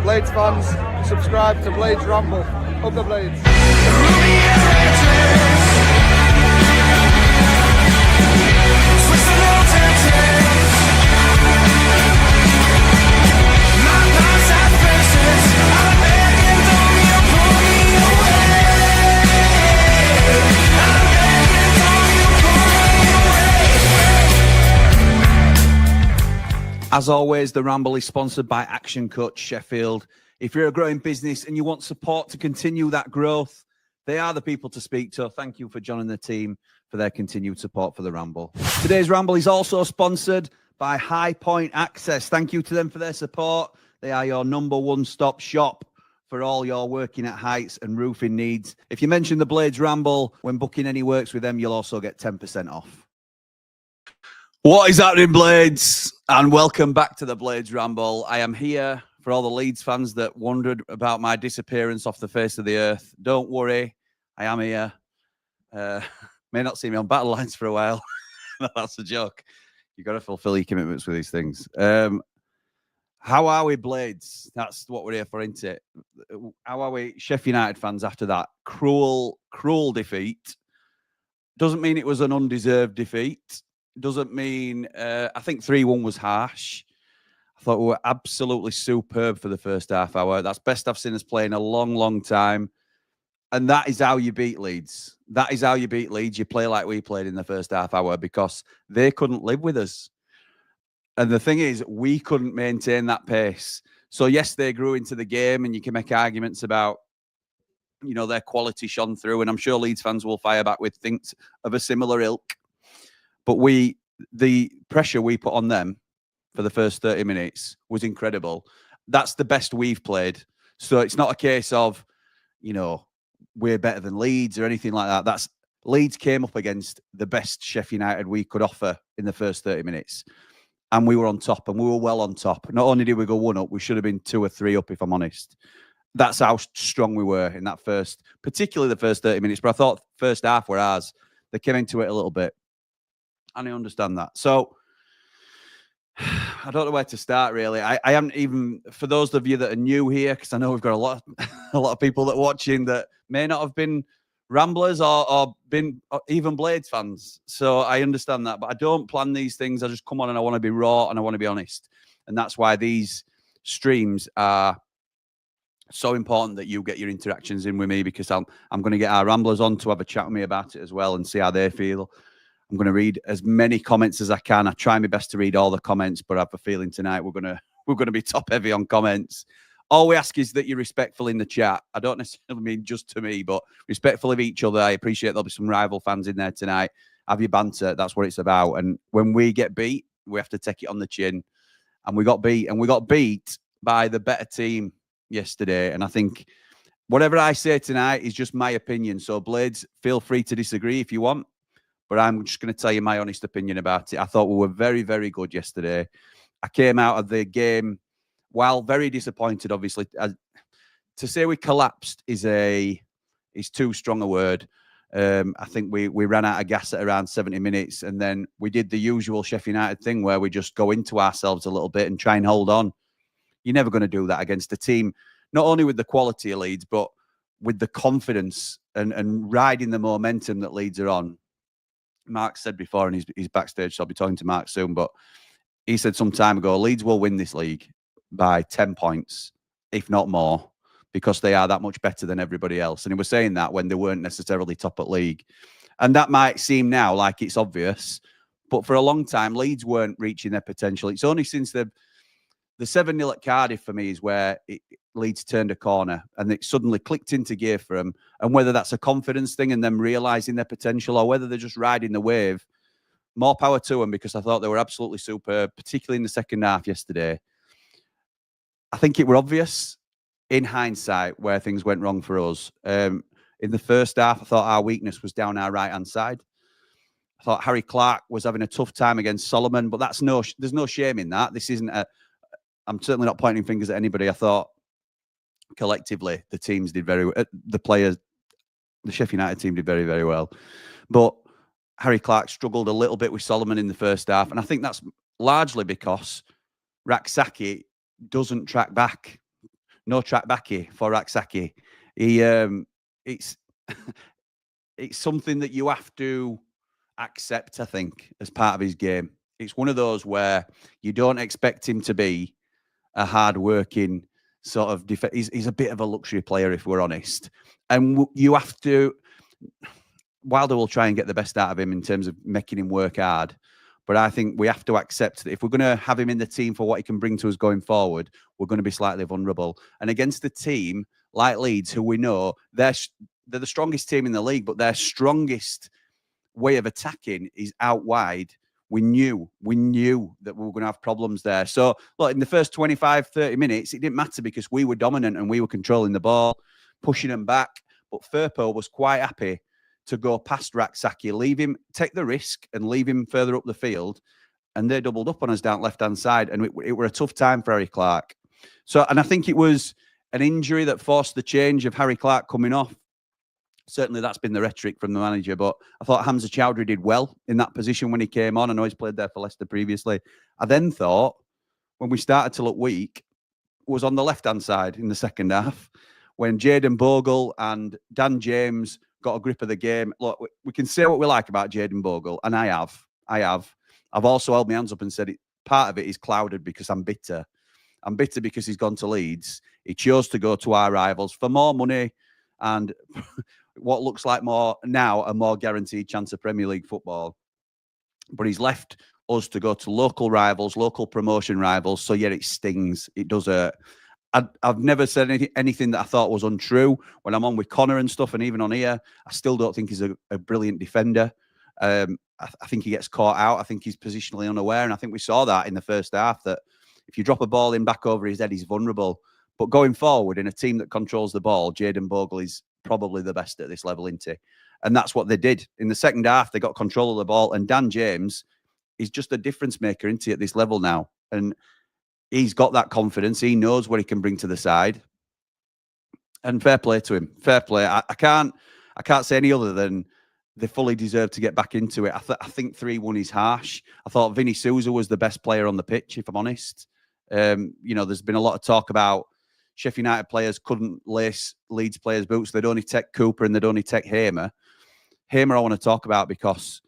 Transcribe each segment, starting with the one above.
Blades fans, subscribe to Blades Ramble. Up the Blades. As always, the Ramble is sponsored by Action Coach Sheffield. If you're a growing business and you want support to continue that growth, they are the people to speak to. Thank you for joining the team for their continued support for the Ramble. Today's Ramble is also sponsored by High Point Access. Thank you to them for their support. They are your number one stop shop for all your working at heights and roofing needs. If you mention the Blades Ramble when booking any works with them, you'll also get 10% off. What is happening, Blades? And welcome back to the Blades Ramble. I am here for all the Leeds fans that wondered about my disappearance off the face of the earth. Don't worry, I am here. May not see me on battle lines for a while. That's a joke. You've got to fulfill your commitments with these things. How are we, Blades? That's what we're here for, isn't it? How are we, Sheffield United fans, after that cruel defeat? Doesn't mean it was an undeserved defeat. Doesn't mean, I think 3-1 was harsh. I thought we were absolutely superb for the first half hour. That's best I've seen us play in a long time. And that is how you beat Leeds. That is how you beat Leeds. You play like we played in the first half hour because they couldn't live with us. And the thing is, we couldn't maintain that pace. So yes, they grew into the game and you can make arguments about, you know, their quality shone through. And I'm sure Leeds fans will fire back with things of a similar ilk. But the pressure we put on them for the first 30 minutes was incredible. That's the best we've played. So it's not a case of, you know, we're better than Leeds or anything like that. That's Leeds came up against the best Sheffield United we could offer in the first 30 minutes. And we were on top, and we were well on top. Not only did we go 1 up, we should have been 2 or 3 up, if I'm honest. That's how strong we were in that first, particularly the first 30 minutes. But I thought first half were ours. They came into it a little bit. And I understand that. So I don't know where to start, really. I haven't even, for those of you that are new here, because I know we've got a lot of people that are watching that may not have been Ramblers or been even Blades fans. So I understand that. But I don't plan these things. I just come on and I want to be raw and I want to be honest. And that's why these streams are so important that you get your interactions in with me, because I'm going to get our Ramblers on to have a chat with me about it as well and see how they feel. I'm going to read as many comments as I can. I try my best to read all the comments, but I have a feeling tonight we're going to be top heavy on comments. All we ask is that you're respectful in the chat. I don't necessarily mean just to me, but respectful of each other. I appreciate there'll be some rival fans in there tonight. Have your banter. That's what it's about. And when we get beat, we have to take it on the chin. And we got beat. And we got beat by the better team yesterday. And I think whatever I say tonight is just my opinion. So, Blades, feel free to disagree if you want. But I'm just going to tell you my honest opinion about it. I thought we were very, very good yesterday. I came out of the game, while very disappointed, obviously. To say we collapsed is too strong a word. I think we ran out of gas at around 70 minutes. And then we did the usual Sheffield United thing where we just go into ourselves a little bit and try and hold on. You're never going to do that against a team, not only with the quality of Leeds, but with the confidence and riding the momentum that Leeds are on. Mark said before, and he's backstage, so I'll be talking to Mark soon, but he said some time ago, Leeds will win this league by 10 points, if not more, because they are that much better than everybody else. And he was saying that when they weren't necessarily top at league. And that might seem now like it's obvious, but for a long time, Leeds weren't reaching their potential. It's only since the 7-0 at Cardiff for me is where Leeds turned a corner and it suddenly clicked into gear for them. And whether that's a confidence thing and them realising their potential or whether they're just riding the wave, more power to them, because I thought they were absolutely superb, particularly in the second half yesterday. I think it were obvious in hindsight where things went wrong for us. In the first half, I thought our weakness was down our right-hand side. I thought Harry Clark was having a tough time against Solomon, but there's no shame in that. This isn't I'm certainly not pointing fingers at anybody. I thought collectively the teams did very well. The players, the Sheffield United team did very, very well. But Harry Clark struggled a little bit with Solomon in the first half. And I think that's largely because Raksaki doesn't track back. no track backy for Raksaki. It's it's something that you have to accept, I think, as part of his game. It's one of those where you don't expect him to be a hard-working sort of he's a bit of a luxury player, if we're honest. And you have to... Wilder will try and get the best out of him in terms of making him work hard. But I think we have to accept that if we're going to have him in the team for what he can bring to us going forward, we're going to be slightly vulnerable. And against a team like Leeds, who we know, they're the strongest team in the league, but their strongest way of attacking is out wide. We knew that we were going to have problems there. So, look, in the first 25, 30 minutes, it didn't matter because we were dominant and we were controlling the ball, pushing them back. But Firpo was quite happy to go past Raksaki, leave him, take the risk and leave him further up the field. And they doubled up on us down left-hand side. And it were a tough time for Harry Clarke. So, and I think it was an injury that forced the change of Harry Clarke coming off. Certainly that's been the rhetoric from the manager. But I thought Hamza Chowdhury did well in that position when he came on. I know he's played there for Leicester previously. I then thought, when we started to look weak, was on the left-hand side in the second half, when Jayden Bogle and Dan James got a grip of the game. Look, we can say what we like about Jayden Bogle, and I have. I've also held my hands up and said part of it is clouded because I'm bitter. I'm bitter because he's gone to Leeds. He chose to go to our rivals for more money and what looks like a more guaranteed chance of Premier League football. But he's left us to go to local rivals, local promotion rivals. So yeah, it stings. It does hurt. I've never said anything that I thought was untrue when I'm on with Connor and stuff, and even on here, I still don't think he's a brilliant defender. I think he gets caught out. I think he's positionally unaware, and I think we saw that in the first half, that if you drop a ball in back over his head, he's vulnerable. But going forward, in a team that controls the ball, Jayden Bogle is probably the best at this level, isn't he? And that's what they did. In the second half, they got control of the ball, and Dan James is just a difference maker, isn't he, at this level now? And he's got that confidence. He knows what he can bring to the side. And fair play to him. Fair play. I can't say any other than they fully deserve to get back into it. I think 3-1 is harsh. I thought Vinny Souza was the best player on the pitch, if I'm honest. There's been a lot of talk about Sheffield United players couldn't lace Leeds players' boots. They'd only take Cooper and they'd only take Hamer. Hamer I want to talk about because,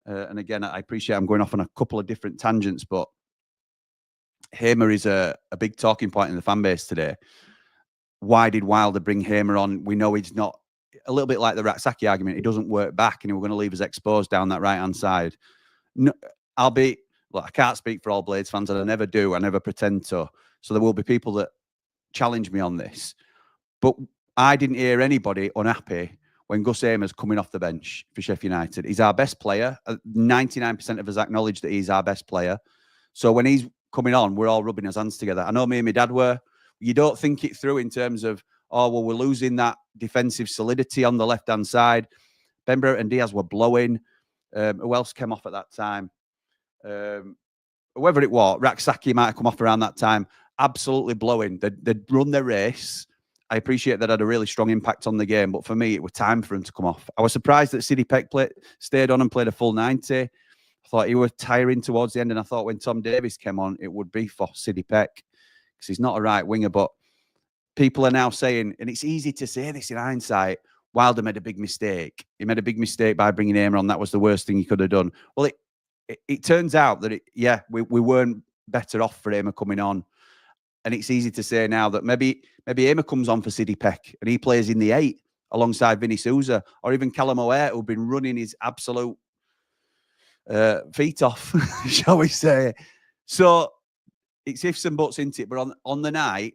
and again, I appreciate I'm going off on a couple of different tangents, but Hamer is a big talking point in the fan base today. Why did Wilder bring Hamer on? We know he's not, a little bit like the Raksaki argument, he doesn't work back and we're going to leave us exposed down that right-hand side. No, I can't speak for all Blades fans, and I never do. I never pretend to. So there will be people that challenge me on this. But I didn't hear anybody unhappy when Gus Hamer's coming off the bench for Sheffield United. He's our best player. 99% of us acknowledge that he's our best player. So when he's coming on, we're all rubbing our hands together. I know me and my dad were. You don't think it through in terms of, oh, well, we're losing that defensive solidity on the left-hand side. Ben and Diaz were blowing. Who else came off at that time? Whoever it was, Raksaki might have come off around that time. Absolutely blowing. They'd run their race. I appreciate that had a really strong impact on the game, but for me, it was time for him to come off. I was surprised that Sidney Peck stayed on and played a full 90. I thought he was tiring towards the end, and I thought when Tom Davies came on, it would be for Sidney Peck because he's not a right winger. But people are now saying, and it's easy to say this in hindsight, Wilder made a big mistake. He made a big mistake by bringing Hamer on. That was the worst thing he could have done. Well, it turns out that, we weren't better off for Hamer coming on. And it's easy to say now that maybe Hamer comes on for Sidney Peck and he plays in the 8 alongside Vinny Souza, or even Callum O'Hare, who've been running his absolute feet off, shall we say. So it's ifs and buts, isn't it? But on the night,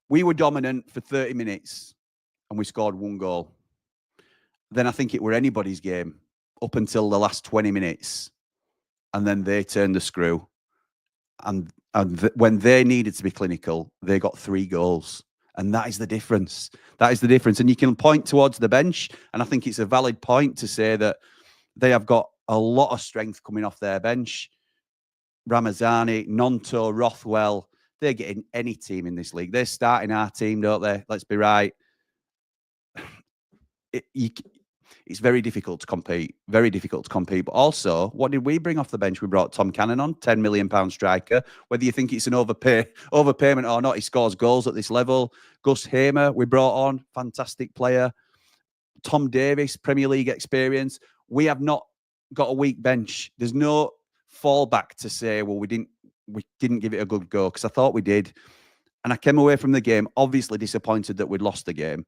we were dominant for 30 minutes and we scored 1 goal. Then I think it were anybody's game up until the last 20 minutes. And then they turned the screw. And when they needed to be clinical, they got 3 goals. And that is the difference. That is the difference. And you can point towards the bench. And I think it's a valid point to say that they have got a lot of strength coming off their bench. Ramazani, Nonto, Rothwell, they're getting any team in this league. They're it's it's very difficult to compete. Very difficult to compete. But also, what did we bring off the bench? We brought Tom Cannon on, £10 million striker. Whether you think it's an overpayment or not, he scores goals at this level. Gus Hamer, we brought on, fantastic player. Tom Davis, Premier League experience. We have not got a weak bench. There's no fallback to say, well, we didn't give it a good go, because I thought we did. And I came away from the game obviously disappointed that we'd lost the game.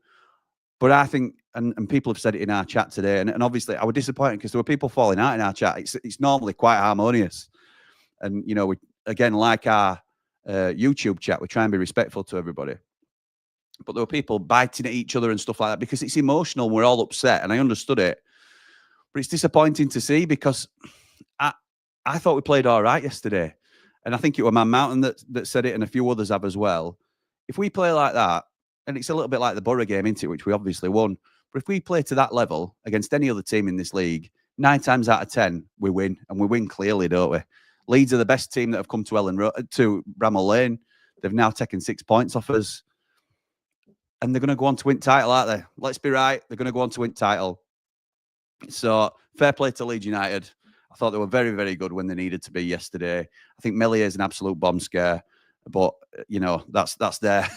But I think, and people have said it in our chat today, and obviously I was disappointed because there were people falling out in our chat. It's normally quite harmonious. And, you know, we, again, like our YouTube chat, we try and be respectful to everybody. But there were people biting at each other and stuff like that because it's emotional. We're all upset, and I understood it. But it's disappointing to see, because I thought we played all right yesterday. And I think it was Man Mountain that said it, and a few others have as well. If we play like that, and it's a little bit like the Borough game, isn't it, which we obviously won. But if we play to that level against any other team in this league, 9 times out of 10, we win. And we win clearly, don't we? Leeds are the best team that have come to Bramall Lane. They've now taken 6 points off us. And they're going to go on to win title, aren't they? Let's be right. They're going to go on to win title. So, fair play to Leeds United. I thought they were very, very good when they needed to be yesterday. I think Melier is an absolute bomb scare. But, you know, that's their...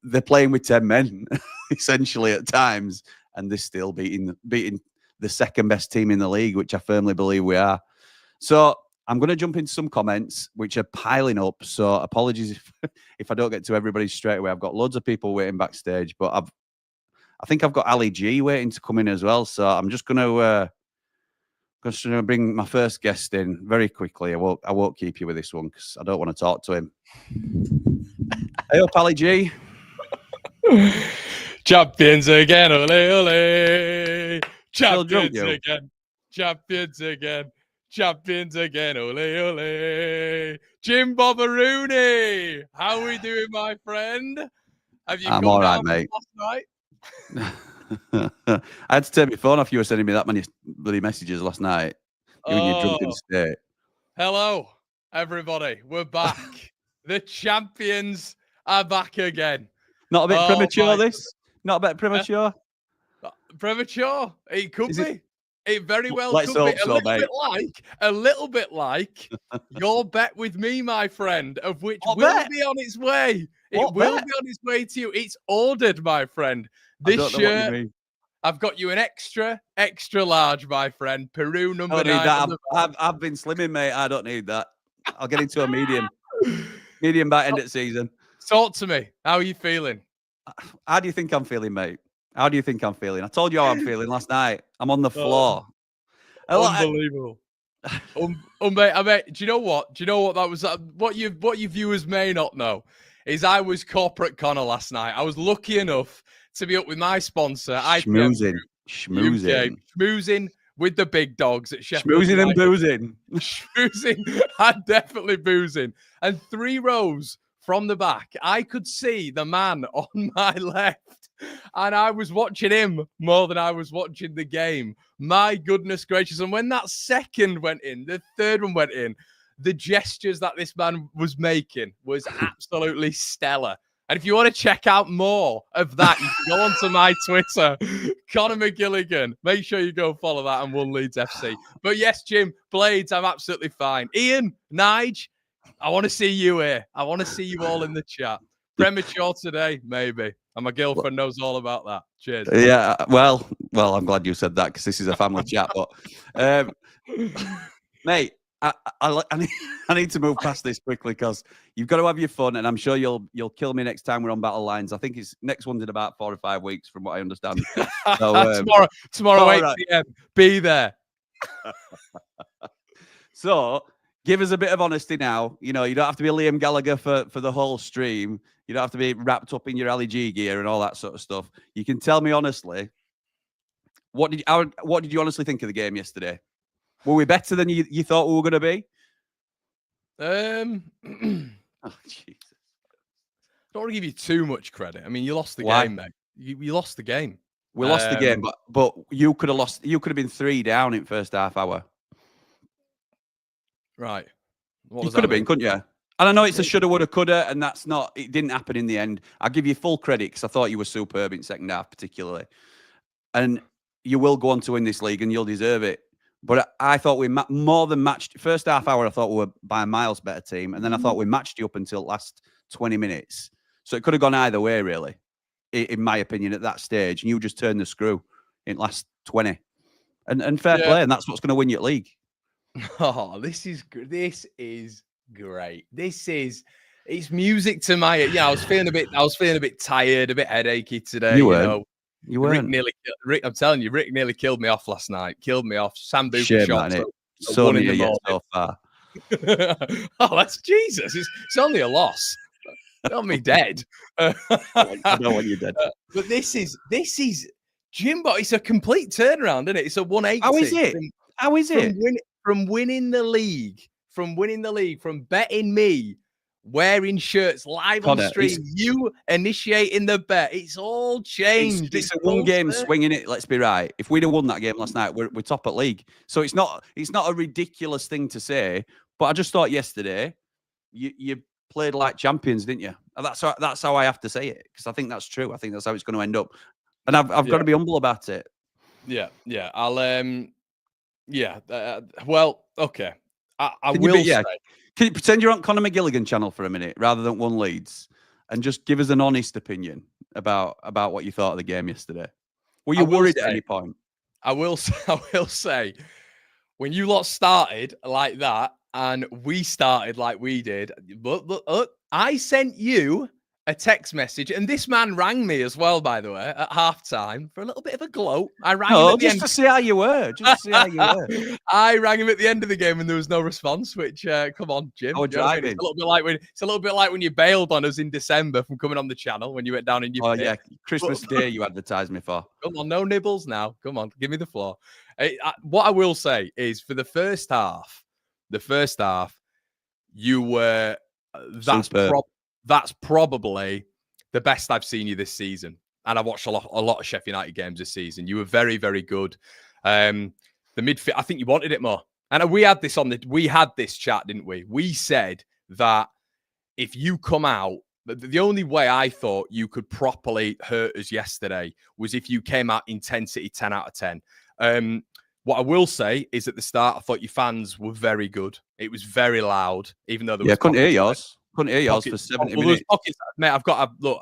They're playing with 10 men, essentially, at times. And they're still beating the second best team in the league, which I firmly believe we are. So, I'm going to jump into some comments, which are piling up. So apologies if I don't get to everybody straight away. I've got loads of people waiting backstage, but I think I've got Ali G waiting to come in as well. So I'm just going to bring my first guest in very quickly. I won't keep you with this one because I don't want to talk to him. Hey up, Ali G. Champions again, ole ole. Champions drunk, again. Champions again. Champions again, ole ole. Jim Bobberooney, how are we doing, my friend? Have you I'm come all down right, mate. last night? I had to turn my phone off. You were sending me that many bloody messages last night. You in your drunken state. Hello, everybody. We're back. The champions are back again. Not a bit premature, this? Not a bit premature? Premature? It could be. It very well Let's could be. hope so, mate. A little bit like your bet with me, my friend, of which What will bet? be on its way. What It will bet? be on its way to you. It's ordered, my friend. I This don't know what you shirt, mean. I've got you an extra large, my friend. Peru number I don't need 9. that. I've been slimming, mate. I don't need that. I'll get into a medium. Medium by end of season. Talk to me. How are you feeling? How do you think I'm feeling, mate? How do you think I'm feeling? I told you how I'm feeling last night. I'm on the floor. Unbelievable. Mate, I mean, do you know what? That was what your viewers may not know is I was corporate Connor last night. I was lucky enough to be up with my sponsor, Schmoozing with the big dogs at Sheffield Schmoozing United. and boozing. Schmoozing and definitely boozing. And 3 rows from the back, I could see the man on my left. And I was watching him more than I was watching the game. My goodness gracious. And when that second went in, the third one went in, the gestures that this man was making was absolutely stellar. And if you want to check out more of that, you can go onto my Twitter, Conor McGilligan. Make sure you go follow that and One Leeds FC. But yes, Jim, Blades, I'm absolutely fine. Ian, Nige, I want to see you here. I want to see you all in the chat. Premature today, maybe. And my girlfriend knows all about that. Cheers. Yeah, well, I'm glad you said that because this is a family chat. But, mate, I need to move past this quickly because you've got to have your fun, and I'm sure you'll kill me next time we're on Battle Lines. I think next one's in about 4 or 5 weeks, from what I understand. So, tomorrow 8 p.m. Be there. So, give us a bit of honesty now. You know, you don't have to be Liam Gallagher for the whole stream. You don't have to be wrapped up in your Ali G gear and all that sort of stuff. You can tell me honestly. What did you honestly think of the game yesterday? Were we better than you thought we were going to be? Oh, Jesus. I don't want to give you too much credit. I mean, you lost the Why? game, mate. You lost the game. We lost the game, but you could have lost. You could have been 3 down in first half hour. Right. You could have been, couldn't you? And I know it's a shoulda, woulda, coulda, and that's not. It didn't happen in the end. I'll give you full credit because I thought you were superb in second half, particularly. And you will go on to win this league and you'll deserve it. But I thought we more than matched. First half hour, I thought we were by a miles better team. And then I thought we matched you up until last 20 minutes. So it could have gone either way, really, in my opinion, at that stage. And you just turned the screw in last 20. And fair play. And that's what's going to win your league. Oh, this is great. It's music to my ear. Yeah, I was feeling a bit tired, a bit headachy today. You weren't. You weren't. I'm telling you, Rick nearly killed me off last night. Killed me off. Sam Buka shot. So near yet so far. Oh, that's Jesus. It's only a loss. Not me dead. I don't want you dead. But this is Jimbo. It's a complete turnaround, isn't it? It's a 180. How is it? From winning the league, from betting me, wearing shirts live on stream, you initiating the bet. It's all changed. It's a one-game swing, innit? Let's be right. If we'd have won that game last night, we're top at league. So it's not a ridiculous thing to say. But I just thought yesterday, you played like champions, didn't you? That's how I have to say it, because I think that's true. I think that's how it's going to end up, and I've got to be humble about it. Yeah. I'll well, okay. I will say. Can you pretend you're on Conor McGilligan channel for a minute rather than One Leeds, and just give us an honest opinion about what you thought of the game yesterday? Were you worried at any point? I will say, when you lot started like that and we started like we did, but I sent you a text message, and this man rang me as well, by the way, at halftime for a little bit of a gloat. I rang him at the end to see how you were. Just to see how you were. I rang him at the end of the game, and there was no response. Which, come on, Jim. I was driving. It's a little bit like when you bailed on us in December from coming on the channel when you went down in your. Oh yeah, Christmas Day you advertised me for. Come on, no nibbles now. Come on, give me the floor. What I will say is, for the first half, you were. That's probably the best I've seen you this season. And I watched a lot of Sheffield United games this season. You were very, very good. The midfield, I think you wanted it more. And we had this chat, didn't we? We said that if you come out, the only way I thought you could properly hurt us yesterday was if you came out intensity 10 out of 10. What I will say is, at the start, I thought your fans were very good. It was very loud, even though there was couldn't hear yours. Couldn't hear yours for 70 minutes. Mate, I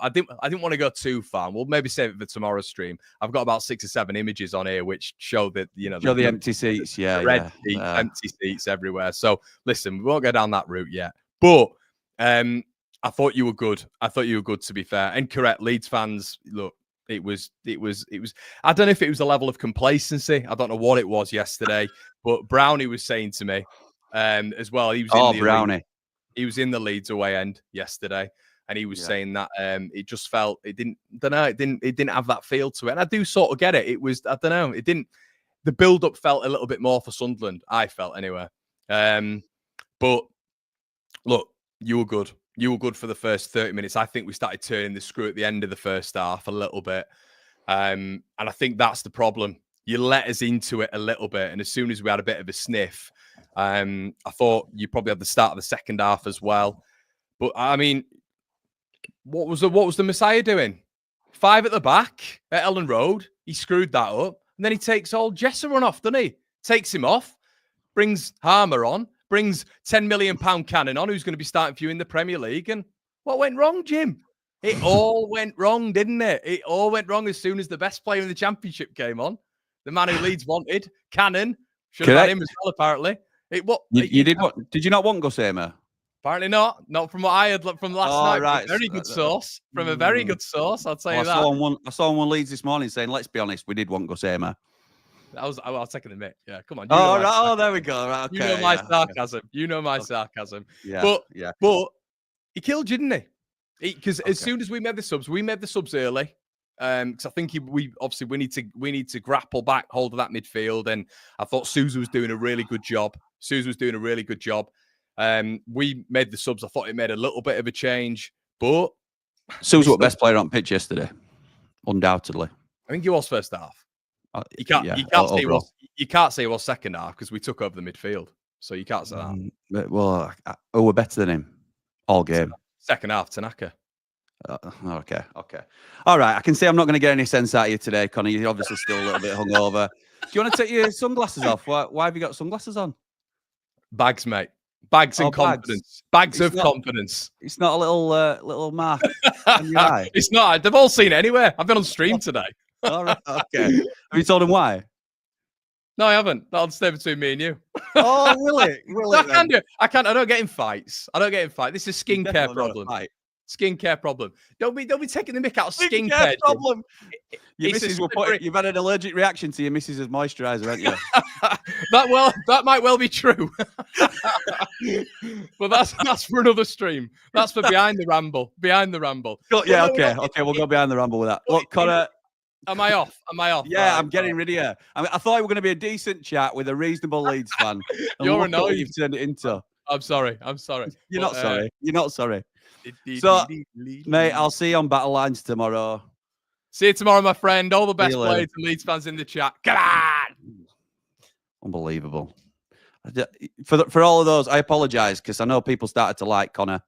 didn't want to go too far. We'll maybe save it for tomorrow's stream. I've got about 6 or 7 images on here which show that, show the empty seats. Empty seats everywhere. So listen, we won't go down that route yet. But I thought you were good. To be fair. And correct, Leeds fans, look, it was. I don't know if it was a level of complacency. I don't know what it was yesterday. But Brownie was saying to me as well. He was Brownie. He was in the Leeds away end yesterday, and he was saying that it just felt it didn't have that feel to it. And I do sort of get it. It was, I don't know, it didn't. The build up felt a little bit more for Sunderland. I felt anyway. But look, you were good. You were good for the first 30 minutes. I think we started turning the screw at the end of the first half a little bit, and I think that's the problem. You let us into it a little bit, and as soon as we had a bit of a sniff. I thought you probably had the start of the second half as well. But I mean, what was the Messiah doing? 5 at the back at Ellen Road. He screwed that up. And then he takes old Jesser off, doesn't he? Takes him off, brings Harmer on, brings £10 million Cannon on, who's going to be starting for you in the Premier League. And what went wrong, Jim? It all went wrong, didn't it? It all went wrong as soon as the best player in the Championship came on. The man who Leeds wanted, Cannon. Should have had him as well, apparently. You did what? Did you not want Gosema? Apparently not. Not from what I had from last night. Right. From a very good source. From a very good source, I'll tell you that. I saw on One Leeds this morning saying, let's be honest, we did want Gosema. I was taking the mic. Yeah, come on. There we go. Right, okay, you know my sarcasm. You know my sarcasm. Yeah. But he killed you, didn't he? Because as soon as we made the subs early. Because I think we need to grapple back hold of that midfield, and I thought Sousa was doing a really good job. We made the subs. I thought it made a little bit of a change, but Sousa was the best player on pitch yesterday, undoubtedly. I think he was first half. You can't say he was second half because we took over the midfield, so you can't say that. Well, who were better than him all game? Second half, Tanaka. Okay. All right. I can see I'm not going to get any sense out of you today, Connor. You're obviously still a little bit hungover. Do you want to take your sunglasses off? Why have you got sunglasses on? Bags, mate. Bags and confidence. Bags of confidence. It's not a little mark on your eye. It's not. They've all seen it anyway. I've been on stream today. All right. Okay. Have you told them why? No, I haven't. That'll stay between me and you. Oh, will it? I can't. I don't get in fights. This is a skincare problem. Skincare problem. Don't be taking the mick out of skincare problem. Your missus will put. You've had an allergic reaction to your missus's moisturiser, haven't you? that might well be true. But that's for another stream. That's for behind the ramble. Behind the ramble. Yeah. Okay. We'll go behind the ramble with that. Look, Connor. Am I off? Yeah, I'm getting rid of you. I thought it was going to be a decent chat with a reasonable Leeds fan. You're annoying. You've turned it into. I'm sorry. You're not sorry. You're not sorry. So, mate, I'll see you on Battle Lines tomorrow. See you tomorrow, my friend. All the best Blades and Leeds fans in the chat. Come on! Unbelievable. For all of those, I apologise because I know people started to like Connor,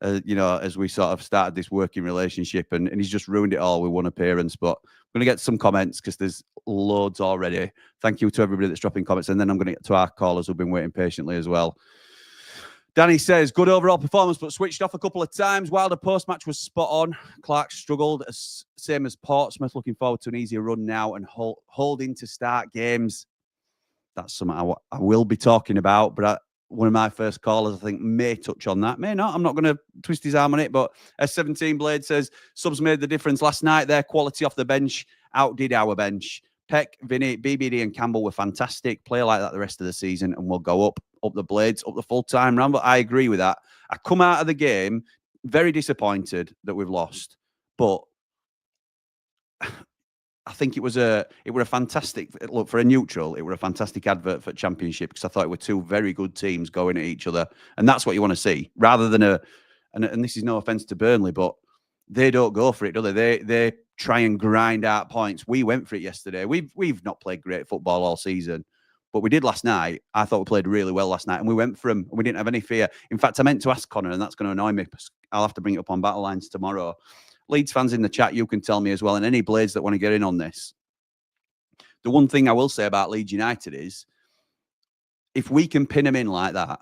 as we sort of started this working relationship, and he's just ruined it all with one appearance. But I'm going to get some comments because there's loads already. Thank you to everybody that's dropping comments, and then I'm going to get to our callers who've been waiting patiently as well. Danny says, good overall performance, but switched off a couple of times. Wilder post-match was spot on. Clark struggled, same as Portsmouth. Looking forward to an easier run now and holding to start games. That's something I will be talking about, but one of my first callers, I think, may touch on that. May not. I'm not going to twist his arm on it, but S17 Blade says, subs made the difference last night. Their quality off the bench outdid our bench. Peck, Vinny, BBD and Campbell were fantastic. Play like that the rest of the season and we'll go up the Blades, up the full-time Ramble. I agree with that. I come out of the game very disappointed that we've lost, but I think it were a fantastic look for a neutral. It were a fantastic advert for Championship because I thought it were two very good teams going at each other, and that's what you want to see rather than and this is no offense to Burnley, but they don't go for it, do they? They try and grind out points. We went for it yesterday. We've not played great football all season, but we did last night. I thought we played really well last night, and we went for them, and we didn't have any fear. In fact, I meant to ask Connor, and that's going to annoy me. I'll have to bring it up on Battle Lines tomorrow. Leeds fans in the chat, you can tell me as well, and any Blades that want to get in on this. The one thing I will say about Leeds United is, if we can pin them in like that,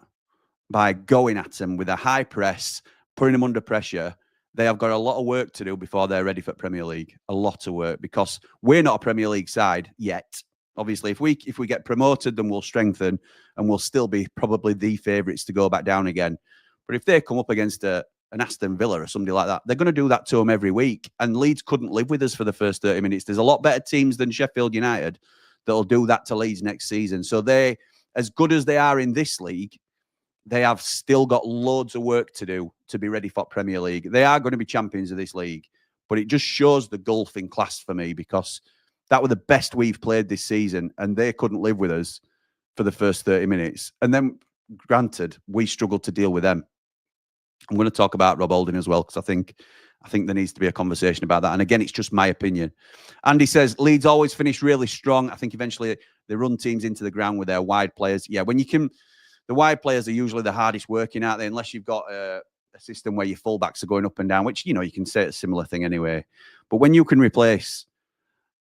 by going at them with a high press, putting them under pressure, they have got a lot of work to do before they're ready for Premier League. A lot of work, because we're not a Premier League side yet. Obviously, if we get promoted, then we'll strengthen and we'll still be probably the favourites to go back down again. But if they come up against an Aston Villa or somebody like that, they're going to do that to them every week. And Leeds couldn't live with us for the first 30 minutes. There's a lot better teams than Sheffield United that'll do that to Leeds next season. So they, as good as they are in this league, they have still got loads of work to do to be ready for Premier League. They are going to be champions of this league, but it just shows the gulf in class for me, because that were the best we've played this season and they couldn't live with us for the first 30 minutes. And then, granted, we struggled to deal with them. I'm going to talk about Rob Holding as well, because I think there needs to be a conversation about that. And again, it's just my opinion. Andy says, Leeds always finish really strong. I think eventually they run teams into the ground with their wide players. Yeah, when you can... The wide players are usually the hardest working out there, unless you've got a system where your fullbacks are going up and down, which, you can say it's a similar thing anyway. But when you can replace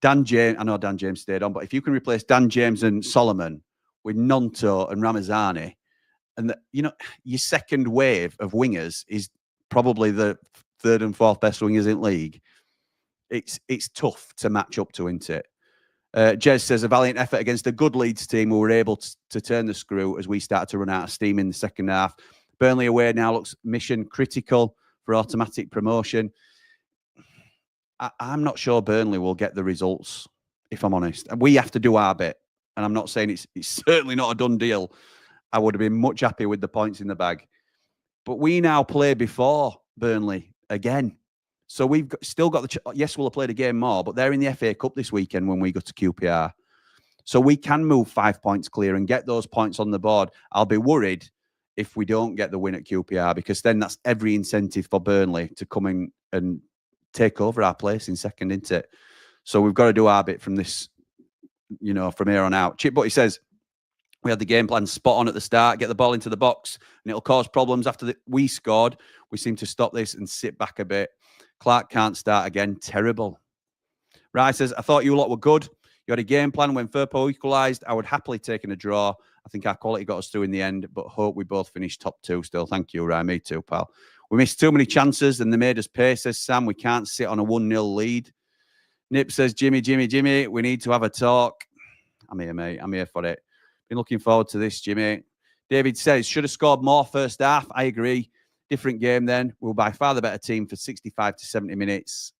Dan James, I know Dan James stayed on, but if you can replace Dan James and Solomon with Nonto and Ramazani, and your second wave of wingers is probably the third and fourth best wingers in league, it's tough to match up to, isn't it? Jez says, a valiant effort against a good Leeds team who were able to turn the screw as we started to run out of steam in the second half. Burnley away now looks mission critical for automatic promotion. I'm not sure Burnley will get the results, if I'm honest. We have to do our bit. And I'm not saying it's certainly not a done deal. I would have been much happier with the points in the bag. But we now play before Burnley again. So we've still got yes, we'll have played a game more, but they're in the FA Cup this weekend when we go to QPR. So we can move 5 points clear and get those points on the board. I'll be worried if we don't get the win at QPR, because then that's every incentive for Burnley to come in and take over our place in second, isn't it? So we've got to do our bit from this, from here on out. Chip Butty says, We had the game plan spot on at the start, get the ball into the box, and it'll cause problems after we scored. We seem to stop this and sit back a bit. Clark can't start again. Terrible. Rai says, I thought you lot were good. You had a game plan. When Firpo equalised, I would happily take a draw. I think our quality got us through in the end, but hope we both finish top 2 still. Thank you, Rai. Me too, pal. We missed too many chances and they made us pay, says Sam. We can't sit on a 1-0 lead. Nip says, Jimmy, we need to have a talk. I'm here, mate. I'm here for it. Been looking forward to this, Jimmy. David says, should have scored more first half. I agree. Different game then. We were by far the better team for 65 to 70 minutes.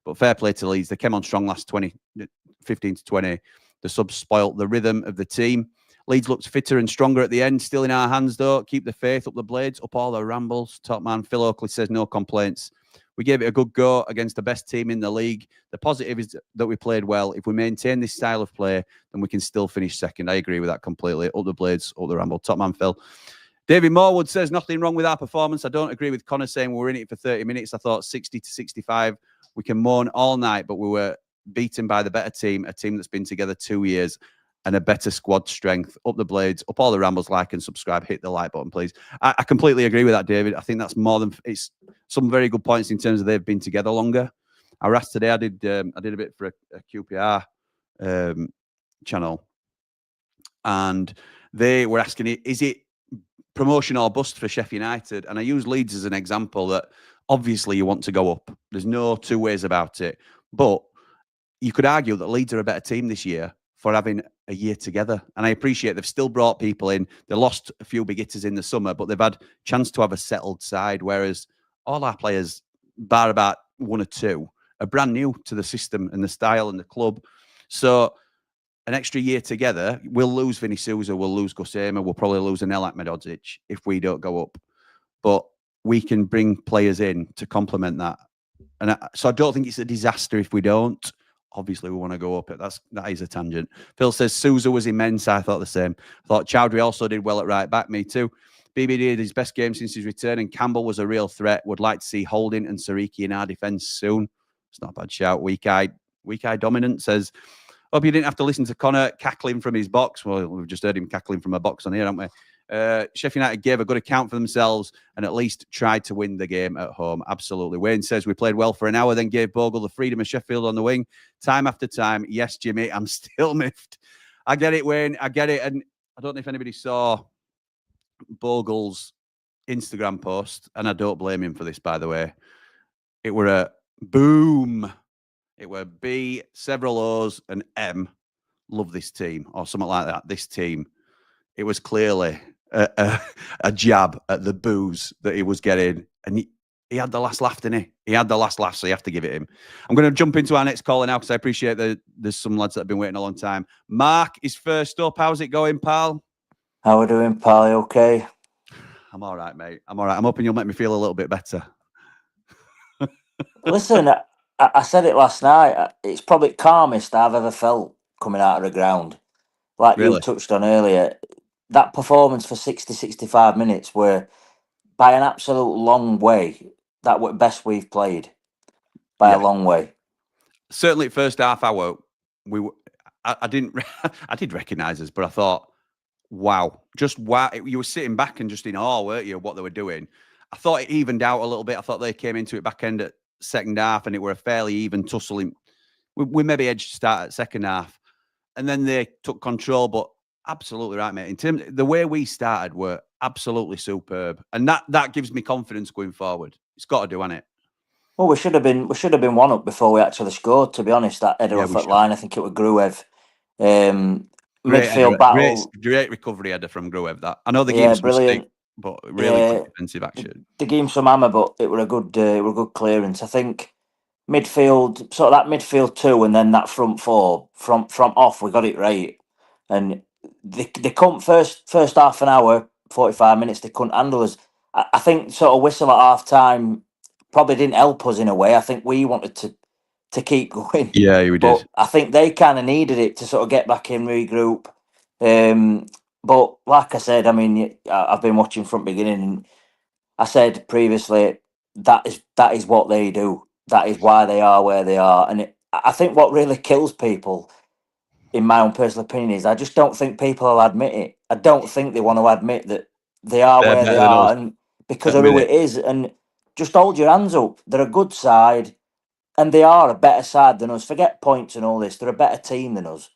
But fair play to Leeds. They came on strong last 15 to 20. The subs spoilt the rhythm of the team. Leeds looked fitter and stronger at the end. Still in our hands, though. Keep the faith, up the blades, up all the rambles. Top man Phil Oakley says no complaints. We gave it a good go against the best team in the league. The positive is that we played well. If we maintain this style of play, then we can still finish second. I agree with that completely. Up the blades, up the ramble. Top man Phil. David Morwood says nothing wrong with our performance. I don't agree with Connor saying we were in it for 30 minutes. I thought 60 to 65. We can moan all night, but we were beaten by the better team, a team that's been together 2 years and a better squad strength. Up the blades, up all the rambles, like and subscribe, hit the like button, please. I completely agree with that, David. I think that's more than, it's some very good points in terms of they've been together longer. I was asked today, I did a bit for a QPR channel, and they were asking, is it promotion or bust for Sheffield United? And I use Leeds as an example that obviously you want to go up. There's no two ways about it. But you could argue that Leeds are a better team this year for having a year together. And I appreciate they've still brought people in. They lost a few big hitters in the summer, but they've had a chance to have a settled side, whereas all our players, bar about 1 or 2, are brand new to the system and the style and the club. So an extra year together, we'll lose Vinny Souza, we'll lose Gusema, we'll probably lose an Elak Medodzic if we don't go up. But we can bring players in to complement that. And so I don't think it's a disaster if we don't. Obviously, we want to go up. That is a tangent. Phil says Souza was immense. I thought the same. I thought Chowdhury also did well at right back. Me too. BB did his best game since his return, and Campbell was a real threat. Would like to see Holding and Sariki in our defence soon. It's not a bad shout. Weak eye dominant says, hope you didn't have to listen to Connor cackling from his box. Well, we've just heard him cackling from a box on here, haven't we? Sheffield United gave a good account for themselves and at least tried to win the game at home. Absolutely. Wayne says we played well for an hour, then gave Bogle the freedom of Sheffield on the wing. Time after time. Yes, Jimmy, I'm still miffed. I get it, Wayne. I get it. And I don't know if anybody saw Bogle's Instagram post, and I don't blame him for this, by the way. It were a boom. It were B, several O's, and M. Love this team, or something like that. This team. It was clearly a jab at the boos that he was getting. And he had the last laugh, didn't he? He had the last laugh, so you have to give it him. I'm going to jump into our next caller now because I appreciate that there's some lads that have been waiting a long time. Mark is first up. How's it going, pal? How are we doing, pal? You okay? I'm all right, mate. I'm all right. I'm hoping you'll make me feel a little bit better. Listen, I said it last night. It's probably calmest I've ever felt coming out of the ground. Like Really? you touched on earlier, that performance for 60, 65 minutes were, by an absolute long way, that were best we've played. By a long way. Certainly, first half hour, I didn't, I did recognise us, but I thought, wow, just wow. You were sitting back and just in awe, weren't you, what they were doing? I thought it evened out a little bit. I thought they came into it back end at second half and it were a fairly even tussling. We maybe edged start at second half. And then they took control, but absolutely right, mate. In terms of the way we started, were absolutely superb, and that gives me confidence going forward. It's got to do, hasn't it? Well, we should have been 1 up before we actually scored. To be honest, that header off that line, I think it was Gruev. Midfield battle, great recovery header from Gruev. That I know the game's brilliant, but really good defensive action. The game some hammer, but it were a good clearance. I think. Midfield, sort of that midfield 2, and then that front 4 from off, we got it right. And they couldn't first half an hour, 45 minutes, they couldn't handle us. I think sort of whistle at half time probably didn't help us in a way. I think we wanted to keep going. Yeah, we did. I think they kind of needed it to sort of get back in, regroup. But like I said, I mean, I've been watching from beginning, and I said previously that is what they do. That is why they are where they are. And I think what really kills people in my own personal opinion, is I just don't think people will admit it. I don't think they want to admit that they are They're where they better than us are, and because at the of who minute. it is. And just hold your hands up. They're a good side, and they are a better side than us. Forget points and all this. They're a better team than us.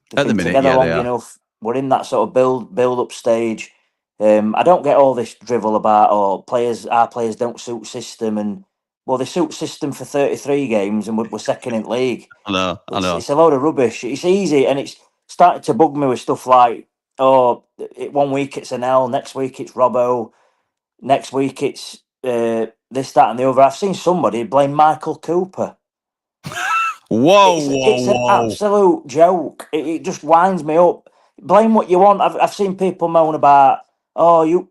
They've At the been minute, together yeah, they long are. enough. We're in that sort of build up stage. I don't get all this drivel about our players don't suit system, and well, they suit system for 33 games and we're second in league. I know. I know. It's a load of rubbish. It's easy, and it's starting to bug me with stuff like, oh, 1 week it's an L, next week it's Robbo, next week it's this, that, and the other. I've seen somebody blame Michael Cooper. Whoa, It's an whoa, whoa. absolute joke. It just winds me up. Blame what you want. I've seen people moan about, oh, you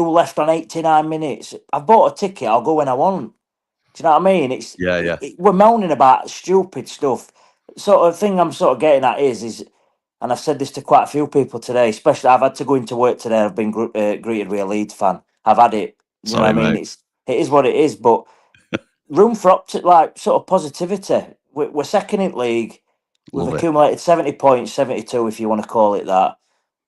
left on 89 minutes. I've bought a ticket. I'll go when I want. Do you know what I mean? Yeah, yeah. We're moaning about stupid stuff. Sort of thing I'm sort of getting at is, and I've said this to quite a few people today. Especially, I've had to go into work today. I've been greeted with a Leeds fan. I've had it. You know what Sorry, I mean? mate. It is what it is. But room for like sort of positivity. We're second in league. We've Love it. accumulated 70 points, 72 if you want to call it that.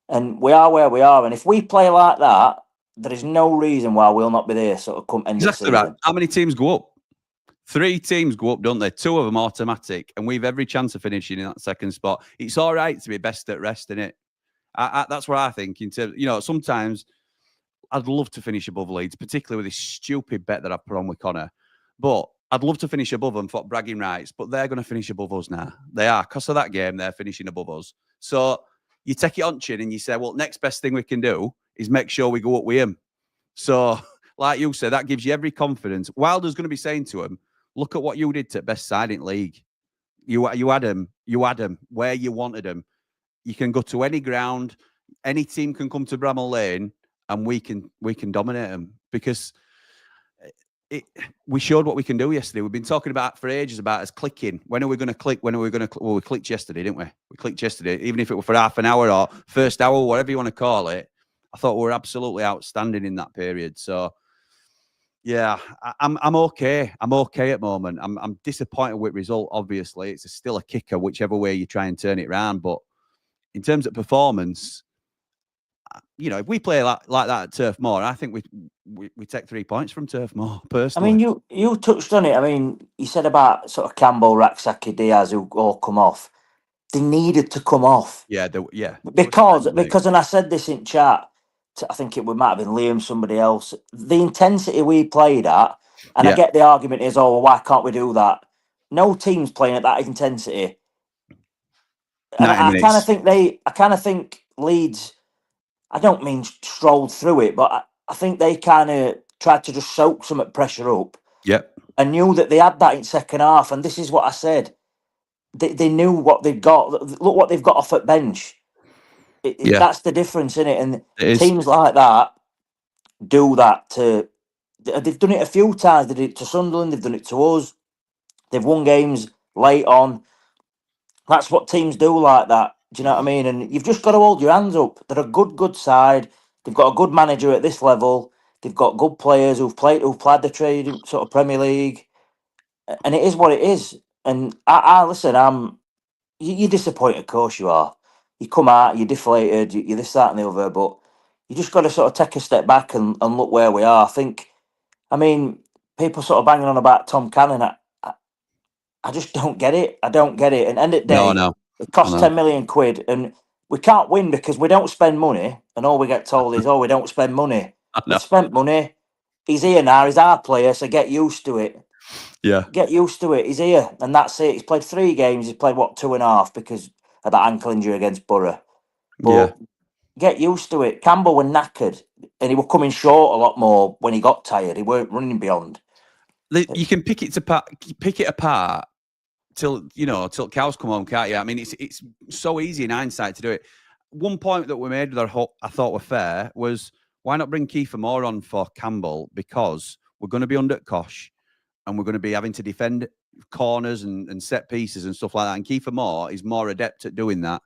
And we are where we are. And if we play like that, there is no reason why we'll not be there sort of come end of Exactly right. season. How many teams go up? 3 teams go up, don't they? 2 of them automatic, and we've every chance of finishing in that second spot. It's all right to be best at rest, isn't it? That's what I think. In terms, sometimes I'd love to finish above Leeds, particularly with this stupid bet that I've put on with Connor. But I'd love to finish above them for bragging rights, but they're going to finish above us now. They are. Because of that game, they're finishing above us. So you take it on chin and you say, well, next best thing we can do is make sure we go up with him. So, like you said, that gives you every confidence. Wilder's going to be saying to him, look at what you did to best side in league. You had him where you wanted him. You can go to any ground. Any team can come to Bramall Lane and we can dominate them because we showed what we can do yesterday. We've been talking about for ages about us clicking. When are we going to click? When are we going to? Well, we clicked yesterday, didn't we? We clicked yesterday, even if it were for half an hour or first hour, whatever you want to call it. I thought we were absolutely outstanding in that period. So, yeah, I'm okay. I'm okay at the moment. I'm disappointed with result. Obviously, it's still a kicker, whichever way you try and turn it around. But in terms of performance, if we play like that at Turf Moor, I think we take 3 points from Turf Moor, personally. I mean, you touched on it. I mean, you said about sort of Campbell, Raksaki, Diaz, who all come off. They needed to come off. Yeah. Because, and I said this in chat, I think it might have been Liam, somebody else, the intensity we played at, and I get the argument is, oh, well, why can't we do that? No team's playing at that intensity. And I kind of think Leeds, I don't mean strolled through it, but I think they kind of tried to just soak some pressure up. Yep. And knew that they had that in second half. And this is what I said. They knew what they've got. Look what they've got off at bench. That's the difference, isn't it? And teams like that do that they've done it a few times. They did it to Sunderland. They've done it to us. They've won games late on. That's what teams do like that. Do you know what I mean? And you've just got to hold your hands up. They're a good side. They've got a good manager at this level. They've got good players who've played the trade in sort of Premier League. And it is what it is. And I listen, you're disappointed, of course you are. You come out, you're deflated, you're this, that, and the other, but you just got to sort of take a step back and look where we are. I mean, people sort of banging on about Tom Cannon. I just don't get it. I don't get it. And end of the day, No. it costs 10 million quid, and we can't win because we don't spend money. And all we get told is, oh, we don't spend money. We spent money. He's here now. He's our player, so get used to it. Yeah. Get used to it. He's here, and that's it. He's played 3 games. He's played, 2.5 because of that ankle injury against Borough. But get used to it. Campbell were knackered, and he were coming short a lot more when he got tired. He weren't running beyond. You can pick it apart till cows come home, can't you? I mean, it's so easy in hindsight to do it. One point that we made that I thought were fair was, why not bring Kiefer Moore on for Campbell? Because we're going to be under Kosh and we're going to be having to defend corners and set pieces and stuff like that. And Kiefer Moore is more adept at doing that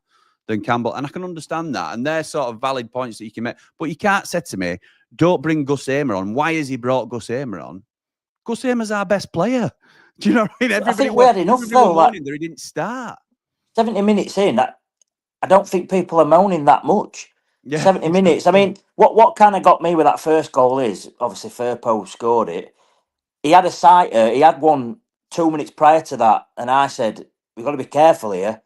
than Campbell. And I can understand that. And they're sort of valid points that you can make. But you can't say to me, don't bring Gus Hamer on. Why has he brought Gus Hamer on? Gus Hamer's our best player. Do you know what I mean? I think we had enough, though. He didn't start. 70 minutes in, I don't think people are moaning that much. Yeah, 70 minutes. I mean, what kind of got me with that first goal is obviously Firpo scored it. He had a sighter. He had one 2 minutes prior to that, and I said we've got to be careful here.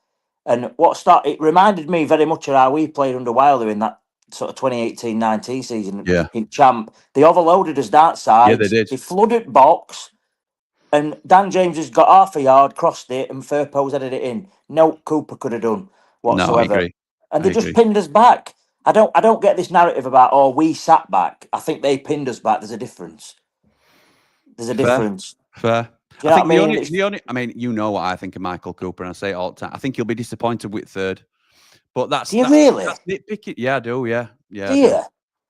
And it reminded me very much of how we played under Wilder in that sort of 2018-19 season Yeah. in Champ. They overloaded us that Yeah, side. they did. They flooded box, and Dan James has got half a yard, crossed it, and Firpo's headed it in. No Cooper could have done No, I whatsoever. agree. And they I just agree. pinned us back. I don't get this narrative about we sat back. I think they pinned us back. There's a difference. There's a difference. Fair. Do you I know think what I mean? the only, I mean, you know what I think of Michael Cooper, and I say it all the time. I think he'll be disappointed with third, but Do you really? that's nitpicky. Yeah, I do. Yeah, Do you?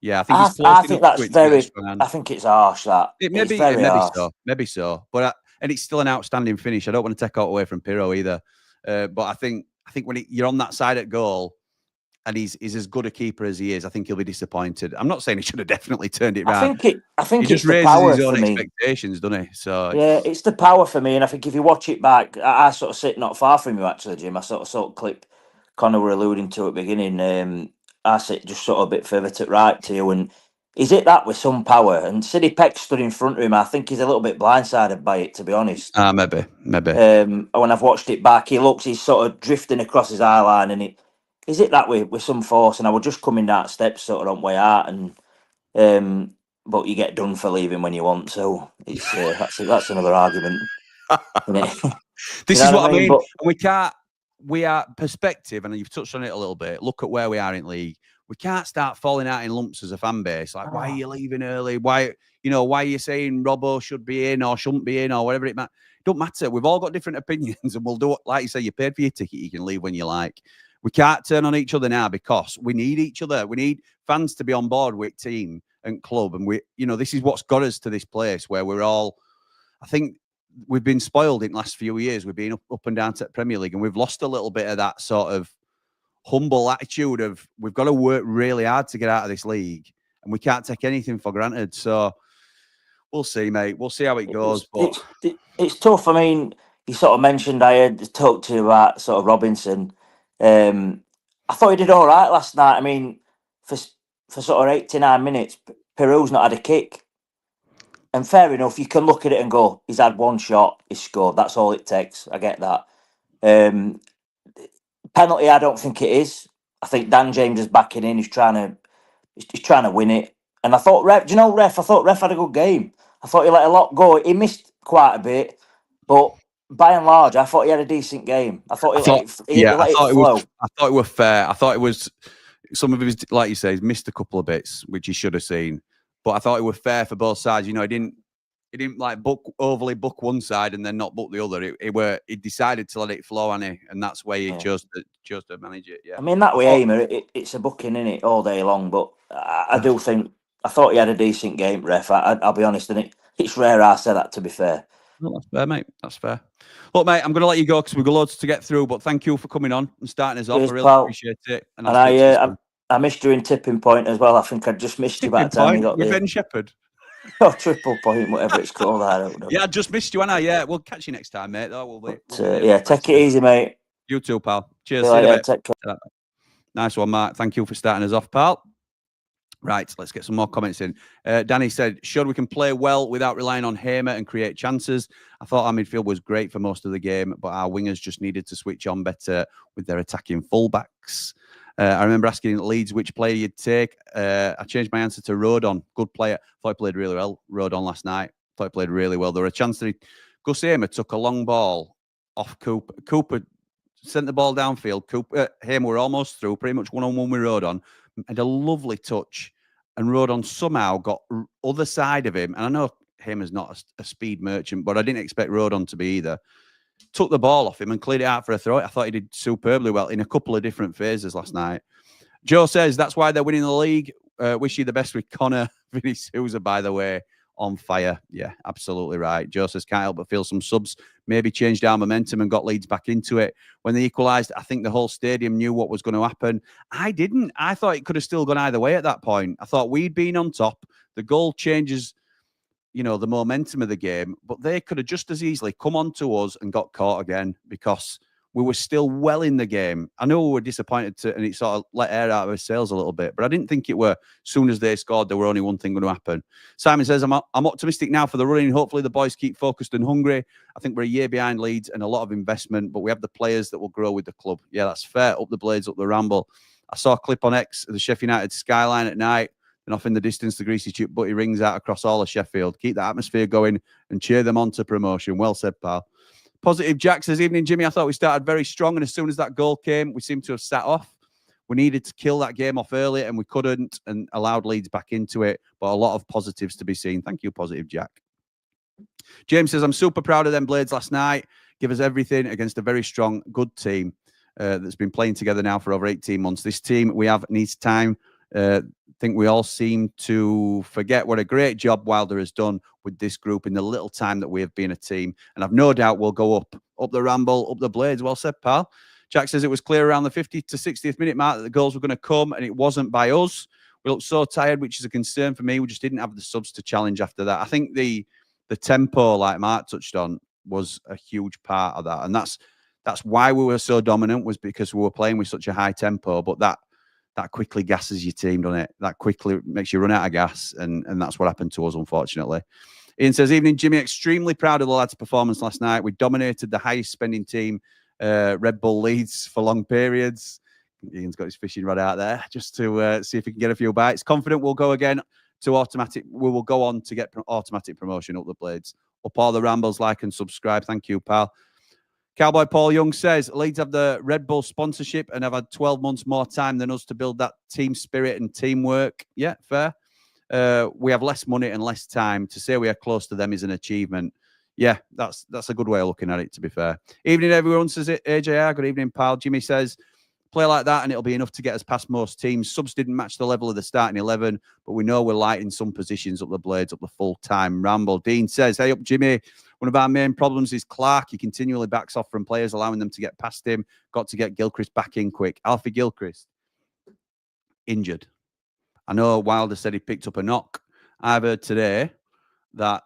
Yeah, I think he's close I enough think to that's it to get a very. strong hand. I think it's harsh. It's very harsh. Maybe so. But and it's still an outstanding finish. I don't want to take out away from Pirro either. But I think when you're on that side at goal, and he's as good a keeper as he is, I think he'll be disappointed. I'm not saying he should have definitely turned it round. I think He just it's the raises power his own for me. expectations, doesn't he? So Yeah, it's the power for me, and I think if you watch it back, I sort of sit not far from you actually, Jim. I sort of clip Connor were alluding to at the beginning. I sit just sort of a bit further to right to you, and he's hit that with some power. And Sidney Peck stood in front of him. I think he's a little bit blindsided by it, to be honest. maybe. When I've watched it back, he's sort of drifting across his eye line, and he's hit that with some force. And I was just coming down steps sort of on way out, and but you get done for leaving when you want. So it's that's another argument. This is what I mean. But We are perspective, and you've touched on it a little bit. Look at where we are in league. We can't start falling out in lumps as a fan base. Like, why are you leaving early? Why are you saying Robbo should be in or shouldn't be in or whatever it might? Don't matter. We've all got different opinions, and we'll do it. Like you say, you paid for your ticket. You can leave when you like. We can't turn on each other now because we need each other. We need fans to be on board with team and club, and this is what's got us to this place where we're all. I think we've been spoiled in the last few years. We've been up and down to the Premier League, and we've lost a little bit of that sort of humble attitude of we've got to work really hard to get out of this league, and we can't take anything for granted. So we'll see, mate. We'll see how it goes. It's tough. I mean, you sort of mentioned I had talked to you about sort of Robinson. I thought he did all right last night. I mean, for sort of 89 minutes, Peru's not had a kick. And fair enough, you can look at it and go, he's had one shot, he's scored. That's all it takes. I get that. Penalty, I don't think it is. I think Dan James is backing in. He's trying to win it. And I thought I thought Ref had a good game. I thought he let a lot go. He missed quite a bit, but by and large, I thought he had a decent game. I thought it flow. I thought it was fair. I thought it was some of his, like you say, he's missed a couple of bits which he should have seen. But I thought it was fair for both sides. He didn't like overly book one side and then not book the other. He decided to let it flow, and that's why he chose to manage it. Yeah, I mean that way, Aimer, it's a booking in it all day long. But I do think I thought he had a decent game, Ref. I'll be honest, and it's rare I say that. To be fair, no, that's fair, mate. That's fair. Look, mate, I'm going to let you go because we've got loads to get through. But thank you for coming on and starting us off. I really appreciate it. And I missed you in tipping point as well. I think I just missed you by the time you got with Ben Shepherd. Oh, triple point, whatever it's called. I don't know. Yeah, I just missed you, Anna. Yeah, we'll catch you next time, mate. Take it easy, mate. You too, pal. Cheers. See you later. Take care. Nice one, Mark. Thank you for starting us off, pal. Right, let's get some more comments in. Danny said, sure, we can play well without relying on Hamer and create chances. I thought our midfield was great for most of the game, but our wingers just needed to switch on better with their attacking fullbacks. I remember asking Leeds which player you'd take. I changed my answer to Rodon. Good player. Thought he played really well, Rodon, last night. Thought he played really well. There were a chance that Gus Hamer took a long ball off Cooper. Cooper sent the ball downfield. Hamer were almost through, pretty much one-on-one with Rodon. Had a lovely touch. And Rodon somehow got other side of him. And I know Hamer's not a speed merchant, but I didn't expect Rodon to be either. Took the ball off him and cleared it out for a throw. I thought he did superbly well in a couple of different phases last night. Joe says that's why they're winning the league. Wish you the best with Connor. Vinny Souza, by the way, on fire. Yeah, absolutely right. Joe says can't help but feel some subs maybe changed our momentum and got Leeds back into it. When they equalised, I think the whole stadium knew what was going to happen. I didn't. I thought it could have still gone either way at that point. I thought we'd been on top. The goal changes, the momentum of the game, but they could have just as easily come on to us and got caught again because we were still well in the game. I know we were disappointed and it sort of let air out of our sails a little bit, but I didn't think it were, as soon as they scored, there were only one thing going to happen. Simon says, I'm optimistic now for the running. Hopefully the boys keep focused and hungry. I think we're a year behind Leeds and a lot of investment, but we have the players that will grow with the club. Yeah, that's fair. Up the Blades, up the Ramble. I saw a clip on X of the Sheffield United skyline at night, and off in the distance, the greasy chip butty rings out across all of Sheffield. Keep that atmosphere going and cheer them on to promotion. Well said, pal. Positive Jack says, evening, Jimmy. I thought we started very strong, and as soon as that goal came, we seemed to have sat off. We needed to kill that game off early, and we couldn't, and allowed Leeds back into it. But a lot of positives to be seen. Thank you, Positive Jack. James says, I'm super proud of them Blades last night. Give us everything against a very strong, good team that's been playing together now for over 18 months. This team we have needs time. I think we all seem to forget what a great job Wilder has done with this group in the little time that we have been a team. And I've no doubt we'll go up the Ramble, up the Blades. Well said, pal. Jack says it was clear around the 50th to 60th minute mark that the goals were going to come, and it wasn't by us. We looked so tired, which is a concern for me. We just didn't have the subs to challenge after that. I think the tempo, like Mark touched on, was a huge part of that. And that's why we were so dominant, was because we were playing with such a high tempo. But that quickly gasses your team, doesn't it? That quickly makes you run out of gas, and that's what happened to us, unfortunately. Ian says, evening, Jimmy. Extremely proud of the lads' performance last night. We dominated the highest spending team, Red Bull Leeds, for long periods. Ian's got his fishing rod out there just to see if he can get a few bites. Confident we'll go again to automatic. We will go on to get automatic promotion up the Blades. Up all the Rambles, like and subscribe. Thank you, pal. Cowboy Paul Young says, Leeds have the Red Bull sponsorship and have had 12 months more time than us to build that team spirit and teamwork. Yeah, fair. We have less money and less time. To say we are close to them is an achievement. Yeah, that's a good way of looking at it, to be fair. Evening, everyone, says it. AJR, good evening, pal. Jimmy says, play like that and it'll be enough to get us past most teams. Subs didn't match the level of the starting 11, but we know we're light in some positions up the Blades, up the full-time Ramble. Dean says, hey up, Jimmy. One of our main problems is Clark. He continually backs off from players, allowing them to get past him. Got to get Gilchrist back in quick. Alfie Gilchrist, injured. I know Wilder said he picked up a knock. I've heard today that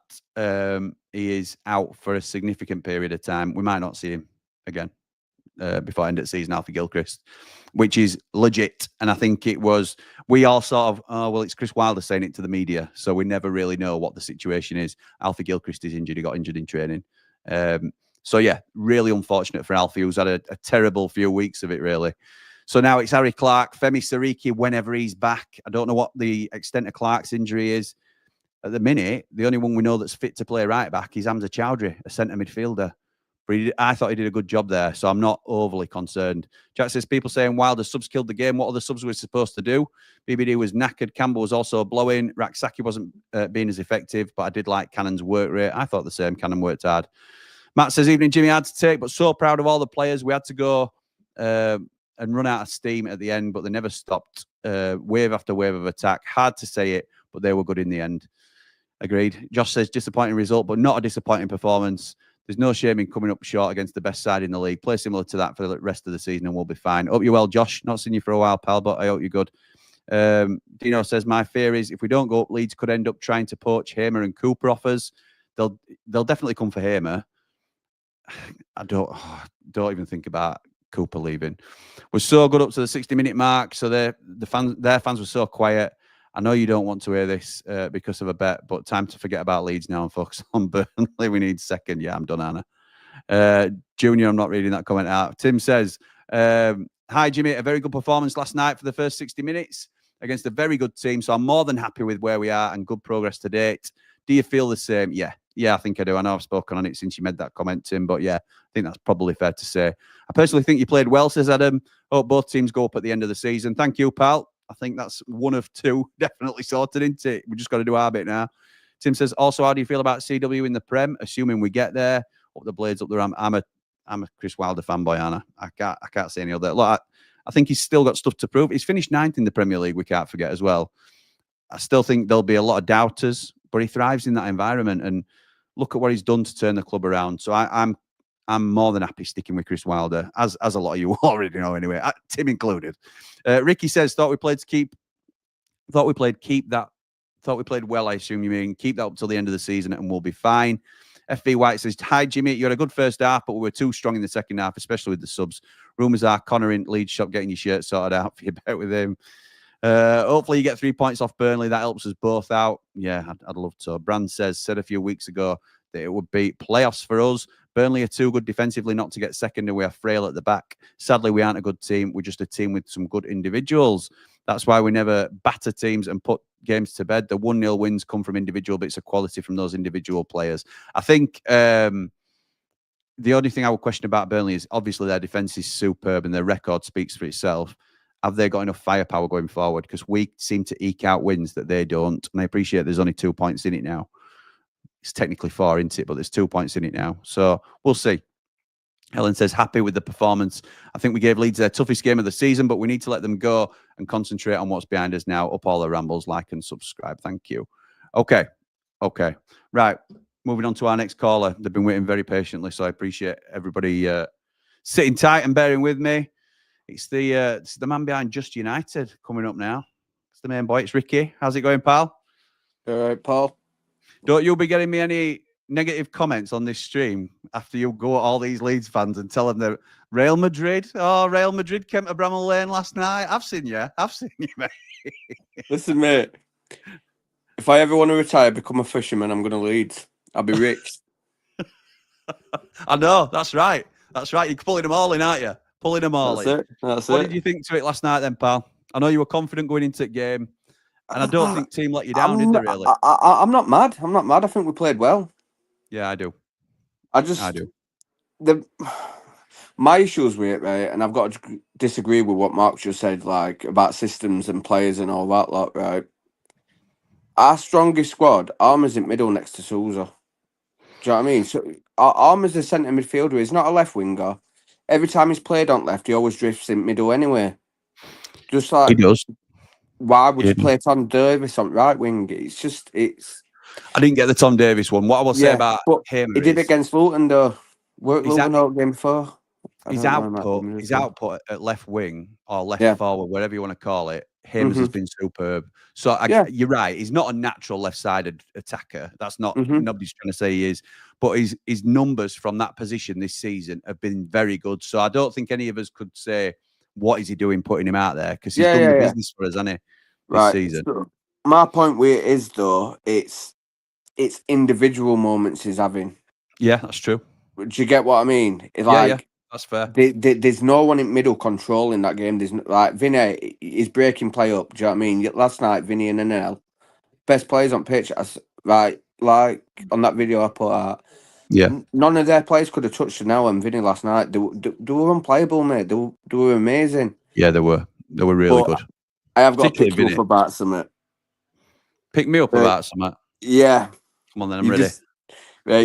he is out for a significant period of time. We might not see him again before end of the season, Alfie Gilchrist, which is legit. And I think it was, we all sort of, oh, well, it's Chris Wilder saying it to the media, so we never really know what the situation is. Alfie Gilchrist is injured. He got injured in training. So, yeah, really unfortunate for Alfie, who's had a terrible few weeks of it, really. So now it's Harry Clark, Femi Sariki, whenever he's back. I don't know what the extent of Clark's injury is. At the minute, the only one we know that's fit to play right back is Hamza Chowdhury, a centre midfielder. But I thought he did a good job there, so I'm not overly concerned. Jack says, people saying Wilder subs killed the game. What other subs were supposed to do? BBD was knackered. Campbell was also blowing. Raksaki wasn't being as effective, but I did like Cannon's work rate. I thought the same. Cannon worked hard. Matt says, evening, Jimmy, I had to take, but so proud of all the players. We had to go and run out of steam at the end, but they never stopped. Wave after wave of attack. Hard to say it, but they were good in the end. Agreed. Josh says, disappointing result, but not a disappointing performance. There's no shame in coming up short against the best side in the league. Play similar to that for the rest of the season and we'll be fine. Hope you're well, Josh. Not seen you for a while, pal, but I hope you're good. Dino says, my fear is if we don't go up, Leeds could end up trying to poach Hamer and Cooper off us. They'll definitely come for Hamer. I don't even think about Cooper leaving. We're so good up to the 60-minute mark, so their fans were so quiet. I know you don't want to hear this because of a bet, but time to forget about Leeds now and focus on Burnley. We need second. Yeah, I'm done, Anna. Junior, I'm not reading that comment out. Tim says, hi, Jimmy. A very good performance last night for the first 60 minutes against a very good team. So I'm more than happy with where we are and good progress to date. Do you feel the same? Yeah, I think I do. I know I've spoken on it since you made that comment, Tim, but yeah, I think that's probably fair to say. I personally think you played well, says Adam. Hope both teams go up at the end of the season. Thank you, pal. I think that's one of two definitely sorted, isn't it? We just got to do our bit now. Tim says, also, how do you feel about CW in the Prem? Assuming we get there, up the Blades, up the Ram. I'm a Chris Wilder fanboy, Anna. I can't say any other. Look, I think he's still got stuff to prove. He's finished 9th in the Premier League, we can't forget as well. I still think there'll be a lot of doubters, but he thrives in that environment. And look at what he's done to turn the club around. So I'm more than happy sticking with Chris Wilder, as a lot of you already know anyway, Tim included. Ricky says, thought we played well, I assume you mean. Keep that up till the end of the season and we'll be fine. FV White says, hi, Jimmy. You had a good first half, but we were too strong in the second half, especially with the subs. Rumours are Connor in Leeds shop getting your shirt sorted out for your bet with him. Hopefully you get 3 points off Burnley. That helps us both out. Yeah, I'd love to. Brand said a few weeks ago that it would be playoffs for us. Burnley are too good defensively not to get second, and we are frail at the back. Sadly, we aren't a good team. We're just a team with some good individuals. That's why we never batter teams and put games to bed. The 1-0 wins come from individual bits of quality from those individual players. I think the only thing I would question about Burnley is obviously their defence is superb and their record speaks for itself. Have they got enough firepower going forward? Because we seem to eke out wins that they don't. And I appreciate there's only 2 points in it now. It's technically 4, isn't it? But there's 2 points in it now. So we'll see. Helen says, happy with the performance. I think we gave Leeds their toughest game of the season, but we need to let them go and concentrate on what's behind us now. Up all the rambles, like and subscribe. Thank you. Okay. Right. Moving on to our next caller. They've been waiting very patiently, so I appreciate everybody sitting tight and bearing with me. It's the man behind Just United coming up now. It's the main boy. It's Ricky. How's it going, pal? All right, Paul. Don't you be getting me any negative comments on this stream after you go at all these Leeds fans and tell them that Real Madrid came to Bramall Lane last night. I've seen you, mate. Listen, mate. If I ever want to retire, become a fisherman, I'm going to Leeds. I'll be rich. I know. That's right. You're pulling them all in, aren't you? Pulling them all in. That's What it. did you think to it last night then, pal? I know you were confident going into the game. And I don't think team let you down, did they, really? I'm not mad. I think we played well. Yeah, I do. I do. My issues with it, right, and I've got to disagree with what Mark just said, like, about systems and players and all that lot, right? Our strongest squad, Armour's in middle next to Sousa. Do you know what I mean? So Armour's a centre midfielder. He's not a left winger. Every time he's played on left, he always drifts in middle anyway. Just like... He does. Why would you play Tom Davis on right wing? I didn't get the Tom Davis one. What I will say about him, he did against Luton though. Worked Luton out game before. His output at left wing or left forward, whatever you want to call it, has been superb. So you're right. He's not a natural left-sided attacker. That's not. Nobody's trying to say he is. But his numbers from that position this season have been very good. So I don't think any of us could say, what is he doing putting him out there? Because he's done the business for us, hasn't he? This season. So my point with it is though, it's individual moments he's having. Yeah, that's true. Do you get what I mean? That's fair. There's no one in middle controlling that game. There's like Vinny is breaking play up. Do you know what I mean? Last night, Vinny and Anel, best players on pitch. Like on that video I put out. Yeah. None of their players could have touched Anel and Vinny last night. They were unplayable, mate. They were amazing. Yeah, they were. They were really good. I have got to pick you up about something. Pick me up about something. Yeah. Come on then, I'm ready.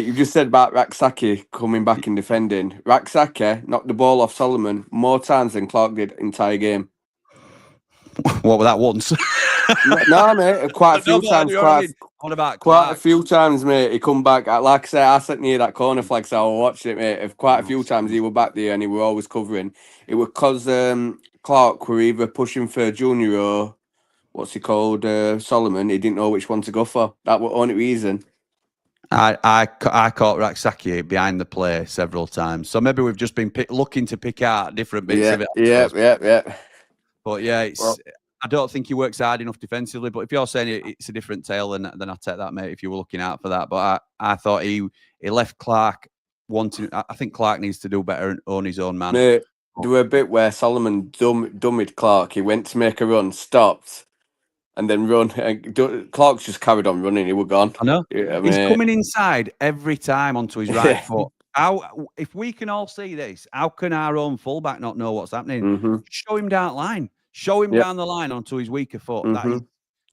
You just said about Raksaki coming back and defending. Raksaki knocked the ball off Solomon more times than Clark did entire game. What was that once? No, mate. Quite a few times. Quite a few times, mate. He come back. Like I say, I sat near that corner flag, so I watched it, mate. Quite a few times he were back there and he were always covering. It was because Clark were either pushing for Junior or what's he called, Solomon. He didn't know which one to go for. That was the only reason. I caught Raksaki behind the play several times, so maybe we've just been looking to pick out different bits of it. Yeah. But yeah, I don't think he works hard enough defensively. But if you're saying it's a different tale, then I'll take that, mate. If you were looking out for that, but I thought he left Clark wanting. I think Clark needs to do better and own his own man. Mate, there were a bit where Solomon dummied Clark. He went to make a run, stopped, and then run. And Clark's just carried on running. He was gone. I know. Yeah, he's coming inside every time onto his right foot. If we can all see this, how can our own fullback not know what's happening? Show him down the line. Show him down the line onto his weaker foot. That is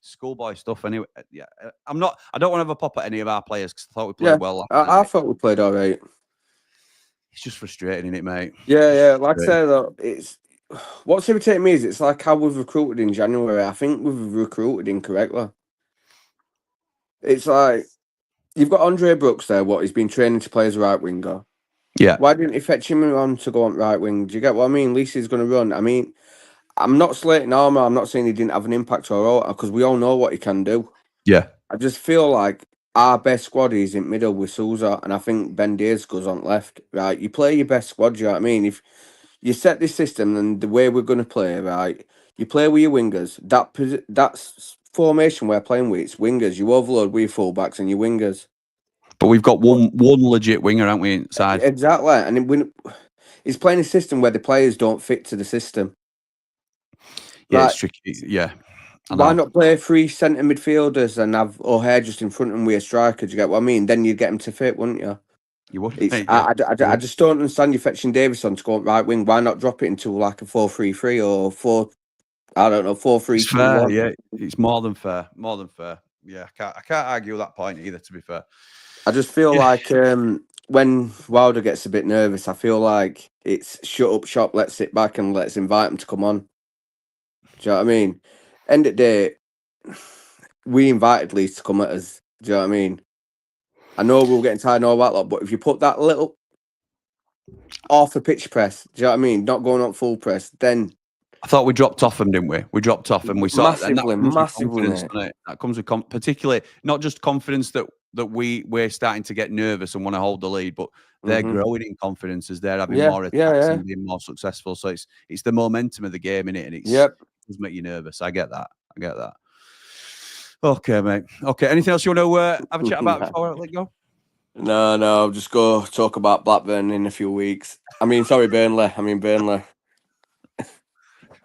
schoolboy stuff. Anyway, yeah, I don't want to have a pop at any of our players because I thought we played well. I thought we played all right. It's just frustrating, isn't it, mate? Yeah. Like I said, though, what's irritating me is it's like how we've recruited in January. I think we've recruited incorrectly. It's like you've got Andre Brooks there. He's been training to play as a right winger. Yeah. Why didn't he fetch him on to go on right wing? Do you get what I mean? At least he's going to run. I mean, I'm not slating Armour. I'm not saying he didn't have an impact or all because we all know what he can do. Yeah. I just feel like our best squad is in middle with Sousa, and I think Ben Davies goes on left. Right, you play your best squad. Do you know what I mean? If you set this system and the way we're going to play, right, you play with your wingers. That's formation we're playing with. It's wingers. You overload with your fullbacks and your wingers. But we've got one legit winger, haven't we, inside? Exactly, and he's playing a system where the players don't fit to the system. Yeah, Right. it's tricky. Yeah. Why not play 3 centre midfielders and have O'Hare just in front of him with a striker? Do you get what I mean? Then you'd get him to fit, wouldn't you? You would. It's, Yeah. I just don't understand you fetching Davies on to go right wing. Why not drop it into like a 4-3-3 or 4-3-2-1? It's fair, yeah. It's more than fair. More than fair. Yeah, I can't argue that point either, to be fair. I just feel like when Wilder gets a bit nervous, I feel like it's shut up shop, let's sit back and let's invite him to come on. Do you know what I mean? End of the day, we invited Leeds to come at us. Do you know what I mean? I know we were getting tired and all that lot, but if you put that little off the pitch press, do you know what I mean? Not going on full press, then I thought we dropped off them, didn't we? We dropped off and we saw massively, that comes with particularly not just confidence that we're starting to get nervous and want to hold the lead, but they're growing in confidence as they're having more attacks and being more successful. So it's the momentum of the game, innit? And it does make you nervous. I get that. Okay, mate. Okay. Anything else you want to have a chat about before I let go? No, I'll just go talk about Blackburn in a few weeks. Burnley. Burnley.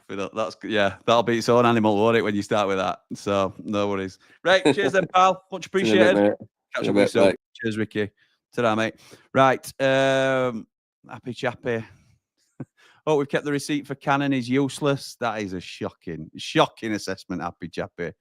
That'll be its own animal, won't it, when you start with that? So no worries. Right, cheers then, pal. Much appreciated. Catch up with you soon. Cheers, Ricky. Ta-da, mate. Right, happy chappy. Oh, we've kept the receipt for Cannon is useless. That is a shocking assessment, happy chappy.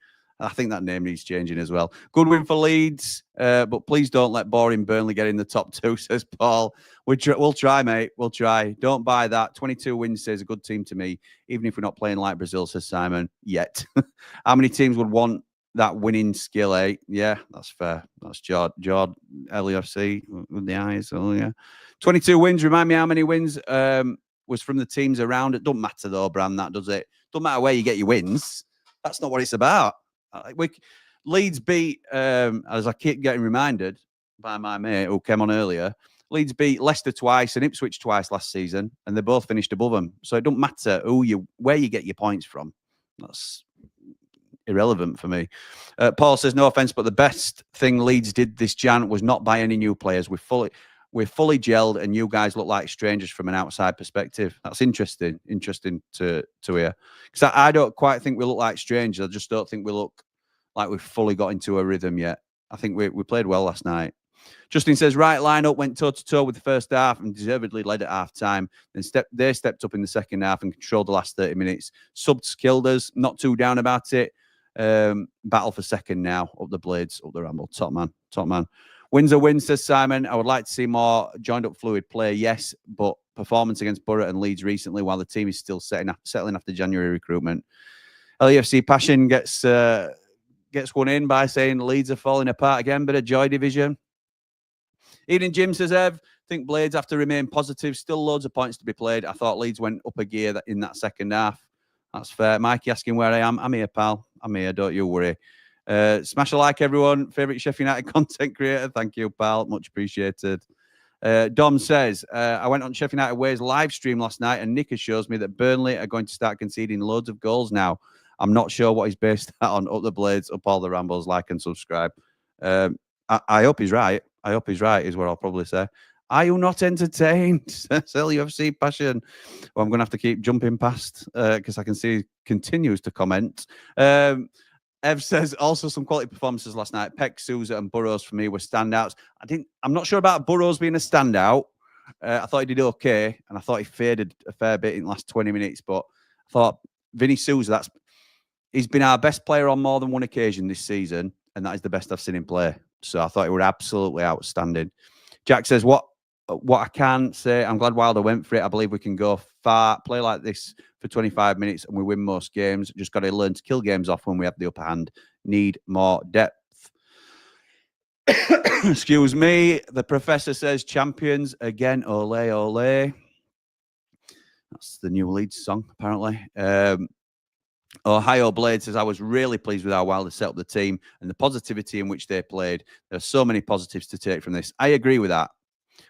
I think that name needs changing as well. Good win for Leeds, but please don't let boring Burnley get in the top 2, says Paul. We'll try, mate. We'll try. Don't buy that. 22 wins says a good team to me, even if we're not playing like Brazil, says Simon, yet. How many teams would want that winning skill, eh? Yeah, that's fair. That's Jord LFC with the eyes. Oh, yeah. 22 wins. Remind me how many wins was from the teams around. It don't matter, though, Bram, that does it. Don't matter where you get your wins. That's not what it's about. Leeds beat, as I keep getting reminded by my mate who came on earlier, Leeds beat Leicester twice and Ipswich twice last season, and they both finished above them. So it don't matter where you get your points from. That's irrelevant for me. Paul says, no offense, but the best thing Leeds did this Jan was not buy any new players. We're fully gelled, and you guys look like strangers from an outside perspective. That's interesting to hear. Because I don't quite think we look like strangers. I just don't think we look like we've fully got into a rhythm yet. I think we played well last night. Justin says, right lineup went toe-to-toe with the first half and deservedly led at half-time. Then they stepped up in the second half and controlled the last 30 minutes. Subs killed us. Not too down about it. Battle for second now. Up the Blades, up the Ramble. Top man. Win's a win, says Simon. I would like to see more joined-up fluid play, yes, but performance against Borough and Leeds recently, while the team is still settling after January recruitment. LAFC Passion gets one in by saying Leeds are falling apart again, bit of joy division. Evening Jim, says Ev. Think Blades have to remain positive. Still loads of points to be played. I thought Leeds went up a gear in that second half. That's fair. Mikey asking where I am. I'm here, pal. I'm here. Don't you worry. Smash a like, everyone. Favourite Sheffield United content creator. Thank you, pal. Much appreciated. Dom says, I went on Sheffield United Ways live stream last night, and Nick shows me that Burnley are going to start conceding loads of goals now. I'm not sure what he's based that on. Up the Blades, up all the Rambles, like and subscribe. I hope he's right. I hope he's right, is what I'll probably say. Are you not entertained? LUFC Passion. Well, I'm going to have to keep jumping past because I can see he continues to comment. Ev says also some quality performances last night. Peck, Sousa, and Burrows for me were standouts. I'm not sure about Burrows being a standout. I thought he did okay, and I thought he faded a fair bit in the last 20 minutes. But I thought Vinny Sousa, he's been our best player on more than one occasion this season, and that is the best I've seen him play. So I thought he was absolutely outstanding. Jack says, what I can say, I'm glad Wilder went for it. I believe we can go far, play like this for 25 minutes, and we win most games. Just got to learn to kill games off when we have the upper hand. Need more depth. Excuse me. The professor says, champions again. Ole, ole. That's the new Leeds song, apparently. Ohio Blade says, I was really pleased with how Wilder set up the team and the positivity in which they played. There are so many positives to take from this. I agree with that.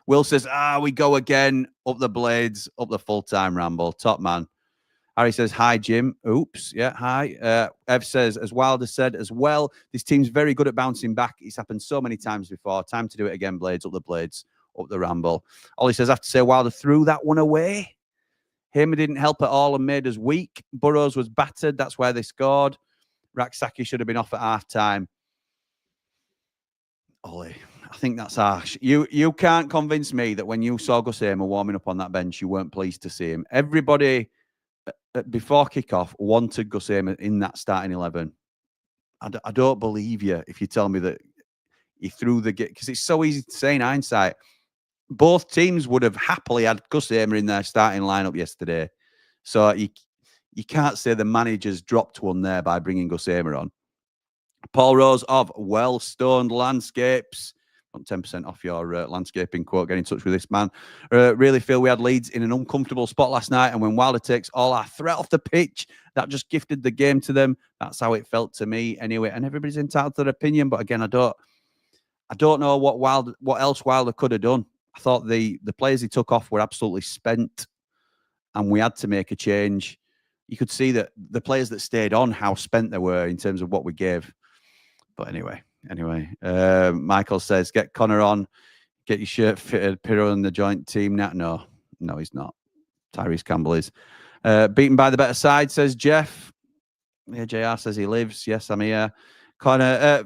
Will says, we go again. Up the Blades, up the full-time Ramble. Top man. Harry says, hi, Jim. Oops. Yeah, hi. Ev says, as Wilder said as well, this team's very good at bouncing back. It's happened so many times before. Time to do it again, Blades. Up the Blades, up the Ramble. Ollie says, I have to say, Wilder threw that one away. Him didn't help at all and made us weak. Burrows was battered. That's where they scored. Raksaki should have been off at half-time. Ollie, I think that's harsh. You can't convince me that when you saw Gus Hamer warming up on that bench, you weren't pleased to see him. Everybody, before kickoff, wanted Gus Hamer in that starting 11. I don't believe you if you tell me that he threw the... Because it's so easy to say in hindsight. Both teams would have happily had Gus Hamer in their starting lineup yesterday. So you can't say the managers dropped one there by bringing Gus Hamer on. Paul Rose of Well-Stoned Landscapes. Want 10% off your landscaping quote. Get in touch with this man. Really feel we had Leeds in an uncomfortable spot last night. And when Wilder takes all our threat off the pitch, that just gifted the game to them. That's how it felt to me anyway. And everybody's entitled to their opinion. But again, I don't know what else Wilder could have done. I thought the players he took off were absolutely spent, and we had to make a change. You could see that the players that stayed on, how spent they were in terms of what we gave. But anyway, Michael says, get Connor on, get your shirt fitted, Pirro in the joint team. No, he's not. Tyrese Campbell is. Beaten by the better side, says Jeff. Yeah, JR says he lives. Yes, I'm here. Connor...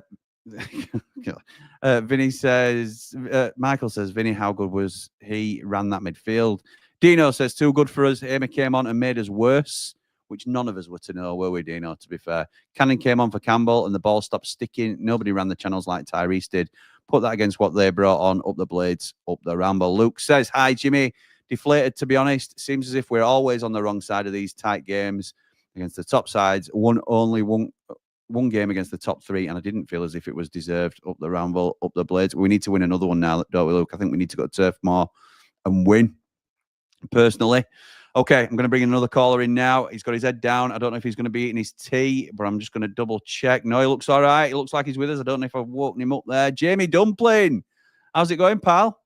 Vinny says, Michael says, Vinny, how good was he? Ran that midfield. Dino says, too good for us. Hamer came on and made us worse, which none of us were to know, were we, Dino, to be fair? Cannon came on for Campbell and the ball stopped sticking. Nobody ran the channels like Tyrese did. Put that against what they brought on. Up the Blades, up the Ramble. Luke says, hi, Jimmy. Deflated, to be honest. Seems as if we're always on the wrong side of these tight games against the top sides. One game against the top three, and I didn't feel as if it was deserved. Up the Ramble, up the Blades. We need to win another one now, don't we, Luke? I think we need to go to Turf Moor and win, personally. Okay, I'm going to bring another caller in now. He's got his head down. I don't know if he's going to be eating his tea, but I'm just going to double check. No, he looks all right. He looks like he's with us. I don't know if I've woken him up there. Jamie Dumpling, how's it going, pal?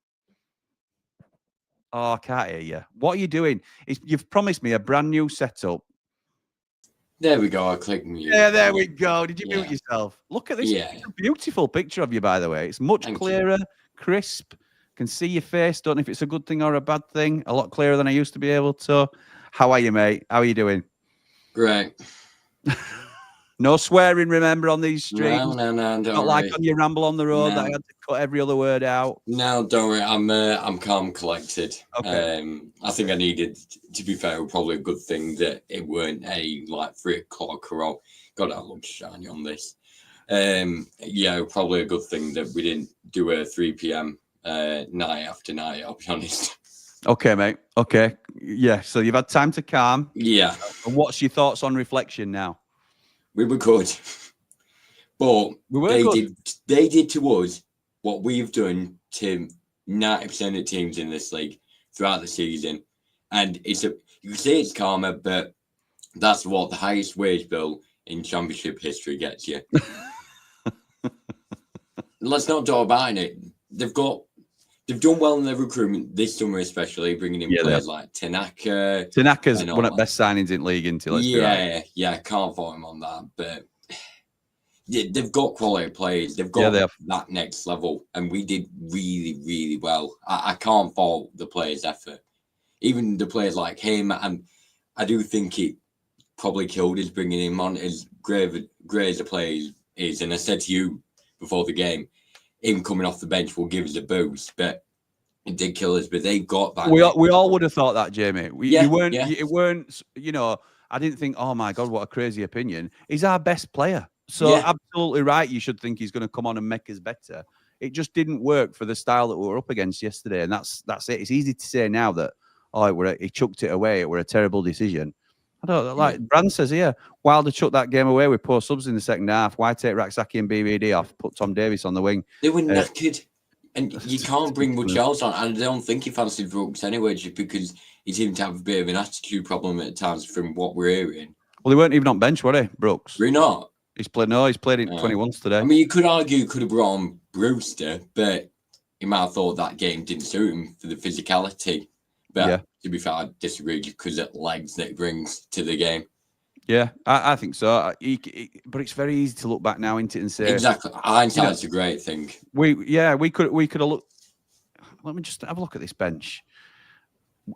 Oh, I can't hear you. What are you doing? You've promised me a brand new setup. There we go. I clicked mute. Yeah, there we go. Did you mute yourself? Look at this. Yeah. It's a beautiful picture of you, by the way. It's much clearer, crisp. Can see your face. Don't know if it's a good thing or a bad thing. A lot clearer than I used to be able to. How are you, mate? How are you doing? Great. No swearing, remember, on these streams. No. Don't Not like on your Ramble on the road that I had to cut every other word out. No, don't worry. I'm calm, collected. Okay. I think I needed, to be fair, probably a good thing that it weren't a 3 o'clock or all. God, I look shiny on this. Yeah, probably a good thing that we didn't do a 3 p.m. Night after night, I'll be honest. Okay, mate. Okay. Yeah, so you've had time to calm. Yeah. And what's your thoughts on reflection now? We were good. But they did to us what we've done to 90% of teams in this league throughout the season. And you can say it's karma, but that's what the highest wage bill in championship history gets you. Let's not talk about it. They've done well in their recruitment this summer, especially bringing in players like Tanaka. Tanaka's one of the best signings in league, isn't he? Yeah, can't fault him on that. But they've got quality players. They've got that next level, and we did really, really well. I can't fault the players' effort. Even the players like him, and I do think it probably killed us bringing him on. As great as a player is, and I said to you before the game, him coming off the bench will give us a boost, but it did kill us. But they got that. We all would have thought that, Jamie. It weren't. You know, I didn't think, oh my God, what a crazy opinion. He's our best player, so absolutely right. You should think he's going to come on and make us better. It just didn't work for the style that we were up against yesterday, and that's it. It's easy to say now that he chucked it away. It were a terrible decision. I don't like. Brand says here, Wilder chucked that game away with poor subs in the second half. Why take Raksaki and BBD off? Put Tom Davis on the wing. They were knackered, and you can't bring much else on. I don't think he fancied Brooks anyway, just because he seemed to have a bit of an attitude problem at times from what we're hearing. Well, he weren't even on bench, were he, Brooks? We're not. He's played in 21s today. I mean, you could argue he could have brought on Brewster, but he might have thought that game didn't suit him for the physicality. But to be fair, I disagree because of legs that he brings to the game. Yeah, I think so. But it's very easy to look back now, isn't it, and say exactly. Hindsight's a great thing. We could have looked. Let me just have a look at this bench.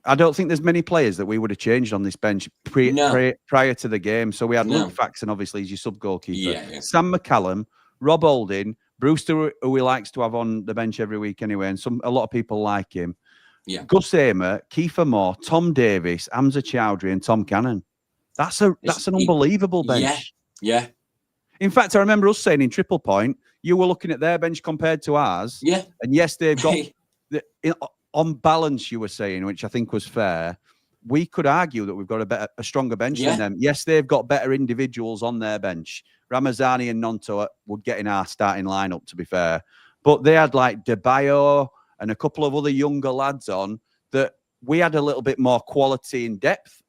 I don't think there's many players that we would have changed on this bench prior to the game. So we had Luke Faxon, obviously, as your sub goalkeeper. Yeah. Sam McCallum, Rob Holding, Brewster, who he likes to have on the bench every week anyway, and a lot of people like him. Yeah. Gus Amer, Kiefer Moore, Tom Davis, Hamza Chowdhury, and Tom Cannon. That's an unbelievable bench. Yeah. In fact, I remember us saying in Triple Point, you were looking at their bench compared to ours. Yeah. And yes, they've got on balance, you were saying, which I think was fair. We could argue that we've got a stronger bench than them. Yes, they've got better individuals on their bench. Ramazani and Nonto would get in our starting lineup, to be fair. But they had like DeBayo and a couple of other younger lads on that we had a little bit more quality and depth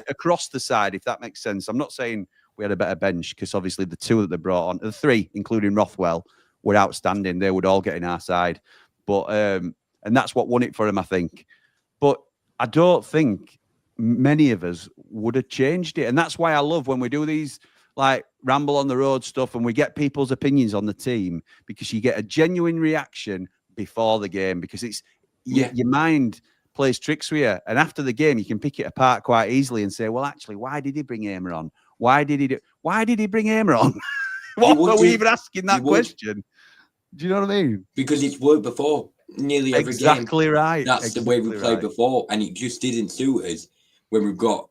across the side, if that makes sense. I'm not saying we had a better bench because obviously the two that they brought on, the three, including Rothwell, were outstanding. They would all get in our side. But and that's what won it for him, I think. But I don't think many of us would have changed it. And that's why I love when we do these like Ramble on the Road stuff and we get people's opinions on the team, because you get a genuine reaction before the game, because it's your mind plays tricks with you. And after the game, you can pick it apart quite easily and say, well, actually, why did he bring Amer on? Why did he bring Amer on? What were we even asking that question? Do you know what I mean? Because it's worked before. Nearly every game. Exactly right. That's the way we played before, and it just didn't suit us when we've got